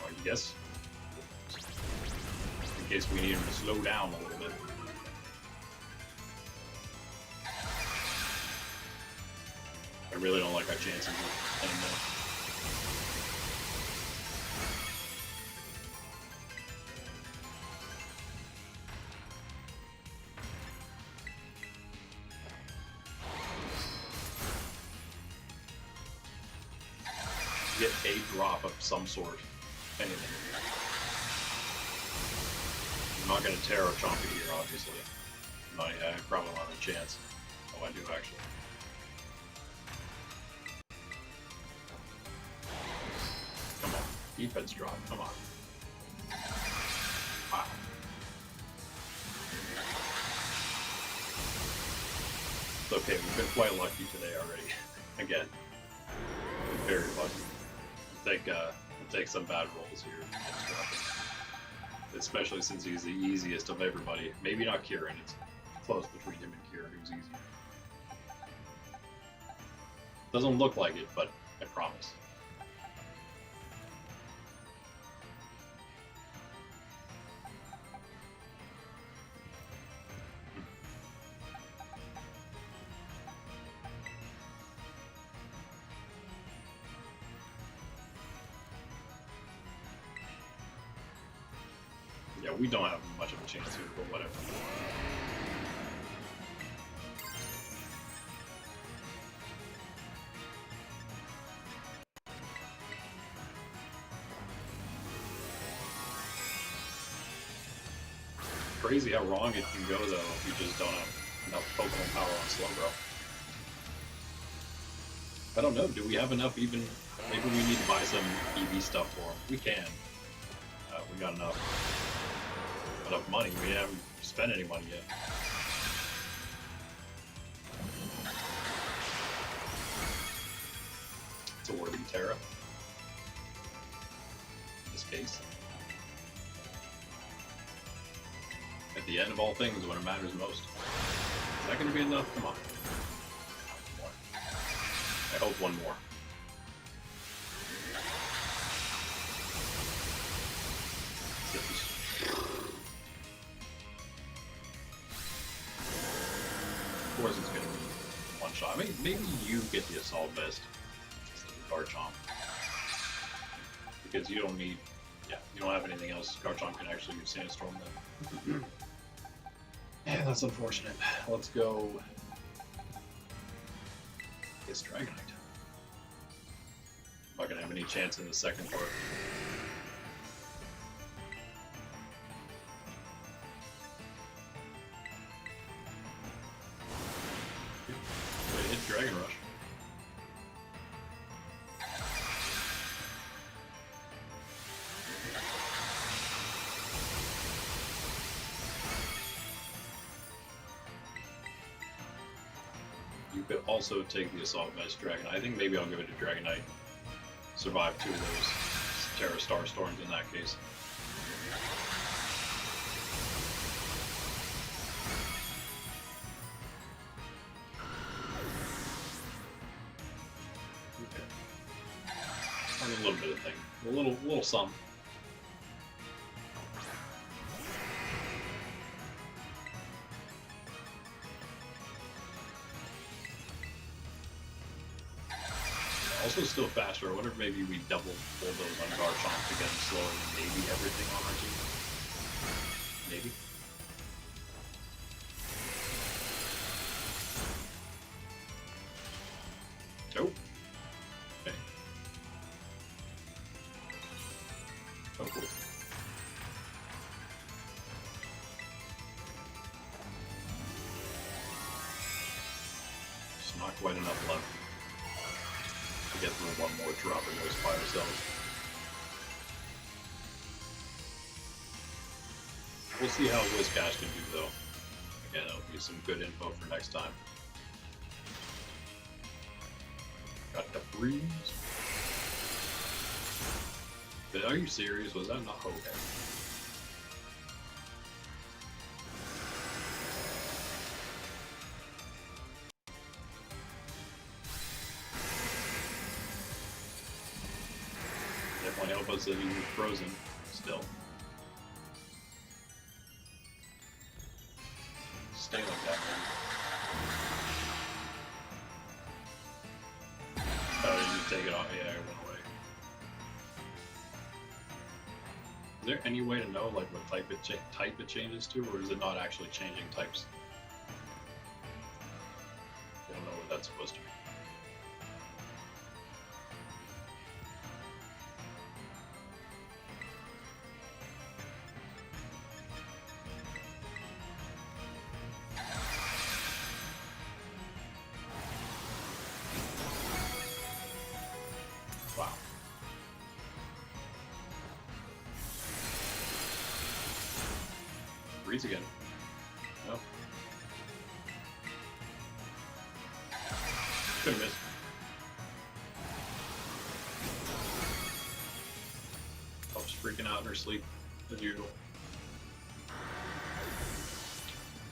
I guess. In case we need him to slow down a little bit. I really don't like our chances anymore. Get a drop of some sort. Anything. I'm not going to Tera Chompy here, obviously. I probably don't have a chance. Oh, I do actually. Come on. Defense drop. Come on. Wow. It's okay. We've been quite lucky today already. Again. Very lucky. We'll take some bad rolls here. Especially since he's the easiest of everybody. Maybe not Kieran. It's close between him and Kieran, who's easier. Doesn't look like it, but I promise. Yeah, we don't have much of a chance here, but whatever. Crazy how wrong it can go, though, if you just don't have enough Pokemon power on Slowbro. I don't know, do we have enough even? Maybe we need to buy some EV stuff for him. We can. We got enough money. We haven't spent any money yet. It's a worthy Tera. In this case. At the end of all things, when it matters most. Is that going to be enough? Come on. One more. I hope one more. Of course it's going to be one shot. Maybe you get the Assault Vest instead of Garchomp. Because you don't need... Yeah, you don't have anything else. Garchomp can actually use Sandstorm then. Yeah, that's unfortunate. Let's go... Guess Dragonite. Not going to have any chance in the second part. Dragon Rush. You could also take the Assault Vest Dragon. I think maybe I'll give it to Dragonite. Survive 2 of those Terra Star Storms in that case. Okay. A little bit of thing. A little something. Also still faster. I wonder if maybe we double pull those on Garchomp to get them slower than maybe everything on our team. Maybe. Oh. Okay. Oh, cool. Just not quite enough left. Get through one more drop in those fire cells. We'll see how Whiscash can do though. Again, that'll be some good info for next time. Got the freeze. Are you serious? Was that not okay? Help us that he was frozen still. Stay like that, man. Oh, did you take it off? Yeah, it went away. Is there any way to know like what type it changes to, or is it not actually changing types? I don't know what that's supposed to be. Again. No. Could've missed. Puff's freaking out in her sleep, as usual.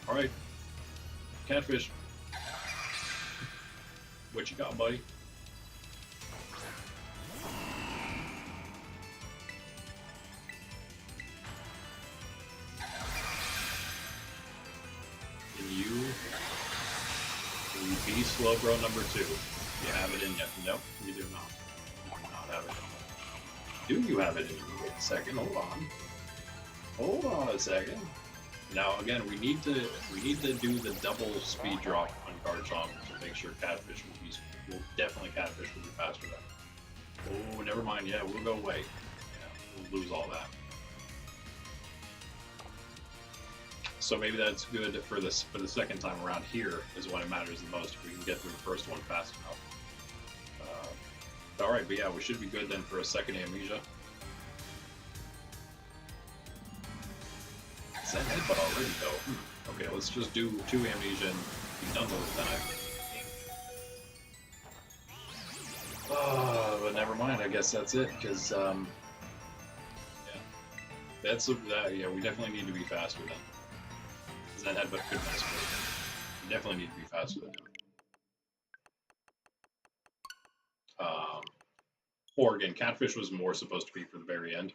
Alright. Catfish. What you got, buddy? Slowbro number 2. You have it in yet? Nope, you do not. You do not have it in. Do you have it in you? Wait a second, hold on. Hold on a second. Now again, we need to do the double speed drop on Garchomp to make sure Catfish definitely Catfish will be faster than. Oh, never mind, yeah, we'll go away. Yeah, we'll lose all that. So maybe that's good for the second time around. Here is when it matters the most. If we can get through the first one fast enough. All right, but yeah, we should be good then for a second Amnesia. Is that headbutt already though? Okay, let's just do 2 Amnesia and be done with it then. But never mind. I guess that's it because yeah, yeah, we definitely need to be faster then. That headbutt could mess with it. You definitely need to be faster than him. Or again, Catfish was more supposed to be for the very end.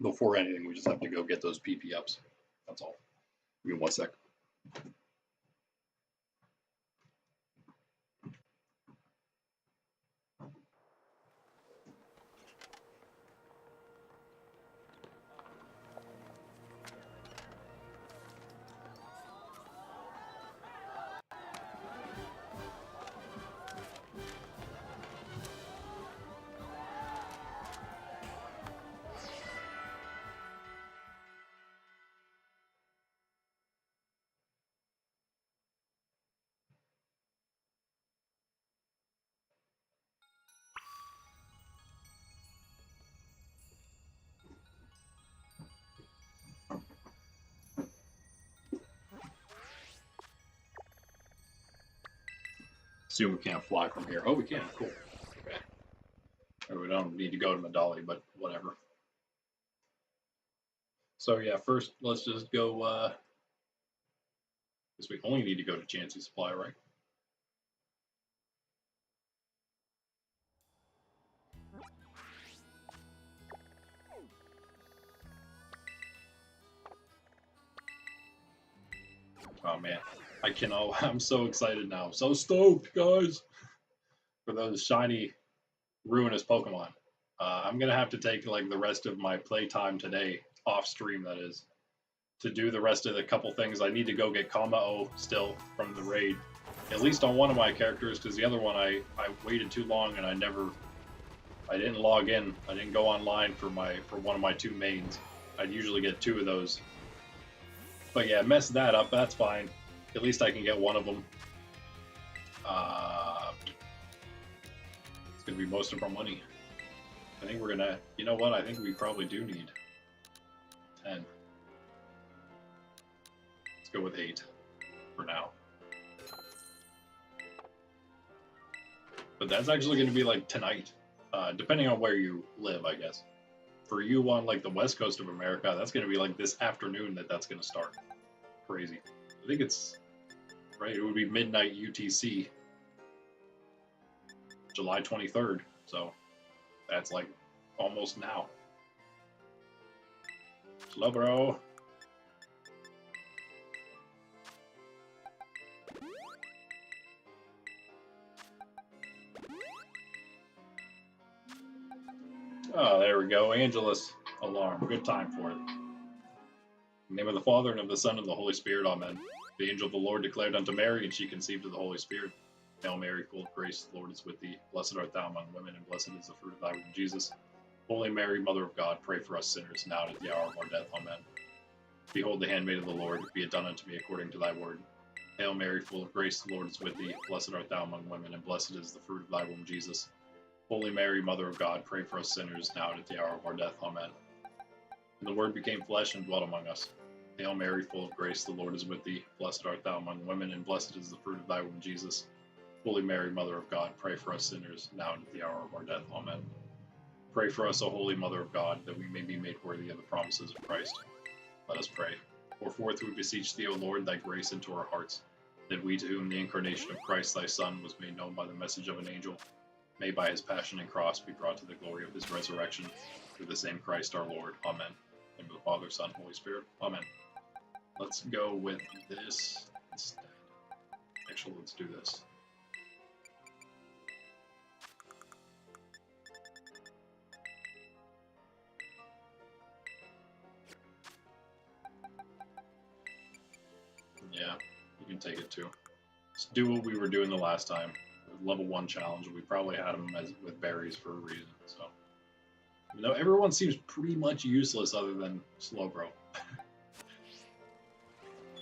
Before anything, we just have to go get those PP ups. That's all. Give me 1 sec. Assume we can't fly from here. Oh, we can. Cool. Okay. Or we don't need to go to Medali, but whatever. So yeah, first let's just go. Because we only need to go to Chansey Supply, right? Oh man, I can. Oh, I'm so excited now. I'm so stoked, guys, for those shiny, ruinous Pokemon. I'm gonna have to take like the rest of my playtime today off stream. That is, to do the rest of the couple things. I need to go get Kama-O still from the raid, at least on one of my characters, because the other one I waited too long and I didn't log in. I didn't go online for one of my two mains. I'd usually get two of those. But yeah, mess that up. That's fine. At least I can get one of them. It's gonna be most of our money. I think we're gonna. You know what? I think we probably do need 10. Let's go with 8 for now. But that's actually going to be like tonight, depending on where you live, I guess. For you on like the west coast of America, that's going to be like this afternoon that's going to start. Crazy. I think it's right. It would be midnight UTC, July 23rd. So that's like almost now. Slow, bro. Oh, there we go. Angelus alarm. Good time for it. In the name of the Father, and of the Son, and of the Holy Spirit. Amen. The angel of the Lord declared unto Mary, and she conceived of the Holy Spirit. Hail Mary, full of grace, the Lord is with thee. Blessed art thou among women, and blessed is the fruit of thy womb, Jesus. Holy Mary, Mother of God, pray for us sinners, now and at the hour of our death. Amen. Behold the handmaid of the Lord, be it done unto me according to thy word. Hail Mary, full of grace, the Lord is with thee. Blessed art thou among women, and blessed is the fruit of thy womb, Jesus. Holy Mary, Mother of God, pray for us sinners, now and at the hour of our death. Amen. And the Word became flesh and dwelt among us. Hail Mary, full of grace, the Lord is with thee. Blessed art thou among women, and blessed is the fruit of thy womb, Jesus. Holy Mary, Mother of God, pray for us sinners, now and at the hour of our death. Amen. Pray for us, O Holy Mother of God, that we may be made worthy of the promises of Christ. Let us pray. Pour forth, we beseech thee, O Lord, thy grace into our hearts, that we, to whom the incarnation of Christ thy Son was made known by the message of an angel, may by his passion and cross be brought to the glory of his resurrection, through the same Christ our Lord. Amen. In the name of the Father, Son, Holy Spirit. Amen. Let's go with this instead. Actually, let's do this. Yeah, you can take it too. Let's do what we were doing the last time. Level 1 challenge. We probably had them with berries for a reason. So, you know, everyone seems pretty much useless other than Slowbro.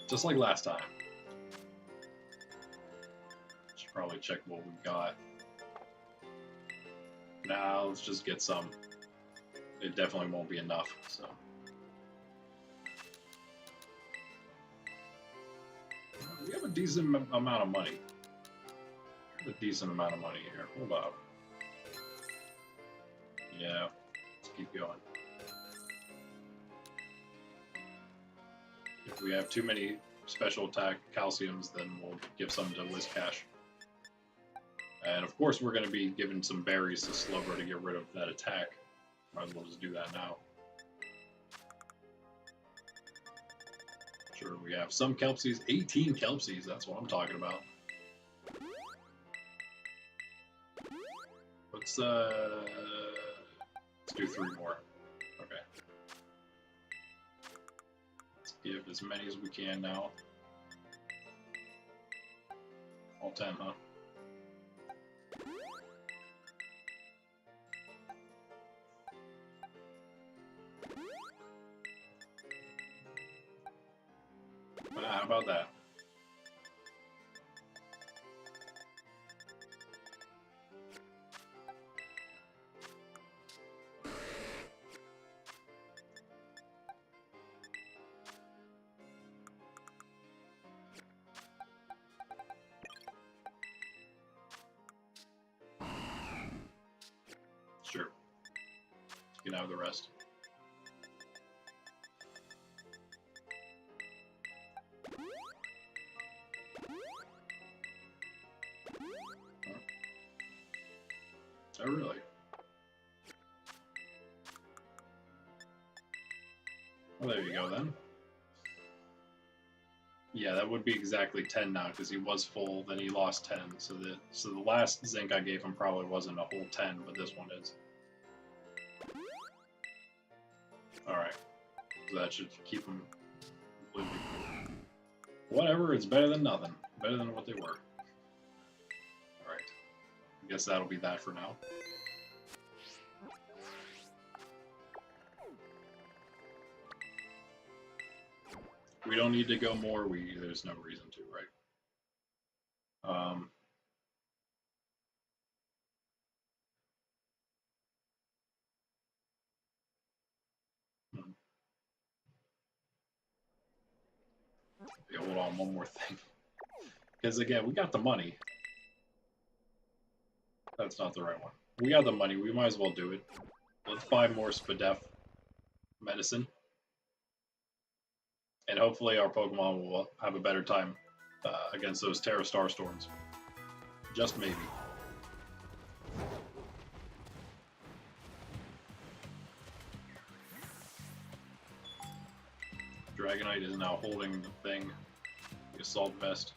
Just like last time. Should probably check what we got. Now let's just get some. It definitely won't be enough. So. We have a decent amount of money. A decent amount of money here. Hold up. Yeah, let's keep going. If we have too many special attack calciums, then we'll give some to Whiscash. And of course, we're going to be giving some berries to Slowbro to get rid of that attack. Might as well just do that now. Sure, we have some Kelpsies. 18 Kelpsies, that's what I'm talking about. Let's do 3 more. Okay. Let's give as many as we can now. All 10, huh? How about that? You can have the rest. Oh, really? Well, there you go then. Yeah, that would be exactly 10 now because he was full, then he lost 10. So the last zinc I gave him probably wasn't a whole 10, but this one is. Alright. So that should keep him completely. Whatever, it's better than nothing. Better than what they were. Alright. I guess that'll be that for now. We don't need to go more. There's no reason to, right? Yeah, hold on, one more thing. Because again, we got the money. That's not the right one. We got the money. We might as well do it. Let's buy more Spadef medicine. And hopefully our Pokemon will have a better time against those Tera Starstorms. Just maybe. Dragonite is now holding the thing. The Assault Vest.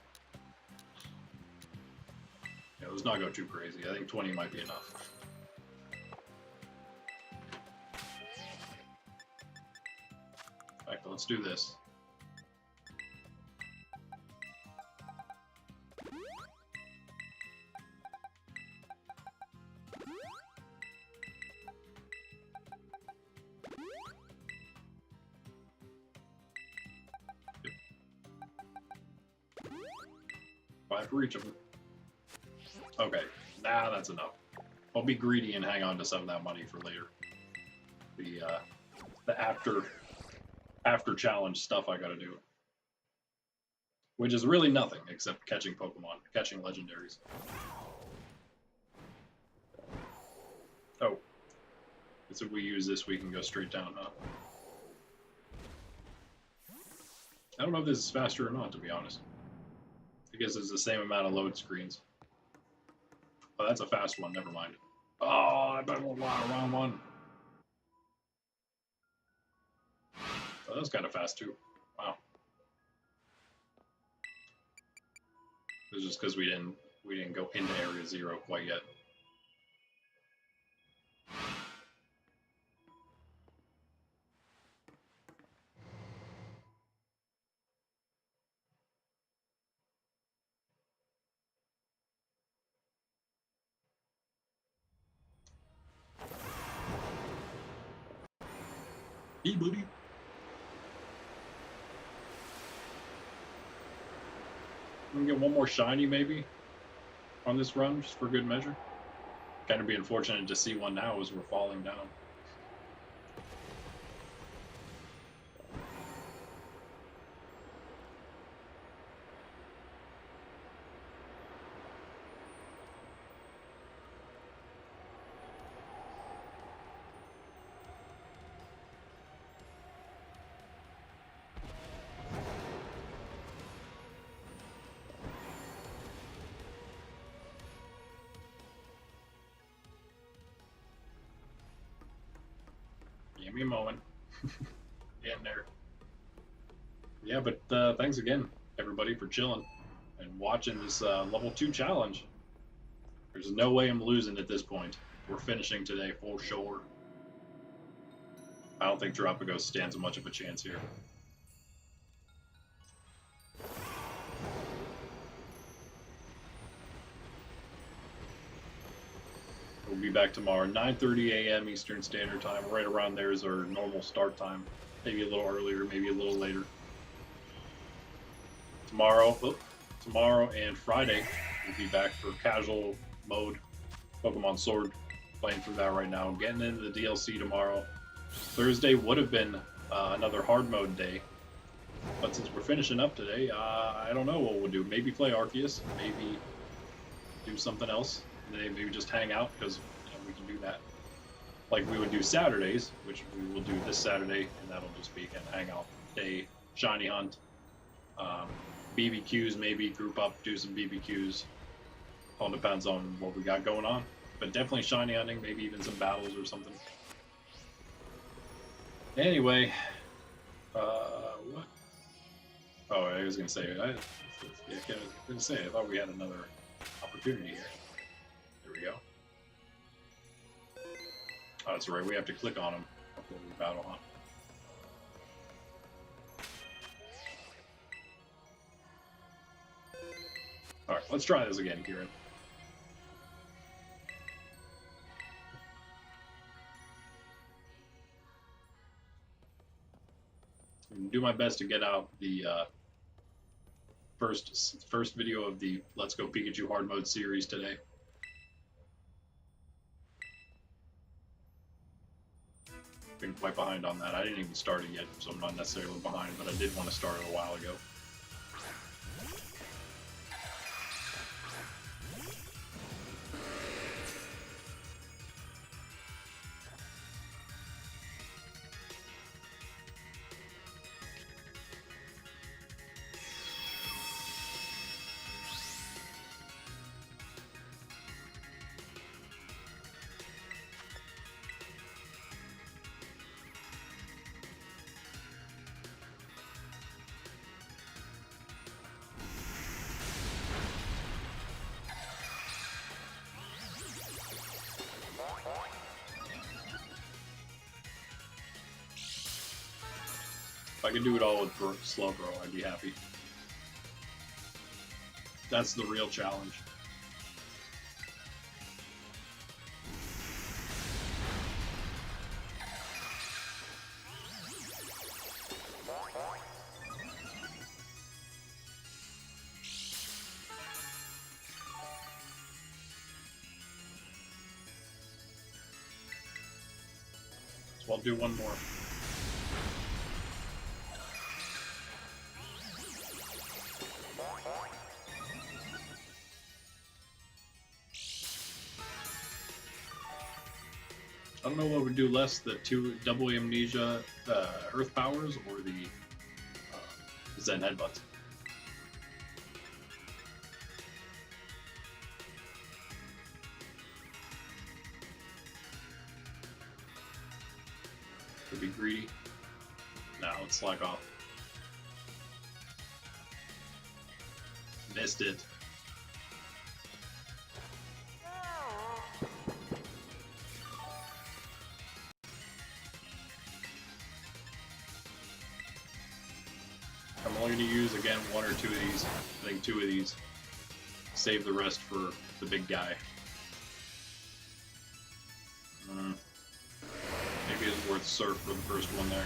Yeah, let's not go too crazy. I think 20 might be enough. In fact, let's do this. For each of them. Okay, nah, that's enough. I'll be greedy and hang on to some of that money for later. The after challenge stuff I gotta do. Which is really nothing except catching Pokemon, catching Legendaries. Oh. So if we use this, we can go straight down, huh? I don't know if this is faster or not, to be honest. I guess it's the same amount of load screens. Oh, that's a fast one. Never mind. Oh, I bet we'll wrong one. Oh, that was kind of fast too. Wow. It was just because we didn't go into Area 0 quite yet. Hey, buddy. We can get one more shiny, maybe, on this run, just for good measure. Kind of be unfortunate to see one now as we're falling down. Give me a moment. Getting there. Yeah, but thanks again, everybody, for chilling and watching this level 2 challenge. There's no way I'm losing at this point. We're finishing today for sure. I don't think Terapagos stands much of a chance here. We'll be back tomorrow, 9:30 a.m. Eastern Standard Time. Right around there is our normal start time. Maybe a little earlier, maybe a little later. Tomorrow and Friday, we'll be back for casual mode, Pokemon Sword. Playing through that right now. Getting into the DLC tomorrow. Thursday would have been another hard mode day. But since we're finishing up today, I don't know what we'll do. Maybe play Arceus. Maybe do something else. Maybe just hang out because we can do that. like we would do Saturdays, which we will do this Saturday, and that'll just be a hangout day, shiny hunt, BBQs, maybe group up, do some BBQs. All depends on what we got going on, but definitely shiny hunting, maybe even some battles or something. Anyway, what? Oh, I was gonna say, I thought we had another opportunity here. There we go. Oh, that's right. We have to click on them before we battle, huh? All right, let's try this again, Kieran. Do my best to get out the first video of the Let's Go Pikachu Hard Mode series today. Been quite behind on that. I didn't even start it yet, so I'm not necessarily behind, but I did want to start it a while ago. If I could do it all with Slowbro, I'd be happy. That's the real challenge. So I'll do one more. I don't know what would do less, the two double amnesia earth powers or the Zen headbutts. Could be greedy. Now let's slack off. Missed it. I'm only going to use, again, one or two of these. I think two of these. Save the rest for the big guy. Maybe it's worth Surf for the first one there.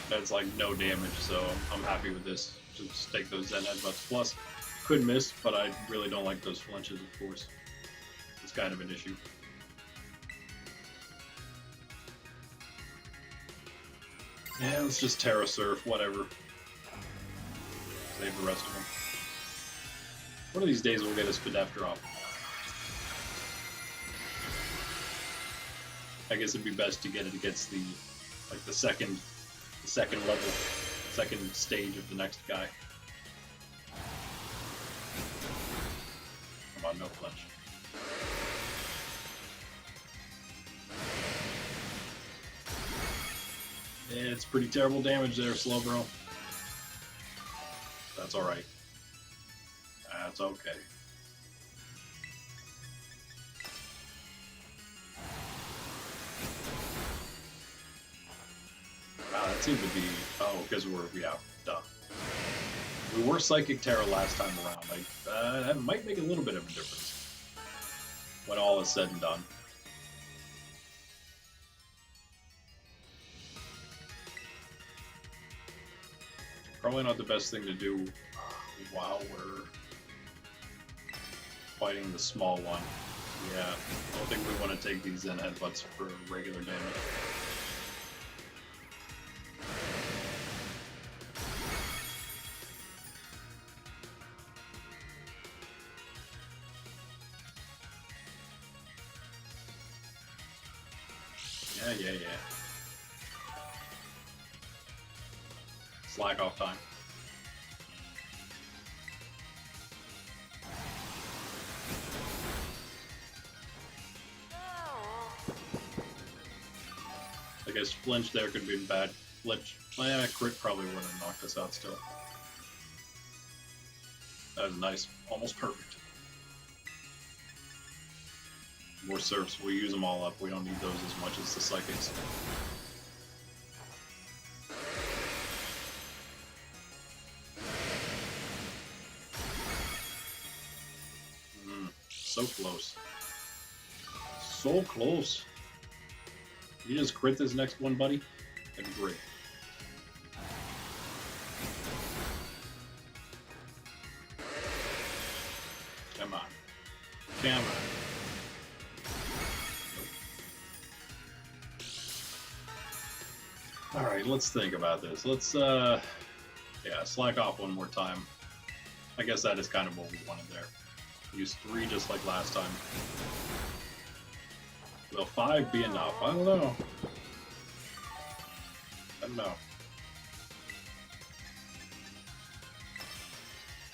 That's like no damage, so I'm happy with this. Just take those Zen headbutts. Plus, could miss, but I really don't like those flinches, of course. It's kind of an issue. Yeah, let's just Tera Surf, whatever. Save the rest of them. One of these days we'll get a Spadef drop. I guess it'd be best to get it against the, like the second level, second stage of the next guy. Come on, no flinch. Yeah, it's pretty terrible damage there, Slowbro. That's alright. That's okay. Wow, that seemed to be... Oh, because we're... Yeah, duh. We were Psychic Tera last time around. That might make a little bit of a difference when all is said and done. Probably not the best thing to do while we're fighting the small one. Yeah, I don't think we want to take these Zen headbutts for regular damage. Yeah. Slack off time. I guess flinch there could be bad. Flinch. Crit probably would have knocked us out still. That was nice. Almost perfect. More surfs. We use them all up. We don't need those as much as the psychics. So close. So close. You just crit this next one, buddy? That'd be great. Come on. Come on. Alright, let's think about this. Let's, yeah, slack off one more time. I guess that is kind of what we wanted there. Use 3 just like last time. Will 5 be enough? I don't know.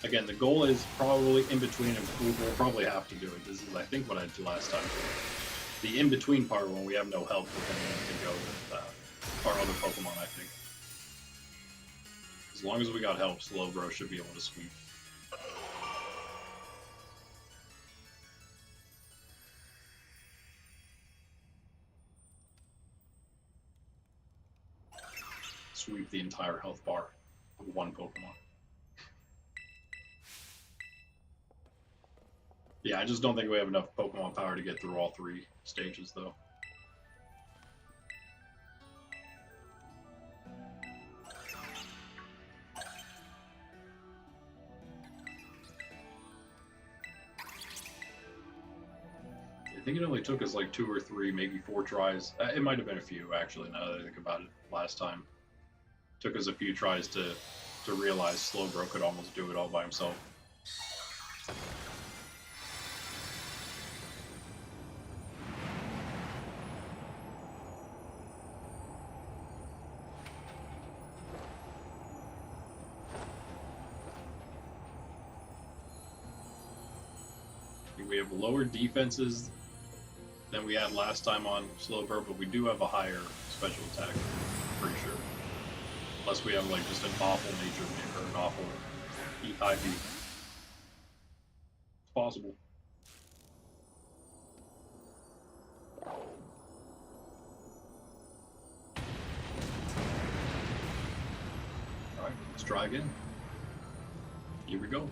Again, the goal is probably in between, and we will probably have to do it. This is, I think, what I did last time. The in-between part when we have no help, then we can go with our other Pokemon, I think. As long as we got help, Slowbro should be able to sweep. Sweep the entire health bar with one Pokemon. Yeah, I just don't think we have enough Pokemon power to get through all 3 stages, though. I think it only took us like 2 or 3, maybe 4 tries. It might have been a few, actually, now that I think about it, last time. Took us a few tries to realize Slowbro could almost do it all by himself. We have lower defenses than we had last time on Slowbro, but we do have a higher special attack, I'm pretty sure. Unless we have like just an awful nature or an awful IV. It's possible. Alright, let's try again. Here we go.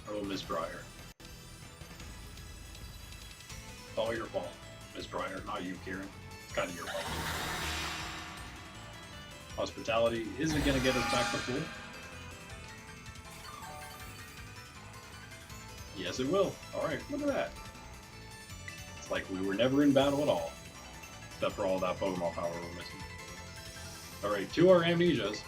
Oh, Miss Briar. It's all your fault, Miss Briar, not you, Kieran. It's kind of your fault. Hospitality isn't going to get us back to full. Yes, it will. Alright, look at that. It's like we were never in battle at all. Except for all that Pokemon power we're missing. Alright, to our amnesias.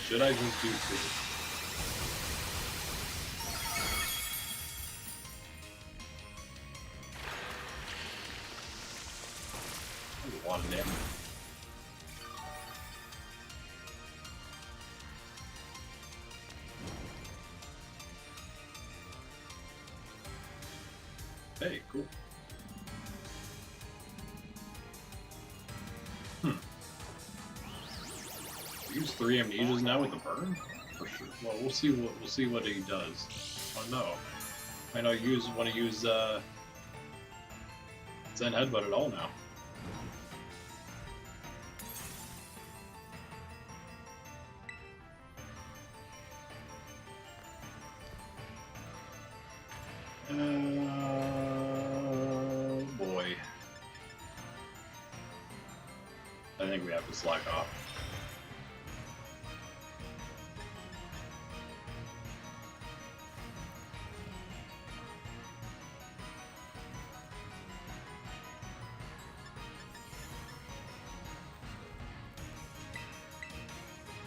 Should I just do 2? That's a lot of damage. Hey, cool. Use 3 amnesias now with the burn? For sure. Well, we'll see what he does. Oh no. I don't want to use Zen Headbutt at all now. Boy. I think we have to slack off.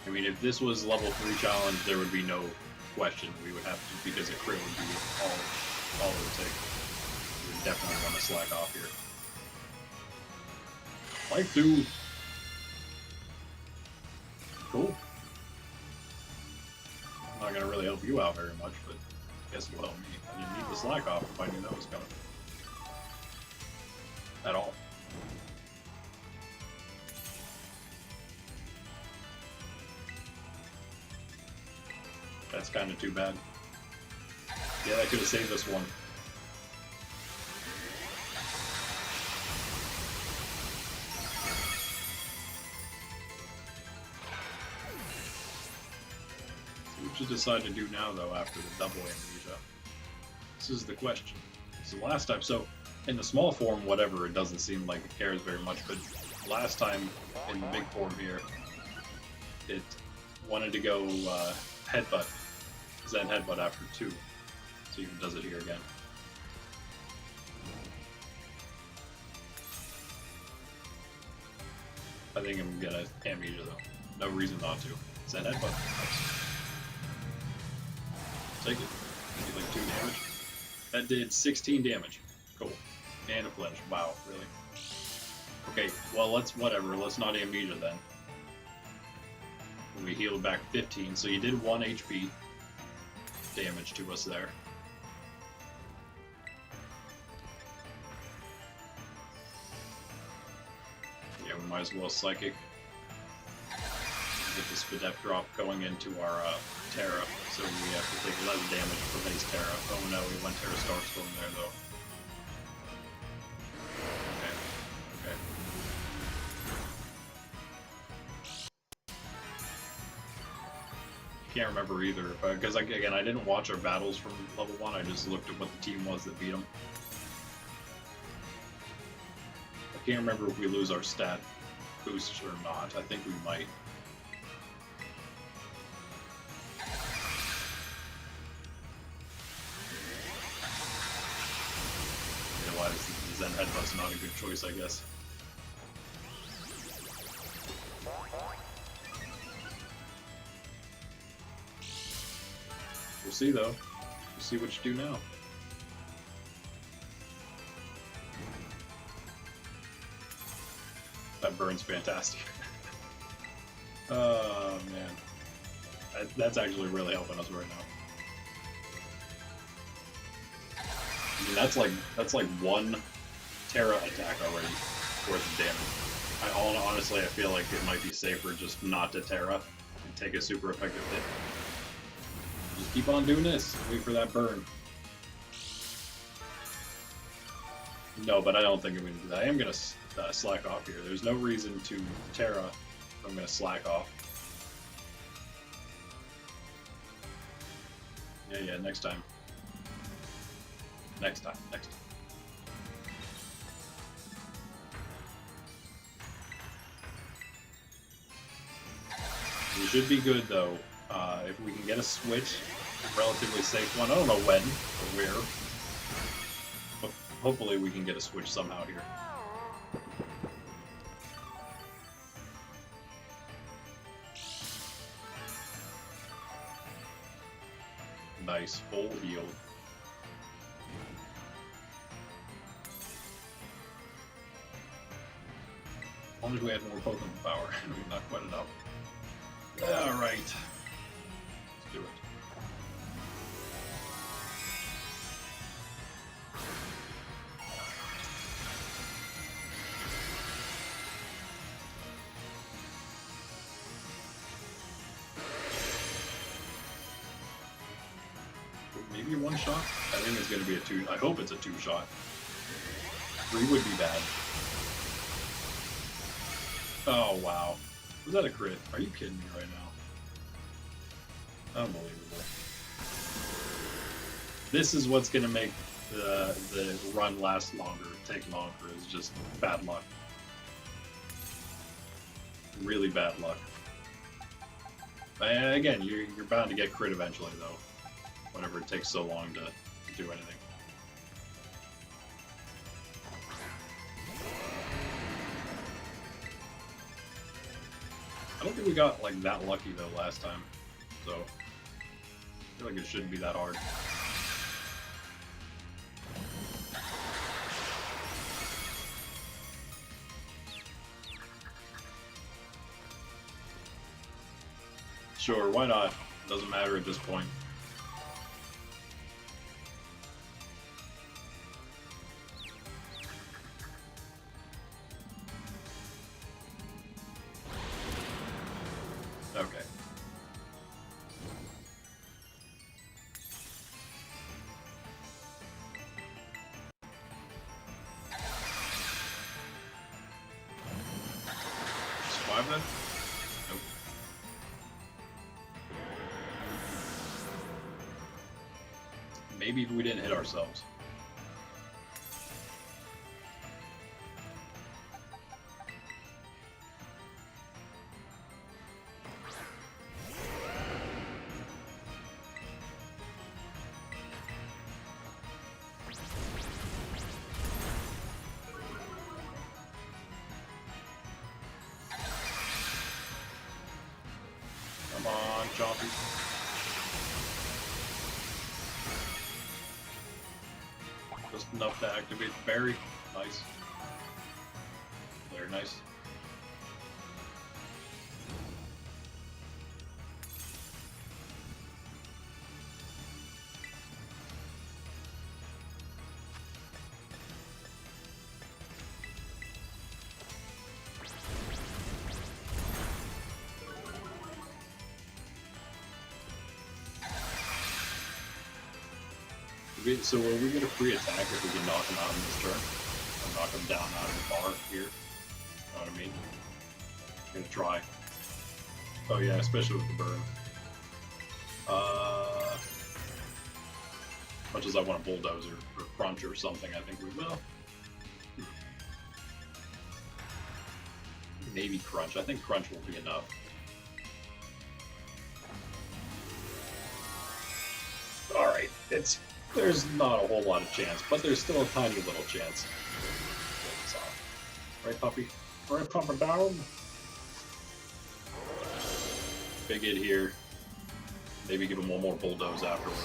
I mean, if this was level 3 challenge, there would be no question. We would have to, because a crit would be all it would take. We would definitely want to slack off here. Life 2. Cool. I'm not gonna really help you out very much, but I guess you'll help me. I didn't need the slack off if I knew that was coming. At all. That's kind of too bad. Yeah, that could have saved us one. So what you decide to do now, though, after the double amnesia? This is the question. So last time, so in the small form, whatever, it doesn't seem like it cares very much, but last time in the big form here, it wanted to go headbutt. Zen Headbutt after 2. So he does it here again. I think I'm gonna amnesia though. No reason not to. Zen Headbutt. Nice. Take it. Did like 2 damage. That did 16 damage. Cool. And a flinch. Wow, really? Okay, well let's not amnesia then. We healed back 15, so you did 1 HP damage to us there. Yeah, we might as well Psychic. Get the Spadep drop going into our Tera, so we have to take less damage for base Tera. Oh no, we went Tera Starstorm there though. Okay. Can't remember either, because again, I didn't watch our battles from level 1, I just looked at what the team was that beat them. I can't remember if we lose our stat boost or not. I think we might. Realize the Zen Headbutt's not a good choice, I guess. We'll see though. We'll see what you do now. That burn's fantastic. Oh man. That's actually really helping us right now. I mean, that's like 1 Tera attack already worth of damage. Honestly, I feel like it might be safer just not to Tera and take a super effective hit. Just keep on doing this. Wait for that burn. No, but I don't think I'm going to do that. I am going to slack off here. There's no reason to Tera. I'm going to slack off. Yeah, next time. Next time. We should be good though. If we can get a switch, a relatively safe one. I don't know when or where, but hopefully we can get a switch somehow here. Nice, full heal. As long as we had more Pokemon power, we've not quite enough. Alright. Let's do it. maybe a one shot. I think it's going to be a two. I hope it's a two shot. 3 would be bad. Oh wow, was that a crit? Are you kidding me right now? Unbelievable. This is what's going to make the run last longer, take longer. Is just bad luck. Really bad luck. And again, you're bound to get crit eventually, though. Whenever it takes so long to do anything. I don't think we got like that lucky though last time, so I feel like it shouldn't be that hard. Sure, why not? Doesn't matter at this point. Okay. Survive then? Nope. Maybe if we didn't hit ourselves. Come on, Chompy. Just enough to activate the berry. Nice. Very nice. So will we get a free attack if we can knock him out in this turn? Or knock him down out of the bar here? You know what I mean? I'm gonna try. Oh yeah, especially with the burn. Much as I want a bulldozer or crunch or something, I think we will. Maybe crunch. I think crunch will be enough. Alright, there's not a whole lot of chance, but there's still a tiny little chance. Right, puppy? Right, pump down. Big hit here. Maybe give him one more bulldoze afterward.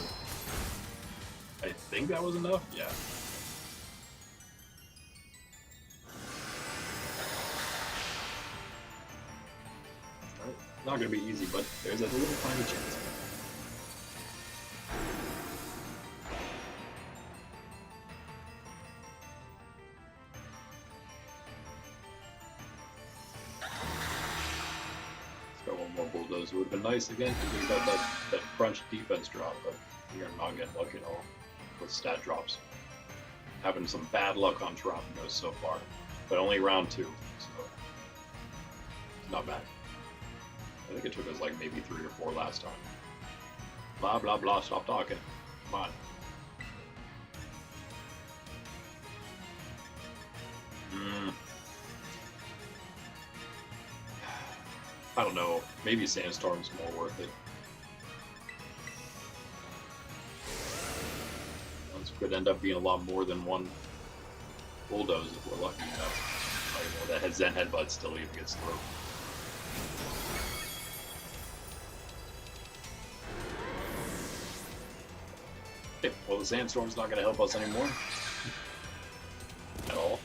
I think that was enough? Yeah. Not gonna be easy, but there's a little tiny chance. It would have been nice again because we got that crunch defense drop, but we are not getting lucky at all with stat drops. Having some bad luck on Terapagos so far, but only round 2, so not bad. I think it took us like maybe 3 or 4 last time. Blah blah blah, stop talking. Come on. I don't know. Maybe Sandstorm's more worth it. This could end up being a lot more than one bulldoze if we're lucky enough. I know that Zen Headbutt still even gets through. Okay, well, the Sandstorm's not going to help us anymore. At all.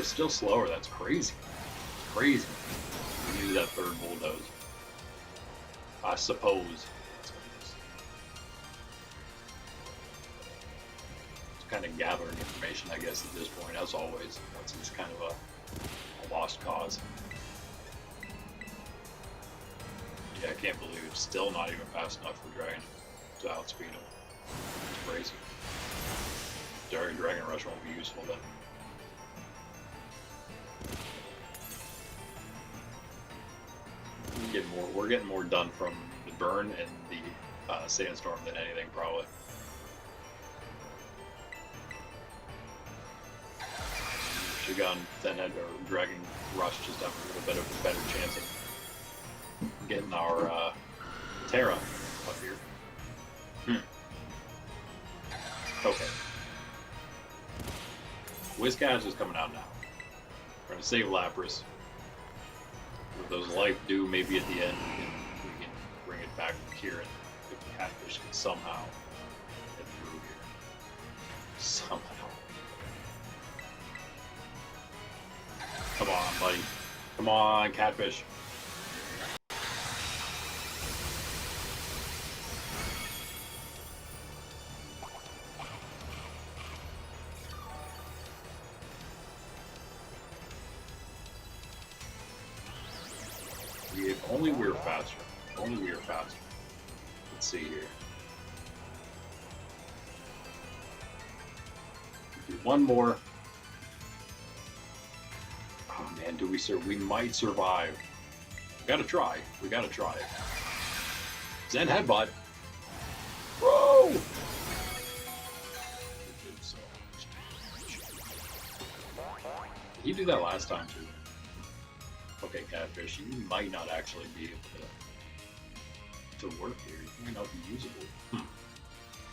We're still slower. That's crazy. It's crazy. We needed that third bulldoze. I suppose. It's kind of gathering information, I guess, at this point, as always. It's kind of a lost cause. Yeah, I can't believe it's still not even fast enough for Dragon to outspeed him. It's crazy. Dragon Rush won't be useful then. We're getting more done from the burn and the sandstorm than anything, probably. Shogun, Zenhead, or Dragon Rush just have a little bit of a better chance of getting our Tera up here. Okay. Whiscash is coming out now. We're going to save Lapras. With those life due, maybe at the end we can bring it back from Kieran if the Catfish can somehow get through here. Somehow. Come on, buddy. Come on, Catfish. If only we were faster. If only we were faster. Let's see here. Do one more. Oh man, do we we might survive. We gotta try. We gotta try it. Zen Headbutt. Bro! Did he do that last time too? Okay, Catfish, you might not actually be able to work here. You might not be usable.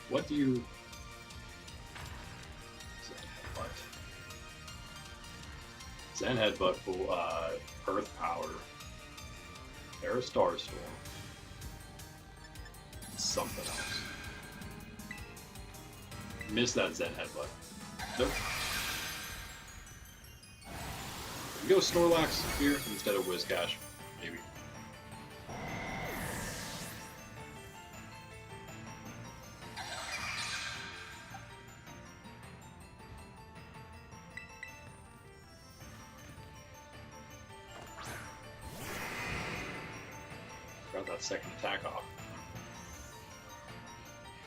What do you... Zen Headbutt full Earth Power. Tera Starstorm. Something else. Missed that Zen Headbutt. Nope. We go Snorlax here instead of Whiscash, maybe. Got that second attack off.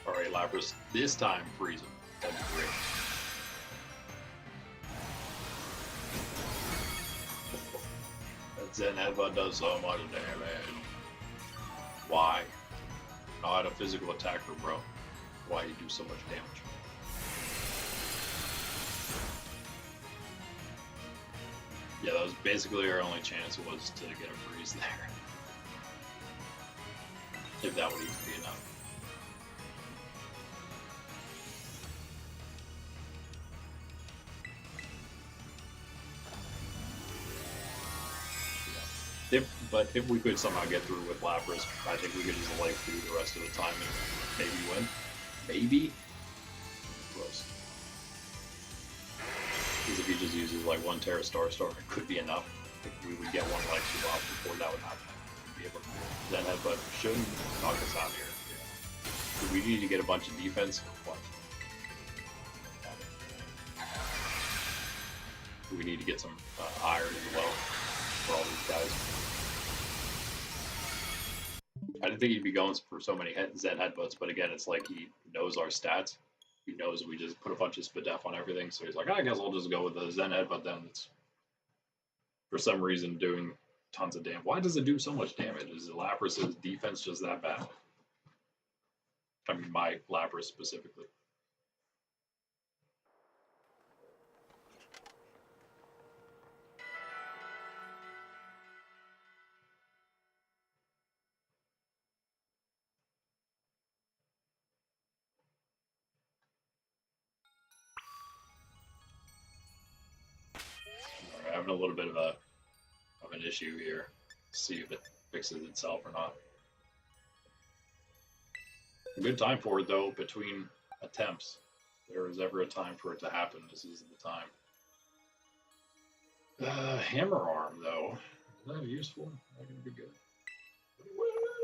Alright, Lapras, this time freeze him. That'd be great. Zen Headbutt does so much damage. Why? Not a physical attacker, bro. Why you do so much damage? Yeah, that was basically our only chance was to get a freeze there. If that would even be enough. But if we could somehow get through with Lapras, I think we could just life through the rest of the time and maybe win. Maybe? Close. Because if he just uses like one Tera Starstorm, it could be enough. If we would get one life too off before that would happen. We'd be able to Zen Headbutt shouldn't knock us out here. Yeah. Do we need to get a bunch of defense? What? Do we need to get some iron as well for all these guys? I didn't think he'd be going for so many Zen Headbutts, but again, it's like he knows our stats. He knows we just put a bunch of Spadef on everything, so he's like, I guess I'll just go with the Zen Headbutt then. It's for some reason doing tons of damage. Why does it do so much damage? Is Lapras' defense just that bad? I mean, my Lapras specifically. Having a little bit of an issue here. See if it fixes itself or not. A good time for it though, between attempts. If there is ever a time for it to happen, this is the time. Hammer arm, though. Is that useful? Is that going to be good?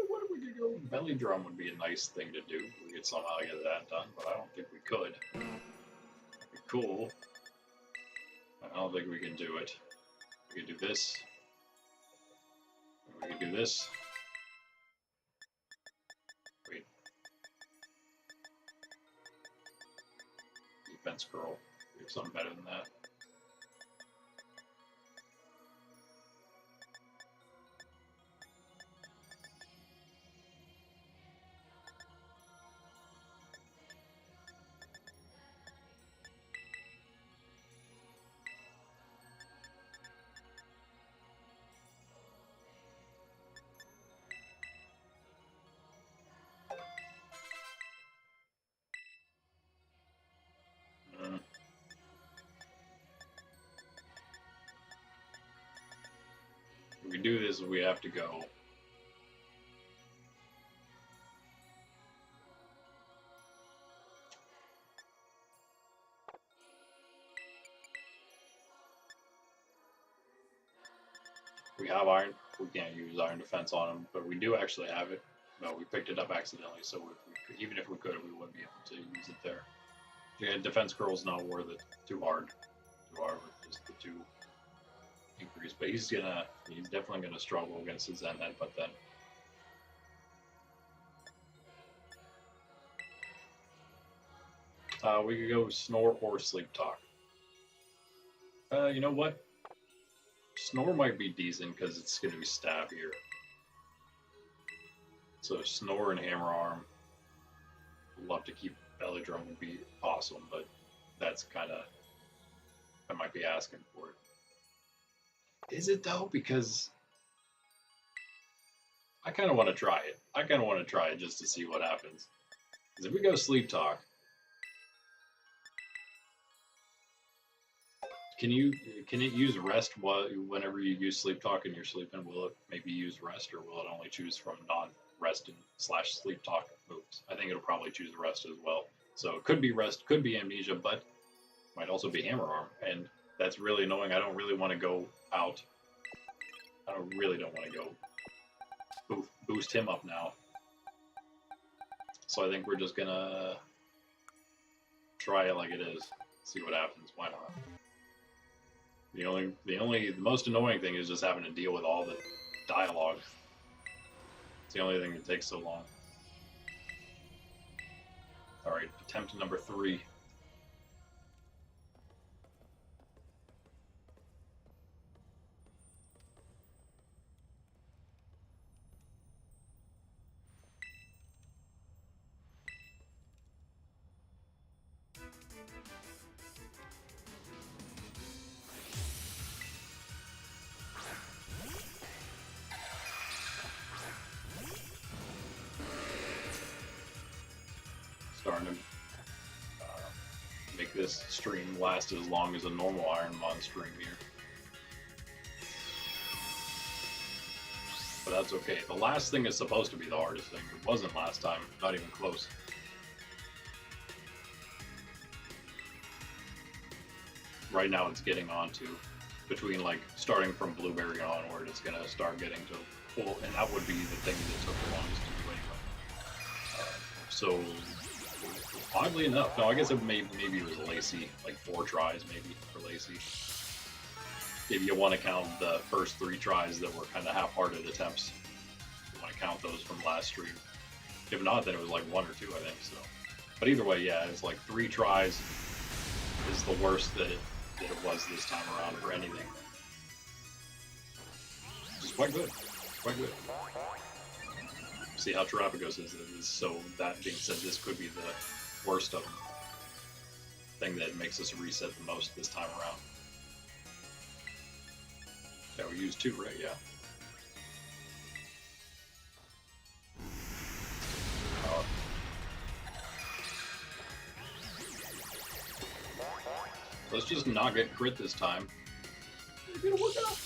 What if we could go? Belly drum would be a nice thing to do. We could somehow get that done, but I don't think we could. It'd be cool. I don't think we can do it. We could do this. We could do this. Wait. Defense curl. We have something better than that. If we do this, we have to go. We have iron. We can't use iron defense on him, but we do actually have it. No, we picked it up accidentally, so even if we could, we wouldn't be able to use it there. Yeah, defense curl's not worth it. Too hard. Too hard with just the 2 increase. But he's definitely gonna struggle against his Zen Headbutt then. We could go Snore or Sleep Talk. You know what? Snore might be decent because it's going to be stab here. So Snore and Hammer Arm. Love to keep Belly Drum would be awesome, but that's kind of, I might be asking for it. Is it though? Because I kind of want to try it. I kind of want to try it just to see what happens. Because if we go Sleep Talk, can it use rest whenever you use Sleep Talk and you're sleeping? Will it maybe use rest, or will it only choose from non-rest / Sleep Talk moves? I think it'll probably choose rest as well. So it could be rest, could be amnesia, but might also be Hammer Arm, and that's really annoying. I don't really want to go out. I really don't want to go boost him up now. So I think we're just gonna try it like it is. See what happens. Why not? The most annoying thing is just having to deal with all the dialogue. It's the only thing that takes so long. Alright, attempt number 3. Starting to make this stream last as long as a normal IronMon stream here. But that's okay. The last thing is supposed to be the hardest thing. It wasn't last time, not even close. Right now it's getting on to, between like starting from Blueberry onward, it's gonna start getting to full, and that would be the thing that took the longest to do anyway. So oddly enough, no, I guess it maybe it was Lacey, like 4 tries maybe for Lacey. If you want to count the first 3 tries that were kind of half-hearted attempts, you want to count those from last stream. If not, then it was like 1 or 2, I think. So, but either way, yeah, it's like 3 tries is the worst that it was this time around for anything. Which is quite good, quite good. See how Tera Pkmn goes. So that being said, this could be the worst of them. Thing that makes us reset the most this time around. Yeah, we used 2, right? Yeah. Let's just not get crit this time. It's gonna work out.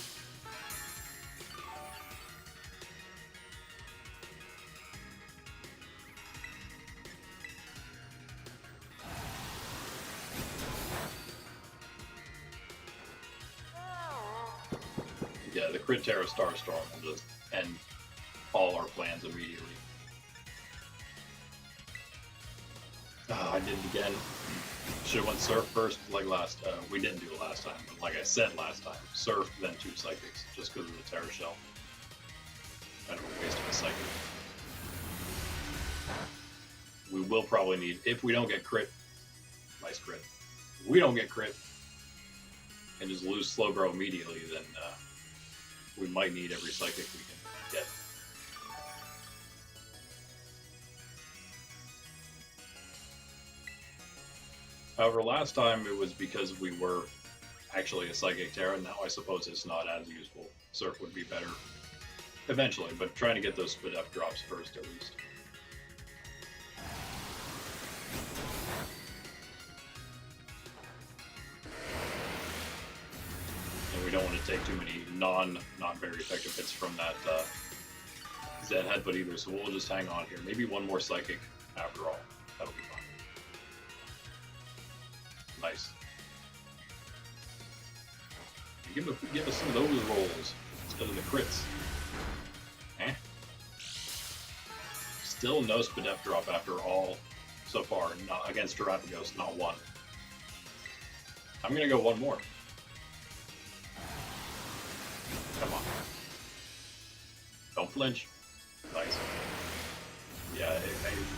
Yeah, the crit Tera Starstorm will just end all our plans immediately. I did it again. Should have went Surf first, like last. We didn't do it last time, but like I said last time, Surf then 2 Psychics, just because of the Terra Shell. Kind of a waste of a Psychic. We will probably need, if we don't get crit, nice crit. If we don't get crit and just lose slow grow immediately, then we might need every Psychic we can get. However, last time it was because we were actually a Psychic Terra. Now I suppose it's not as useful. Surf would be better eventually, but trying to get those split up drops first at least. And we don't want to take too many not very effective hits from that Zed Headbutt either, so we'll just hang on here. Maybe one more Psychic after all. That'll be fine. Nice. Give us some of those rolls instead of the crits. Eh? Still no Spadef drop after all so far. Not against Terapagos, not one. I'm gonna go one more. Come on. Don't flinch. Nice. Yeah,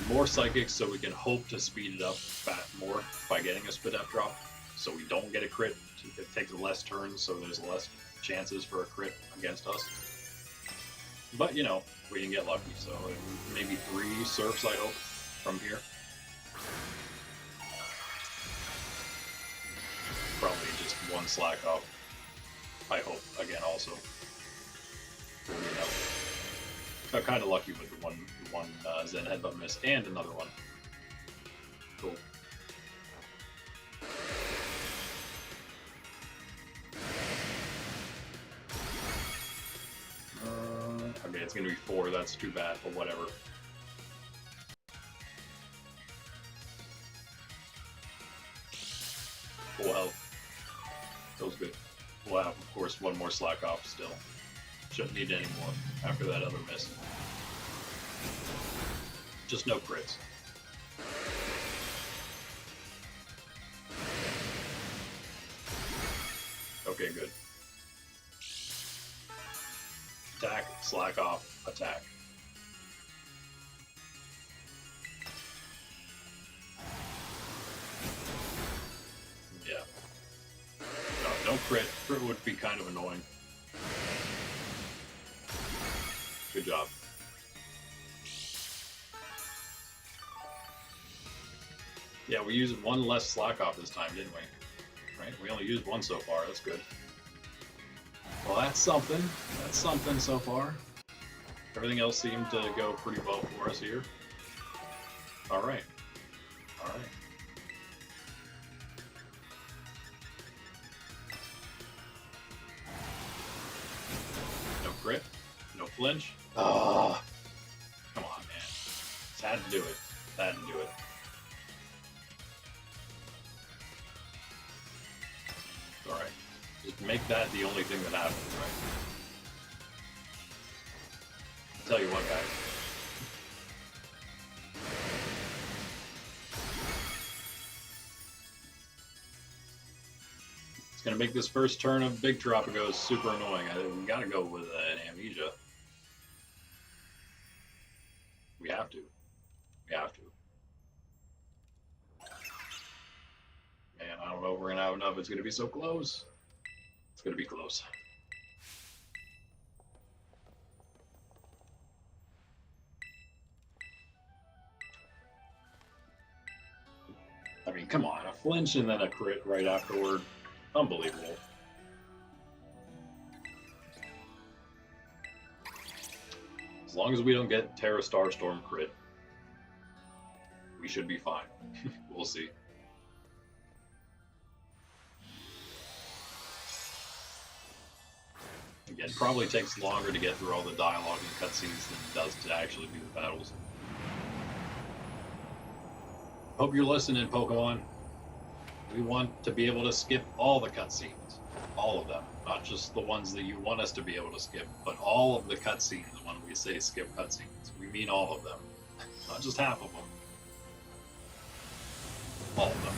more Psychics so we can hope to speed it up more by getting a Spadef drop. So we don't get a crit. It takes less turns, so there's less chances for a crit against us. But, you know, we didn't get lucky, so maybe 3 Surfs, I hope, from here. Probably just 1 Slack off, I hope, again, also. You know, got kind of lucky with the one Zen Headbutt miss and another one. Cool. Okay, it's gonna be 4. That's too bad, but whatever. Full health. Feels good. We'll have, of course, 1 more Slack off still. Shouldn't need any more after that other miss. Just no crits. Okay, good. Attack, slack off, attack. Yeah. No, don't crit. Crit would be kind of annoying. Good job. Yeah, we used 1 less slack off this time, didn't we? Right? We only used 1 so far. That's good. Well, that's something. That's something so far. Everything else seemed to go pretty well for us here. All right. All right. No crit. No flinch. Oh, come on, man. Just had to do it. Had to do it. All right. Just make that the only thing that happens, right? I'll tell you what, guys. It's gonna make this first turn of Big Terapagos super annoying. We gotta go with an Amnesia. We have to. We have to. Man, I don't know if we're gonna have enough. It's gonna be so close. It's gonna be close. I mean, come on, a flinch and then a crit right afterward. Unbelievable. As long as we don't get Tera Starstorm crit, we should be fine. We'll see. Again, probably takes longer to get through all the dialogue and cutscenes than it does to actually do the battles. Hope you're listening, Pokemon. We want to be able to skip all the cutscenes. All of them, not just the ones that you want us to be able to skip, but all of the cutscenes. When we say skip cutscenes, we mean all of them, not just half of them. All of them.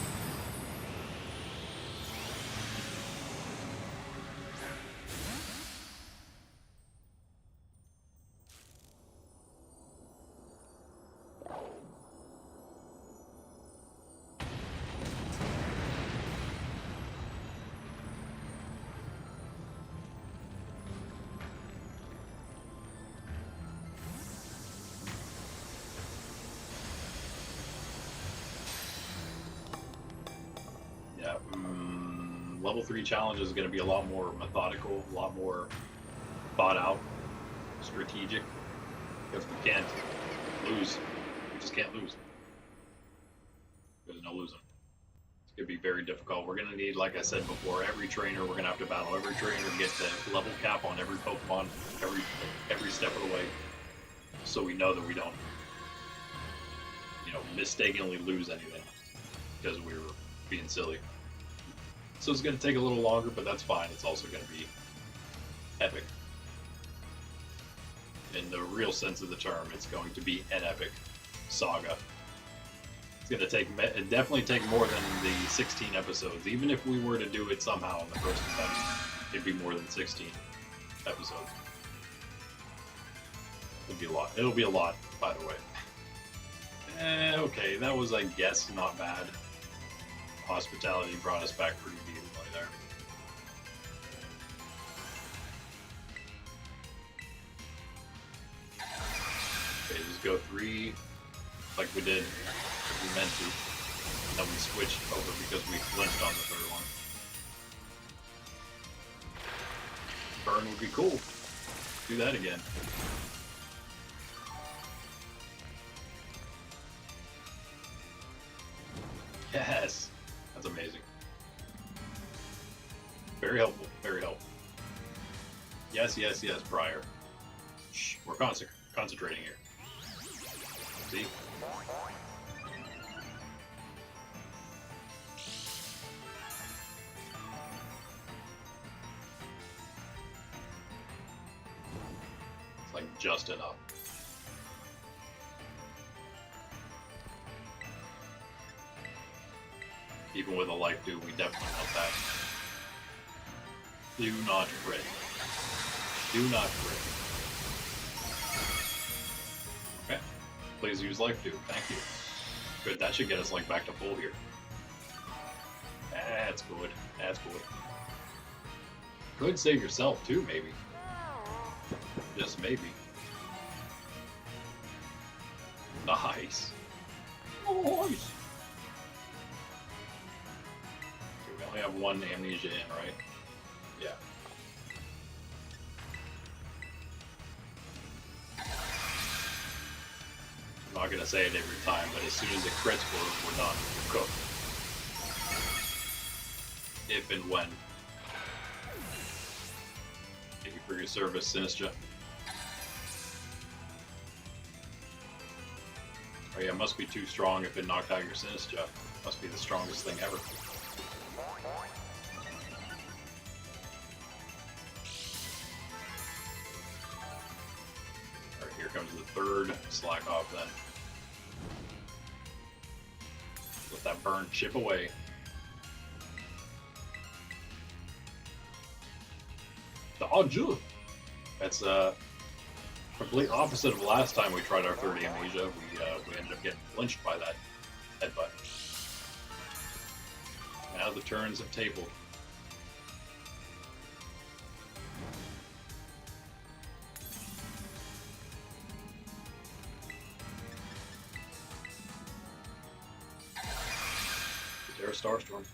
Level 3 challenge is going to be a lot more methodical, a lot more thought out, strategic, because we can't lose. We just can't lose. There's no losing. It's going to be very difficult. We're going to need, like I said before, every trainer. We're going to have to battle every trainer, get the level cap on every Pokemon, every step of the way, so we know that we don't, mistakenly lose anything because we were being silly. So it's going to take a little longer, but that's fine. It's also going to be epic. In the real sense of the term, it's going to be an epic saga. It's going to definitely take more than the 16 episodes. Even if we were to do it somehow in the first attempt, it'd be more than 16 episodes. It'll be a lot. It'll be a lot, by the way. Okay, that was, I guess, not bad. Hospitality brought us back pretty beautifully there. Okay, just go 3 like we did, like we meant to. And then we switched over because we flinched on the 3rd one. Burn would be cool. Do that again. Yes! That's amazing. Very helpful, very helpful. Yes, yes, yes, Briar. Shh, we're concentrating here. See? It's like just enough. Even with a life dew, we definitely want that. Do not crit. Do not crit. Okay. Please use life dew. Thank you. Good, that should get us like back to full here. That's good. That's good. Could save yourself too, maybe. Just maybe. Nice. Nice. We only have one amnesia in, right? Yeah. I'm not gonna say it every time, but as soon as it crits, we're done. We're cooked. If and when. Thank you for your service, Sinistra. Oh yeah, it must be too strong if it knocked out your Sinistra. Must be the strongest thing ever. Alright, here comes the 3rd slack off then. Let that burn chip away. Dodge! That's complete opposite of last time we tried our 3rd amnesia. We ended up getting flinched by that headbutt. Now the turns have tabled. Is there a Starstorm?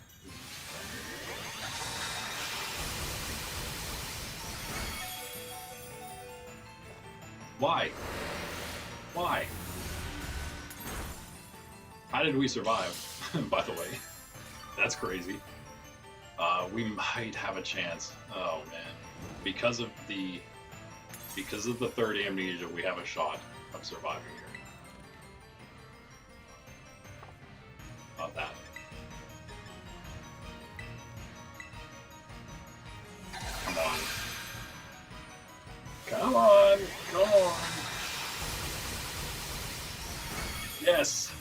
Why? Why? How did we survive, by the way? That's crazy. We might have a chance. Oh man. Because of the 3rd amnesia, we have a shot of surviving here. Not that. Yes!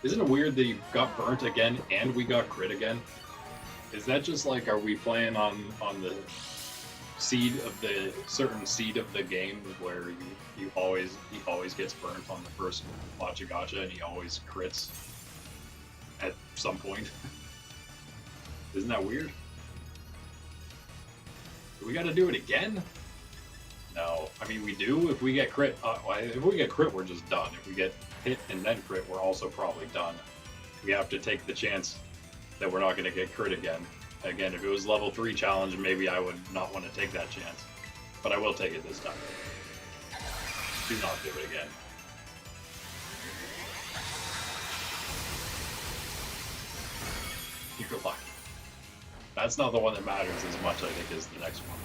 Isn't it weird that you got burnt again and we got crit again? Is that just like, are we playing on the seed of the certain seed of the game where he always gets burnt on the first Gacha and he always crits at some point? Isn't that weird? Do we got to do it again? No, I mean we do if we get crit. If we get crit, we're just done. If we get hit and then crit, we're also probably done. We have to take the chance that we're not going to get crit again. Again, if it was level 3 challenge, maybe I would not want to take that chance. But I will take it this time. Do not do it again. You're lucky. That's not the one that matters as much, I think, as the next one.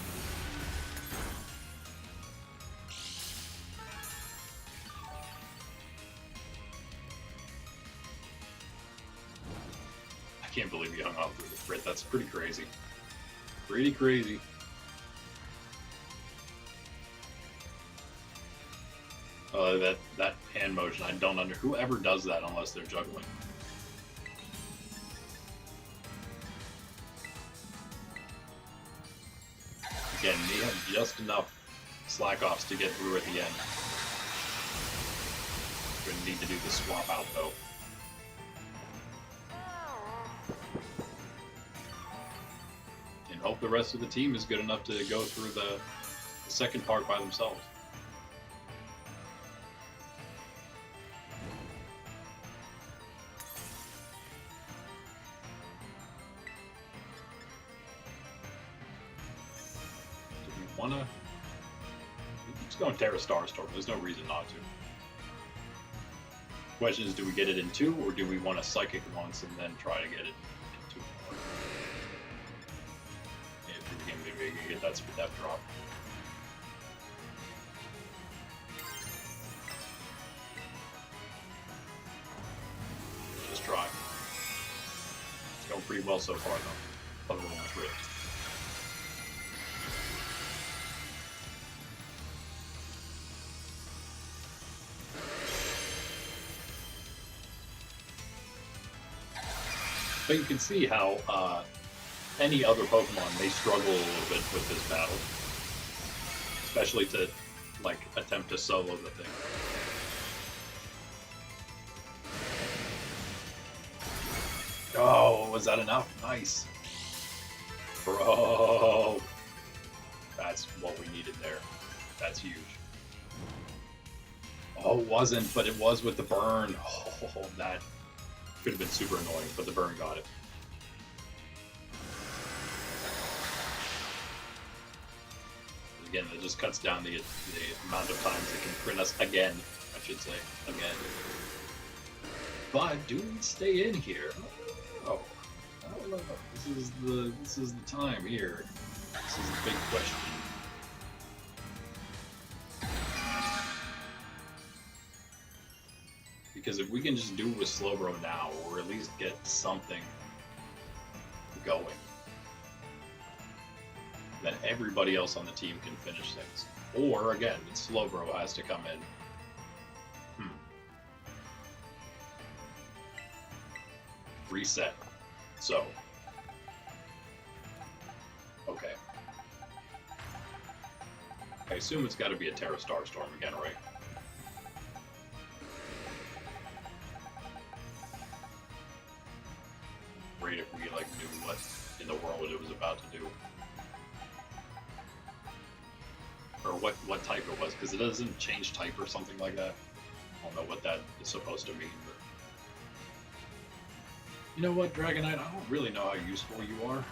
I can't believe you hung on through the crit. That's pretty crazy. Pretty crazy. That hand motion, I don't whoever does that unless they're juggling. Again, they have just enough slack offs to get through at the end. We're gonna need to do the swap out though. And hope the rest of the team is good enough to go through the second part by themselves. Wanna? Just going Tera Starstorm. There's no reason not to. Question is, do we get it in 2, or do we want to Psychic once and then try to get it in 2 more? If we can maybe get that Depth Drop. Just try. It's going pretty well so far, though. Other than the crit. But you can see how any other Pokemon may struggle a little bit with this battle, especially to like attempt to solo the thing. Oh, was that enough? Nice, bro. That's what we needed there. That's huge. Oh, it wasn't, but it was with the burn. Oh, that. Could have been super annoying, but the burn got it. Again, it just cuts down the amount of times it can crit us again, I should say, again. But do we stay in here? Oh, I don't know. This is the time here. This is the big question. Because if we can just do it with Slowbro now, or at least get something going, then everybody else on the team can finish things. Or, again, Slowbro has to come in. Reset. So. Okay. I assume it's got to be a Tera Starstorm again, right? Great if we like knew what in the world it was about to do, or what type it was, because it doesn't change type or something like that. I don't know what that is supposed to mean, but you know what, Dragonite, I don't really know how useful you are.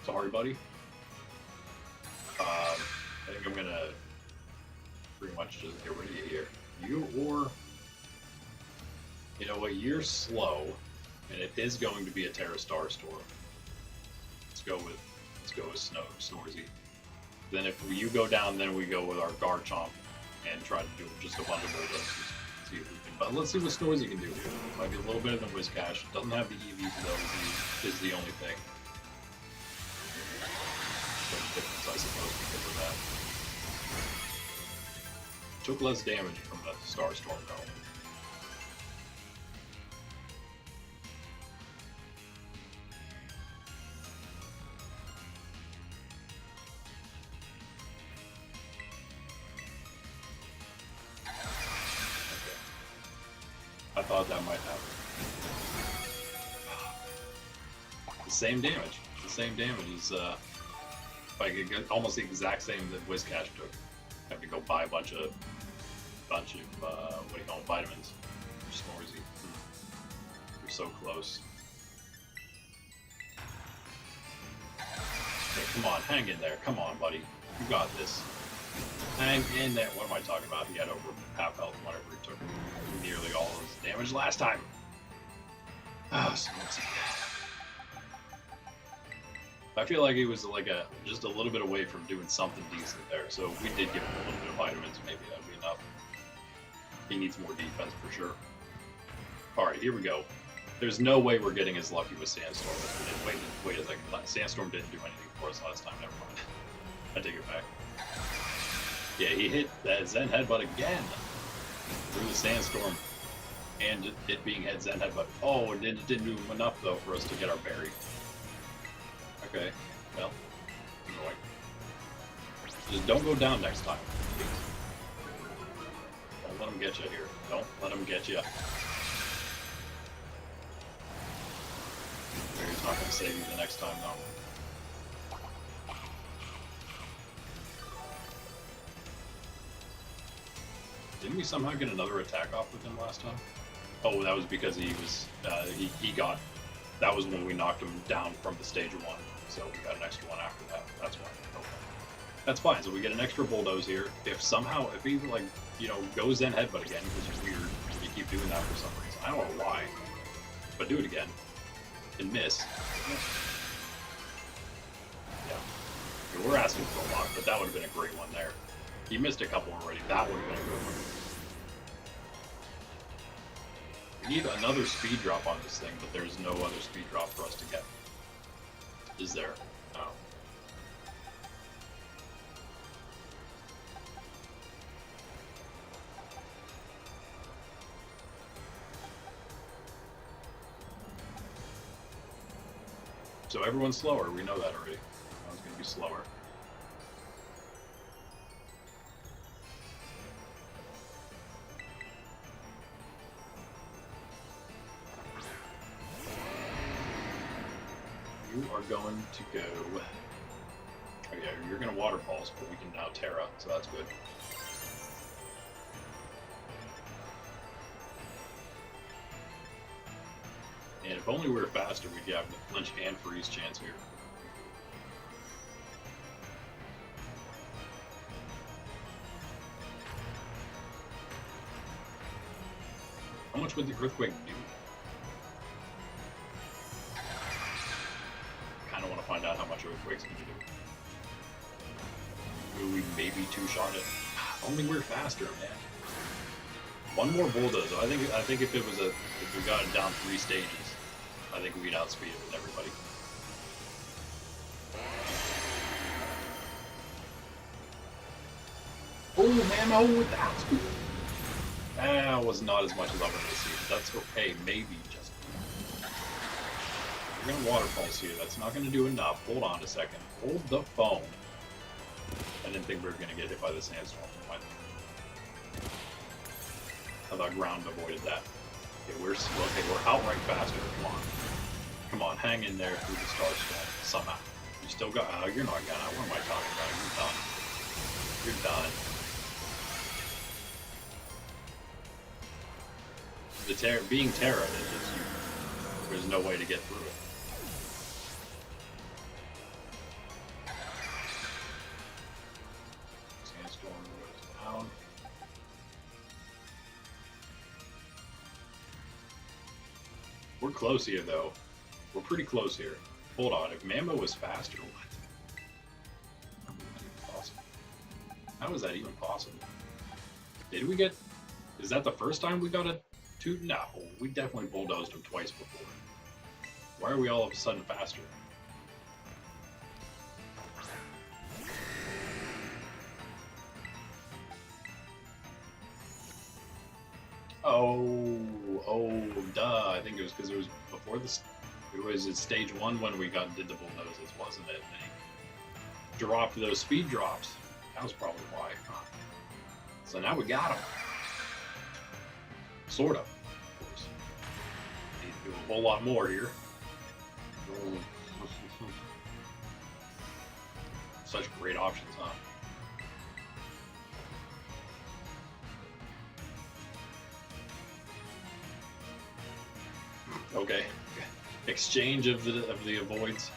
Sorry, buddy. I think I'm gonna pretty much just get rid of you here. You or you know what, you're slow. And it is going to be a Tera Starstorm. Let's go with Snorzy. Then if you go down, then we go with our Garchomp and try to do just a bunch of Bulldozers. See if we can. But let's see what Snorzy can do. Might be a little better than Whiscash. Doesn't have the EV though. Is the only thing. Big difference, I suppose, because of Took less damage from the Star Storm though. I thought that might happen. The same damage. The same damage is like almost the exact same that Whiscash took. Have to go buy a bunch of what do you call them, vitamins. Which is noisy. You're so close. Okay, come on, hang in there. Come on, buddy. You got this. Hang in there. What am I talking about? He had over half health whenever he took nearly all of his damage last time. Oh, Smokesy. I feel like he was like just a little bit away from doing something decent there. So if we did give him a little bit of vitamins, maybe that would be enough. He needs more defense for sure. Alright, here we go. There's no way we're getting as lucky with Sandstorm as we did. Wait a second. Sandstorm didn't do anything for us last time. Never mind. I take it back. Yeah, he hit that Zen Headbutt again through the Sandstorm, and it being head Zen Headbutt. Oh, it didn't do enough though for us to get our berry. Okay, well, annoying. Just don't go down next time, please. Don't let him get you here. Don't let him get you. Berry's not going to save you the next time though. Didn't we somehow get another attack off with him last time? Oh, that was because he was, he got, that was when we knocked him down from the stage 1. So we got an extra one after that. That's why. Okay. That's fine. So we get an extra bulldoze here. If somehow, if he like, you know, goes Zen Headbutt again, which is weird, you keep doing that for some reason. I don't know why. But do it again. And miss. Yeah. We're asking for a lot, but that would have been a great one there. He missed a couple already. That would have been a good one. We need another speed drop on this thing, but there's no other speed drop for us to get. Is there? No. So everyone's slower. We know that already. Everyone's going to be slower. You are going to go. Oh yeah, you're going to Water Pulse, but we can now Tera, so that's good. And if only we were faster, we'd have the flinch and freeze chance here. How much would the Earthquake do? Want to find out how much Earthquake's going to do. Will we maybe two-shot it? Only we're faster, man. One more bulldoze. I think if it was if we got it down 3 stages, I think we'd outspeed it with everybody. Oh man, oh with the outspeed. That was not as much as I wanted to see. That's okay, maybe just. We're going to Water Pulse here. That's not going to do enough. Hold on a second. Hold the phone. I didn't think we were going to get hit by the Sandstorm. I thought ground avoided that. Okay, we're outright faster. Come on. Come on, hang in there through the Star Storm. Somehow. You still got... Oh, you're not gonna. What am I talking about? You're done. You're done. Being Tera is just... There's no way to get through it. We're close here, though. We're pretty close here. Hold on. If Mambo was faster, what? How is that even possible? Did we get... Is that the first time we got a 2? No. We definitely bulldozed him twice before. Why are we all of a sudden faster? Oh, duh. I think it was because it was before this. It was at stage 1 when we did the bullnoses, wasn't it? And he dropped those speed drops. That was probably why. So now we got him. Sort of course. Need to do a whole lot more here. Such great options, huh? Okay. Exchange of the avoids.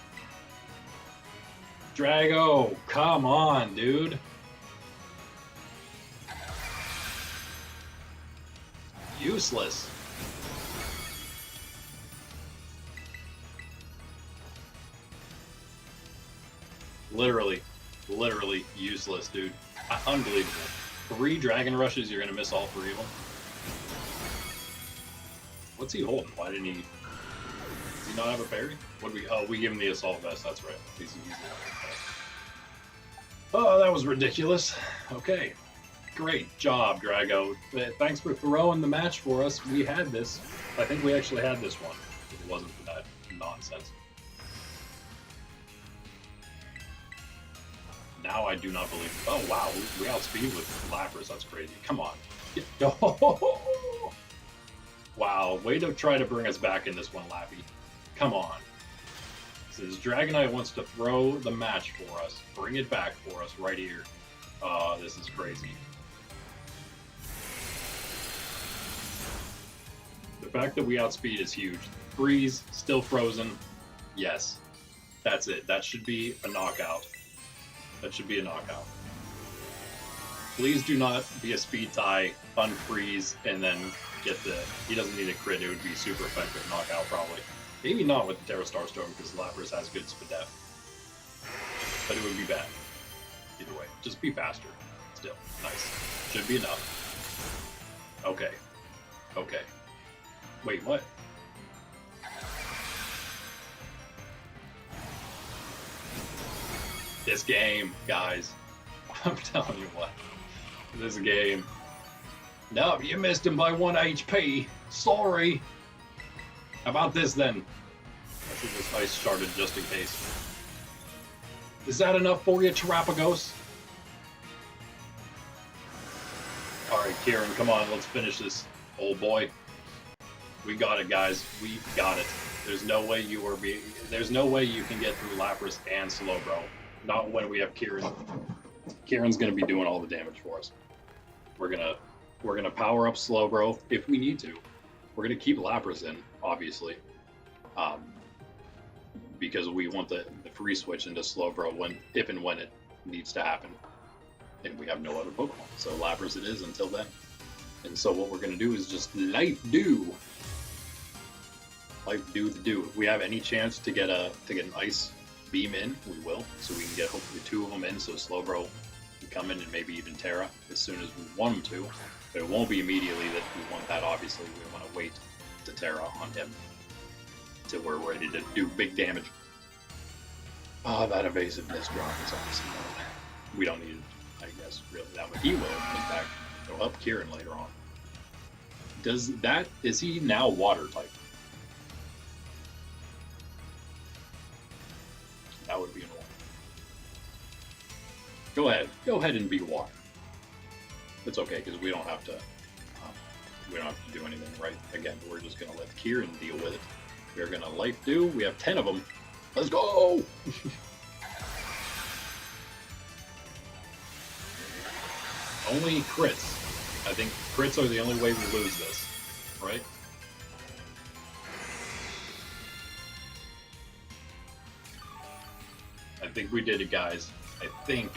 Drago, come on, dude. Useless. Literally useless, dude. Unbelievable. 3 Dragon Rushes, you're gonna miss all 3 of them. What's he holding? Why didn't he? Does he not have a parry? What we? Oh, we give him the assault vest. That's right. He's oh, that was ridiculous. Okay, great job, Drago. Thanks for throwing the match for us. We had this. I think we actually had this one. If it wasn't for that nonsense. Now I do not believe. Oh wow, we outspeed with Lapras. That's crazy. Come on. Oh. Wow, way to try to bring us back in this one, Lappy. Come on. This Dragonite wants to throw the match for us. Bring it back for us right here. This is crazy. The fact that we outspeed is huge. Freeze, still frozen. Yes. That's it. That should be a knockout. That should be a knockout. Please do not be a speed tie, unfreeze, and then get the... He doesn't need a crit. It would be super effective knockout, probably. Maybe not with the Terra Starstorm, because Lapras has good Spadef. But it would be bad. Either way. Just be faster. Still. Nice. Should be enough. Okay. Okay. Wait, what? This game, guys. I'm telling you what. This game. No, you missed him by 1 HP. Sorry. How about this then? I think this ice started just in case. Is that enough for you, Terapagos? Alright, Kieran, come on, let's finish this, old boy. We got it, guys. We got it. There's no way there's no way you can get through Lapras and Slowbro. Not when we have Kieran. Kieran's gonna be doing all the damage for us. We're gonna power up Slowbro if we need to. We're gonna keep Lapras in, obviously, because we want the free switch into Slowbro if and when it needs to happen, and we have no other Pokemon. So Lapras it is until then. And so what we're gonna do is just Life Dew the do. If we have any chance to get an Ice Beam in, we will. So we can get hopefully 2 of them in. So Slowbro can come in, and maybe even Tera as soon as we want him to. But it won't be immediately that we want that. Obviously, we want to wait to Tera on him till we're ready to do big damage. Oh, that evasiveness drop is obviously we don't need it, I guess, really that much. He will, in fact, go up Kieran later on. Is he now water type? That would be annoying. Go ahead and be water. It's okay, because we don't have to do anything, right? Again, we're just gonna let Kieran deal with it. We're gonna Life Dew. We have 10 of them. Let's go! Only crits. I think crits are the only way we lose this, right? I think we did it, guys. I think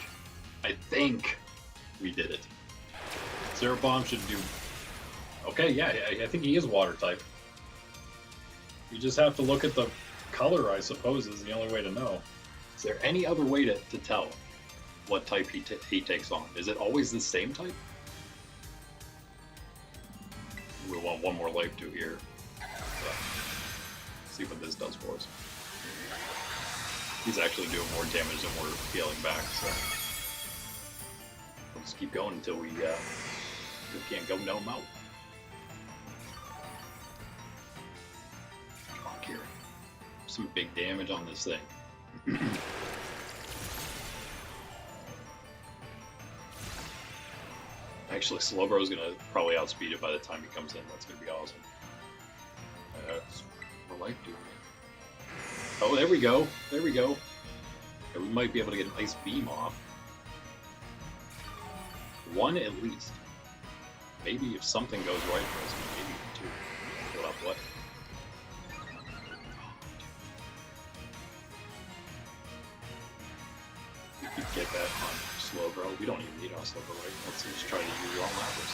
we did it. Zero Bomb should do... Okay, yeah, I think he is water type. You just have to look at the color, I suppose, is the only way to know. Is there any other way to tell what type he takes on? Is it always the same type? We want one more Life Dew here. So, see what this does for us. He's actually doing more damage than we're scaling back, so we'll just keep going until we can't go no more. some big damage on this thing. Actually, Slowbro's gonna probably outspeed it by the time he comes in. That's gonna be awesome. That's what I like doing it. Oh, there we go. There we go. Yeah, we might be able to get an ice beam off. One at least. Maybe if something goes right for us, maybe two. Hold up, what? We could get that on Slowbro. We don't even need our Slowbro, right? Let's just try to use all Lapras.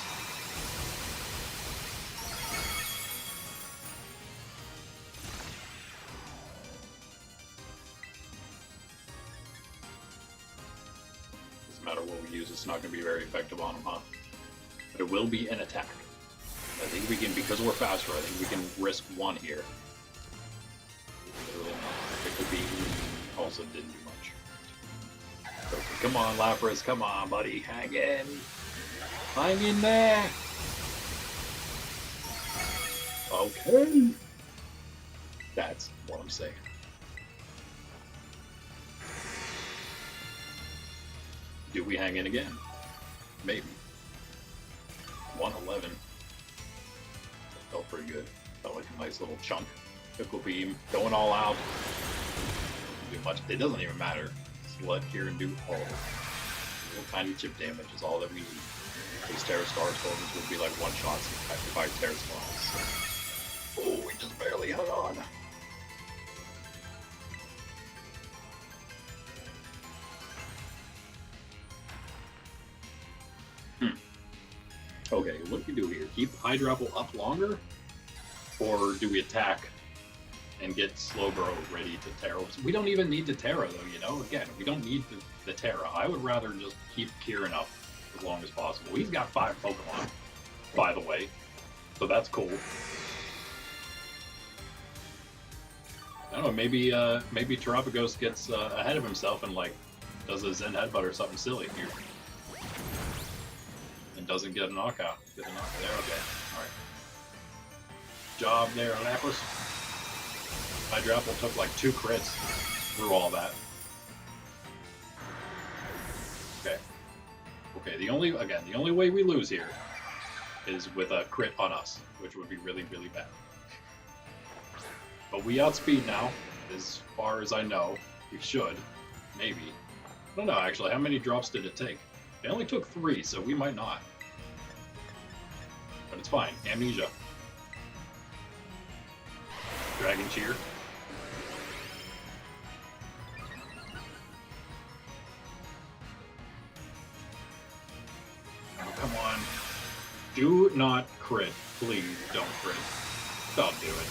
Doesn't matter what we use, it's not going to be very effective on him, huh? But it will be an attack. I think we can, because we're faster, I think we can risk one here. It could be, also didn't do much. Okay, come on, Lapras, come on, buddy, hang in. Hang in there. Okay. That's what I'm saying. Do we hang in again? Maybe. 111. That felt pretty good. Felt like a nice little chunk. Pickle Beam, going all out. Doesn't do much. It doesn't even matter. Just let here and do all. Little tiny chip damage is all that we need. These Tera Starstorms would be like one shots if I Tera Spawns. So. Oh, we just barely hung on. Okay, what do we do here? Keep Hydrapple up longer? Or do we attack and get Slowbro ready to Tera? We don't even need to Tera though, you know? Again, we don't need the Tera. I would rather just keep Kieran up as long as possible. He's got 5 Pokemon, by the way. So that's cool. I don't know, maybe Tera Pkmn gets ahead of himself and like does a Zen Headbutt or something silly here. And doesn't get a knockout. Get a knockout there, okay. Alright. Job there, Lapras. Hydrapple took like 2 crits through all that. Okay. Okay, the only way we lose here is with a crit on us, which would be really, really bad. But we outspeed now, as far as I know. We should. Maybe. I don't know, actually. How many drops did it take? It only took 3, so we might not. But it's fine. Amnesia. Dragon Cheer. Oh, come on. Do not crit. Please don't crit. Don't do it.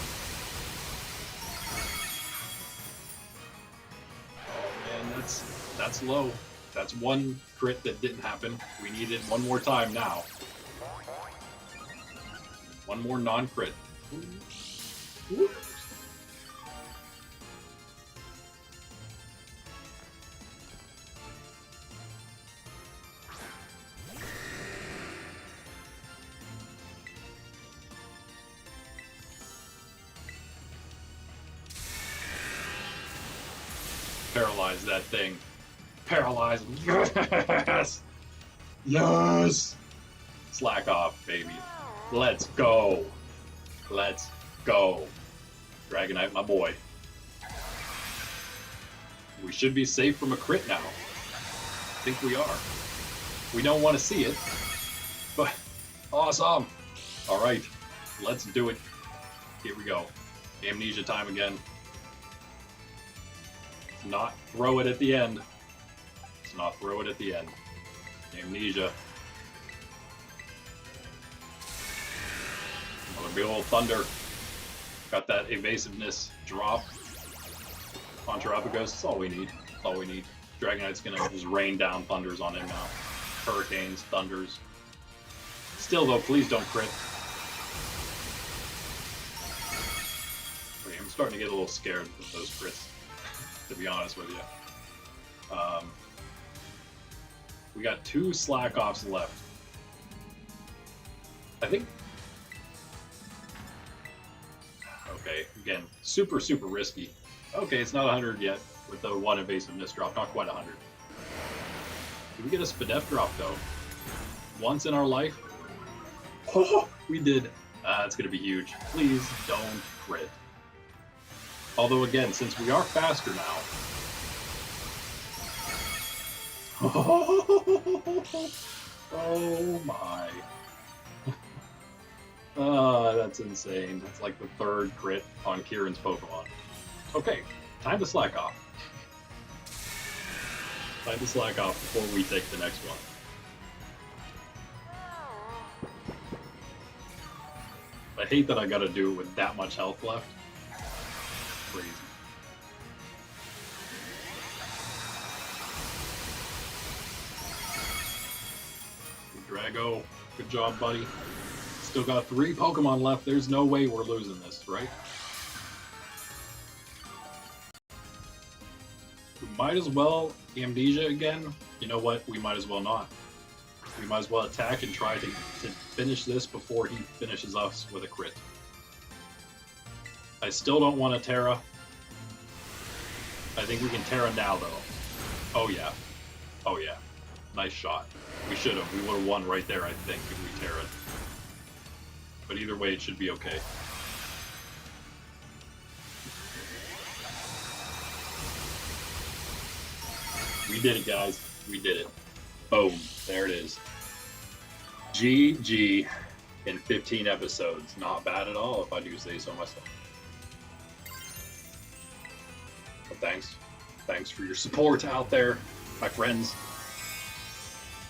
Oh man, that's low. That's 1 crit that didn't happen. We need it 1 more time now. 1 more non-crit. Paralyze that thing. Paralyze. Yes! Yes! Slack off, baby. Let's go. Let's go. Dragonite, my boy. We should be safe from a crit now. I think we are. We don't want to see it, but awesome. All right, let's do it. Here we go. Amnesia time again. Let's not throw it at the end. Let's not throw it at the end. Amnesia. Another big old thunder. Got that evasiveness drop on Tera Pkmn. That's all we need. That's all we need. Dragonite's gonna just rain down thunders on him now. Hurricanes, thunders. Still though, please don't crit. Okay, I'm starting to get a little scared of those crits, to be honest with you. We got 2 slack offs left. I think. Okay, again, super, super risky. Okay, it's not 100 yet with the one evasiveness drop. Not quite 100. Did we get a Spadef drop though? Once in our life? Oh, we did. It's going to be huge. Please don't crit. Although again, since we are faster now. Oh my. That's insane. That's like the third crit on Kieran's Pokemon. Okay, time to slack off. Time to slack off before we take the next one. I hate that I gotta do it with that much health left. Crazy. Drago, good job, buddy. Still got 3 Pokemon left. There's no way we're losing this, right? We might as well Amnesia again. You know what? We might as well not. We might as well attack and try to finish this before he finishes us with a crit. I still don't want a Tera. I think we can Tera now, though. Oh, yeah. Oh, yeah. Nice shot. We should have. We would have won right there, I think, if we Terra'd. But either way, it should be okay. We did it, guys. We did it. Boom. There it is. GG in 15 episodes. Not bad at all, if I do say so myself. But thanks. Thanks for your support out there, my friends.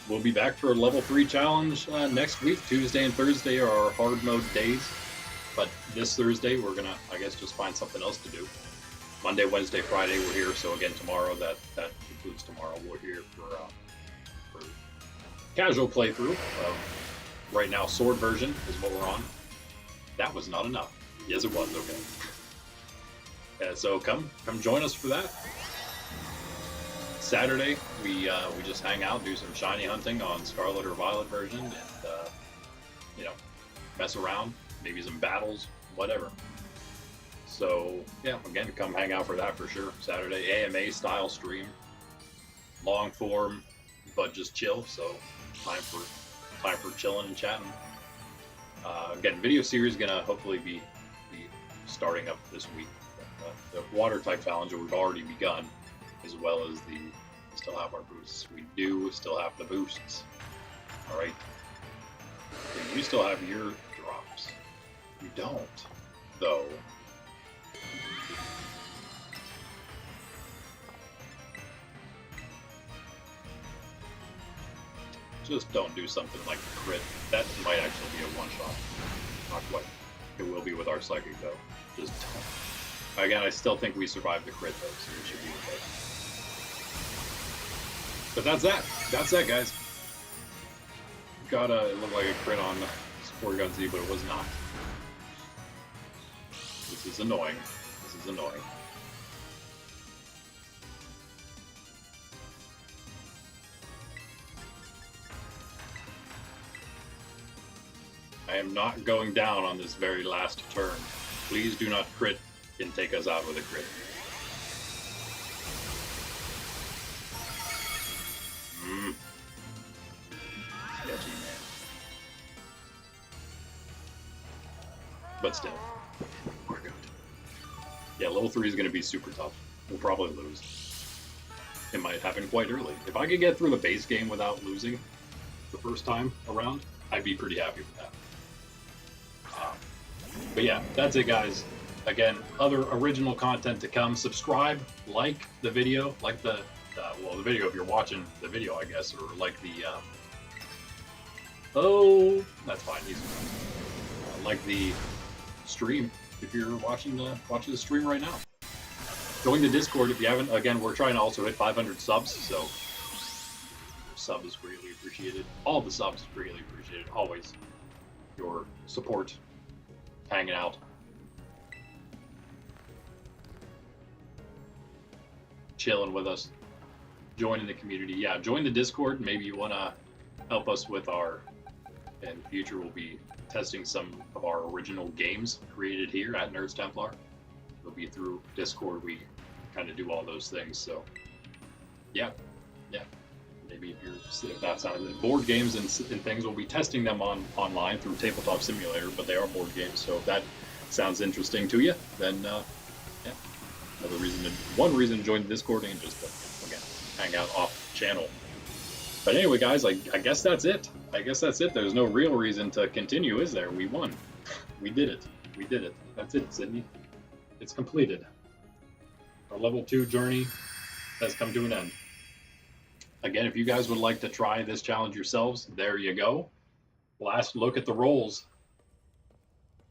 We'll be back for a level 3 challenge next week. Tuesday and Thursday are our hard mode days. But this Thursday, we're going to, I guess, just find something else to do. Monday, Wednesday, Friday, we're here. So again, tomorrow, that includes tomorrow, we're here for casual playthrough of right now Sword version is what we're on. That was not enough. Yes, it was. Okay. Yeah, so come join us for that. Saturday, we just hang out, do some shiny hunting on Scarlet or Violet version, and you know, mess around, maybe some battles, whatever. So yeah, again, come hang out for that for sure. Saturday, AMA style stream, long form, but just chill. So time for chilling and chatting. Again, video series gonna hopefully be starting up this week. The water type challenger we've already begun, as well as still have our boosts. We do still have the boosts. All right. Okay, you still have your drops. You don't, though. Just don't do something like the crit. That might actually be a one-shot. Not quite. It will be with our Psychic, though. Just don't. Again, I still think we survived the crit, though, so we should be okay. But that's that. That's that, guys. It looked like a crit on Porygon Z, but it was not. This is annoying. This is annoying. I am not going down on this very last turn. Please do not crit and take us out with a crit. Sketchy, man. But still, we're good. Yeah, level 3 is going to be super tough. We'll probably lose. It might happen quite early. If I could get through the base game without losing the first time around, I'd be pretty happy with that. But yeah, that's it, guys. Again, other original content to come. Subscribe, like the video, like the video if you're watching the video, I guess, or like the oh, that's fine. Like the stream if you're watching the stream right now. Join the Discord if you haven't. Again, we're trying to also hit 500 subs, so sub is greatly appreciated. All the subs greatly appreciated. Always your support, hanging out. Chilling with us, joining the community. Yeah, join the Discord. Maybe you want to help us with in the future we'll be testing some of our original games created here at Nerds Templar. It'll be through Discord. We kind of do all those things. So yeah. Maybe if that sounds good. Board games and things, we'll be testing them online through Tabletop Simulator, but they are board games. So if that sounds interesting to you, then yeah, one reason to join the Discord and just again hang out off channel. But anyway, guys, I guess that's it. There's no real reason to continue, is there? We won. We did it. That's it, Sydney. It's completed. Our level 2 journey has come to an end. Again, if you guys would like to try this challenge yourselves, there you go. Last look at the rolls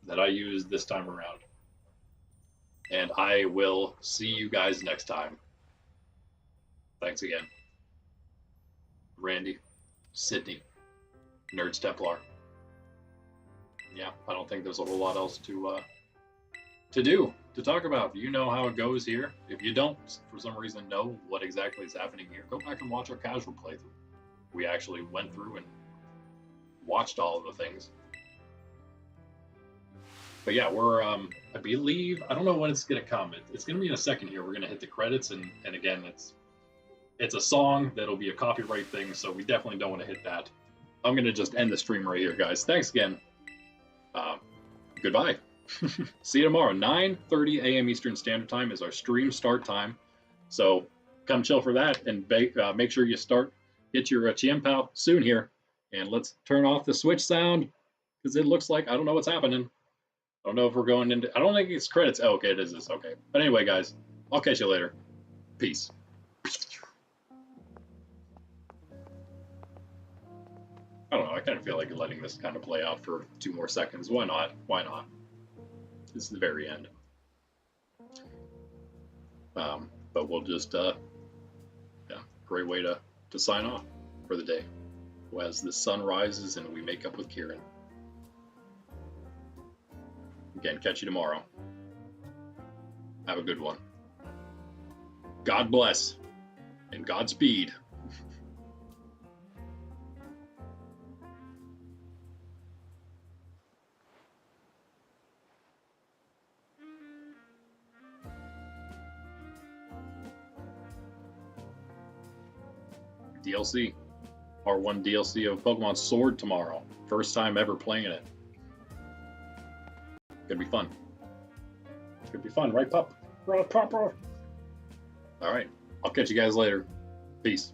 that I used this time around. And I will see you guys next time. Thanks again. Randy, Sydney, Nerds Templar. Yeah, I don't think there's a whole lot else to talk about. You know how it goes here. If you don't, for some reason, know what exactly is happening here, go back and watch our casual playthrough. We actually went through and watched all of the things. But yeah, we're, I believe, I don't know when it's going to come. It's going to be in a second here. We're going to hit the credits, and again, it's a song that'll be a copyright thing, so we definitely don't want to hit that. I'm going to just end the stream right here, guys. Thanks again. Goodbye. See you tomorrow. 9:30 a.m. Eastern Standard Time is our stream start time. So come chill for that, and make sure you get your Chiempao soon here. And let's turn off the Switch sound, because it looks like, I don't know what's happening. I don't know if we're going into, I don't think it's credits. Oh, okay, it is this. Okay. But anyway, guys, I'll catch you later. Peace. I don't know. I kind of feel like letting this kind of play out for 2 more seconds. Why not? Why not? This is the very end. But we'll just, yeah, great way to sign off for the day as the sun rises and we make up with Kieran. Again, catch you tomorrow. Have a good one. God bless and Godspeed. DLC. R1 DLC of Pokemon Sword tomorrow. First time ever playing it. Gonna be fun. Gonna be fun, right, pup? Right, pup. All right. I'll catch you guys later. Peace.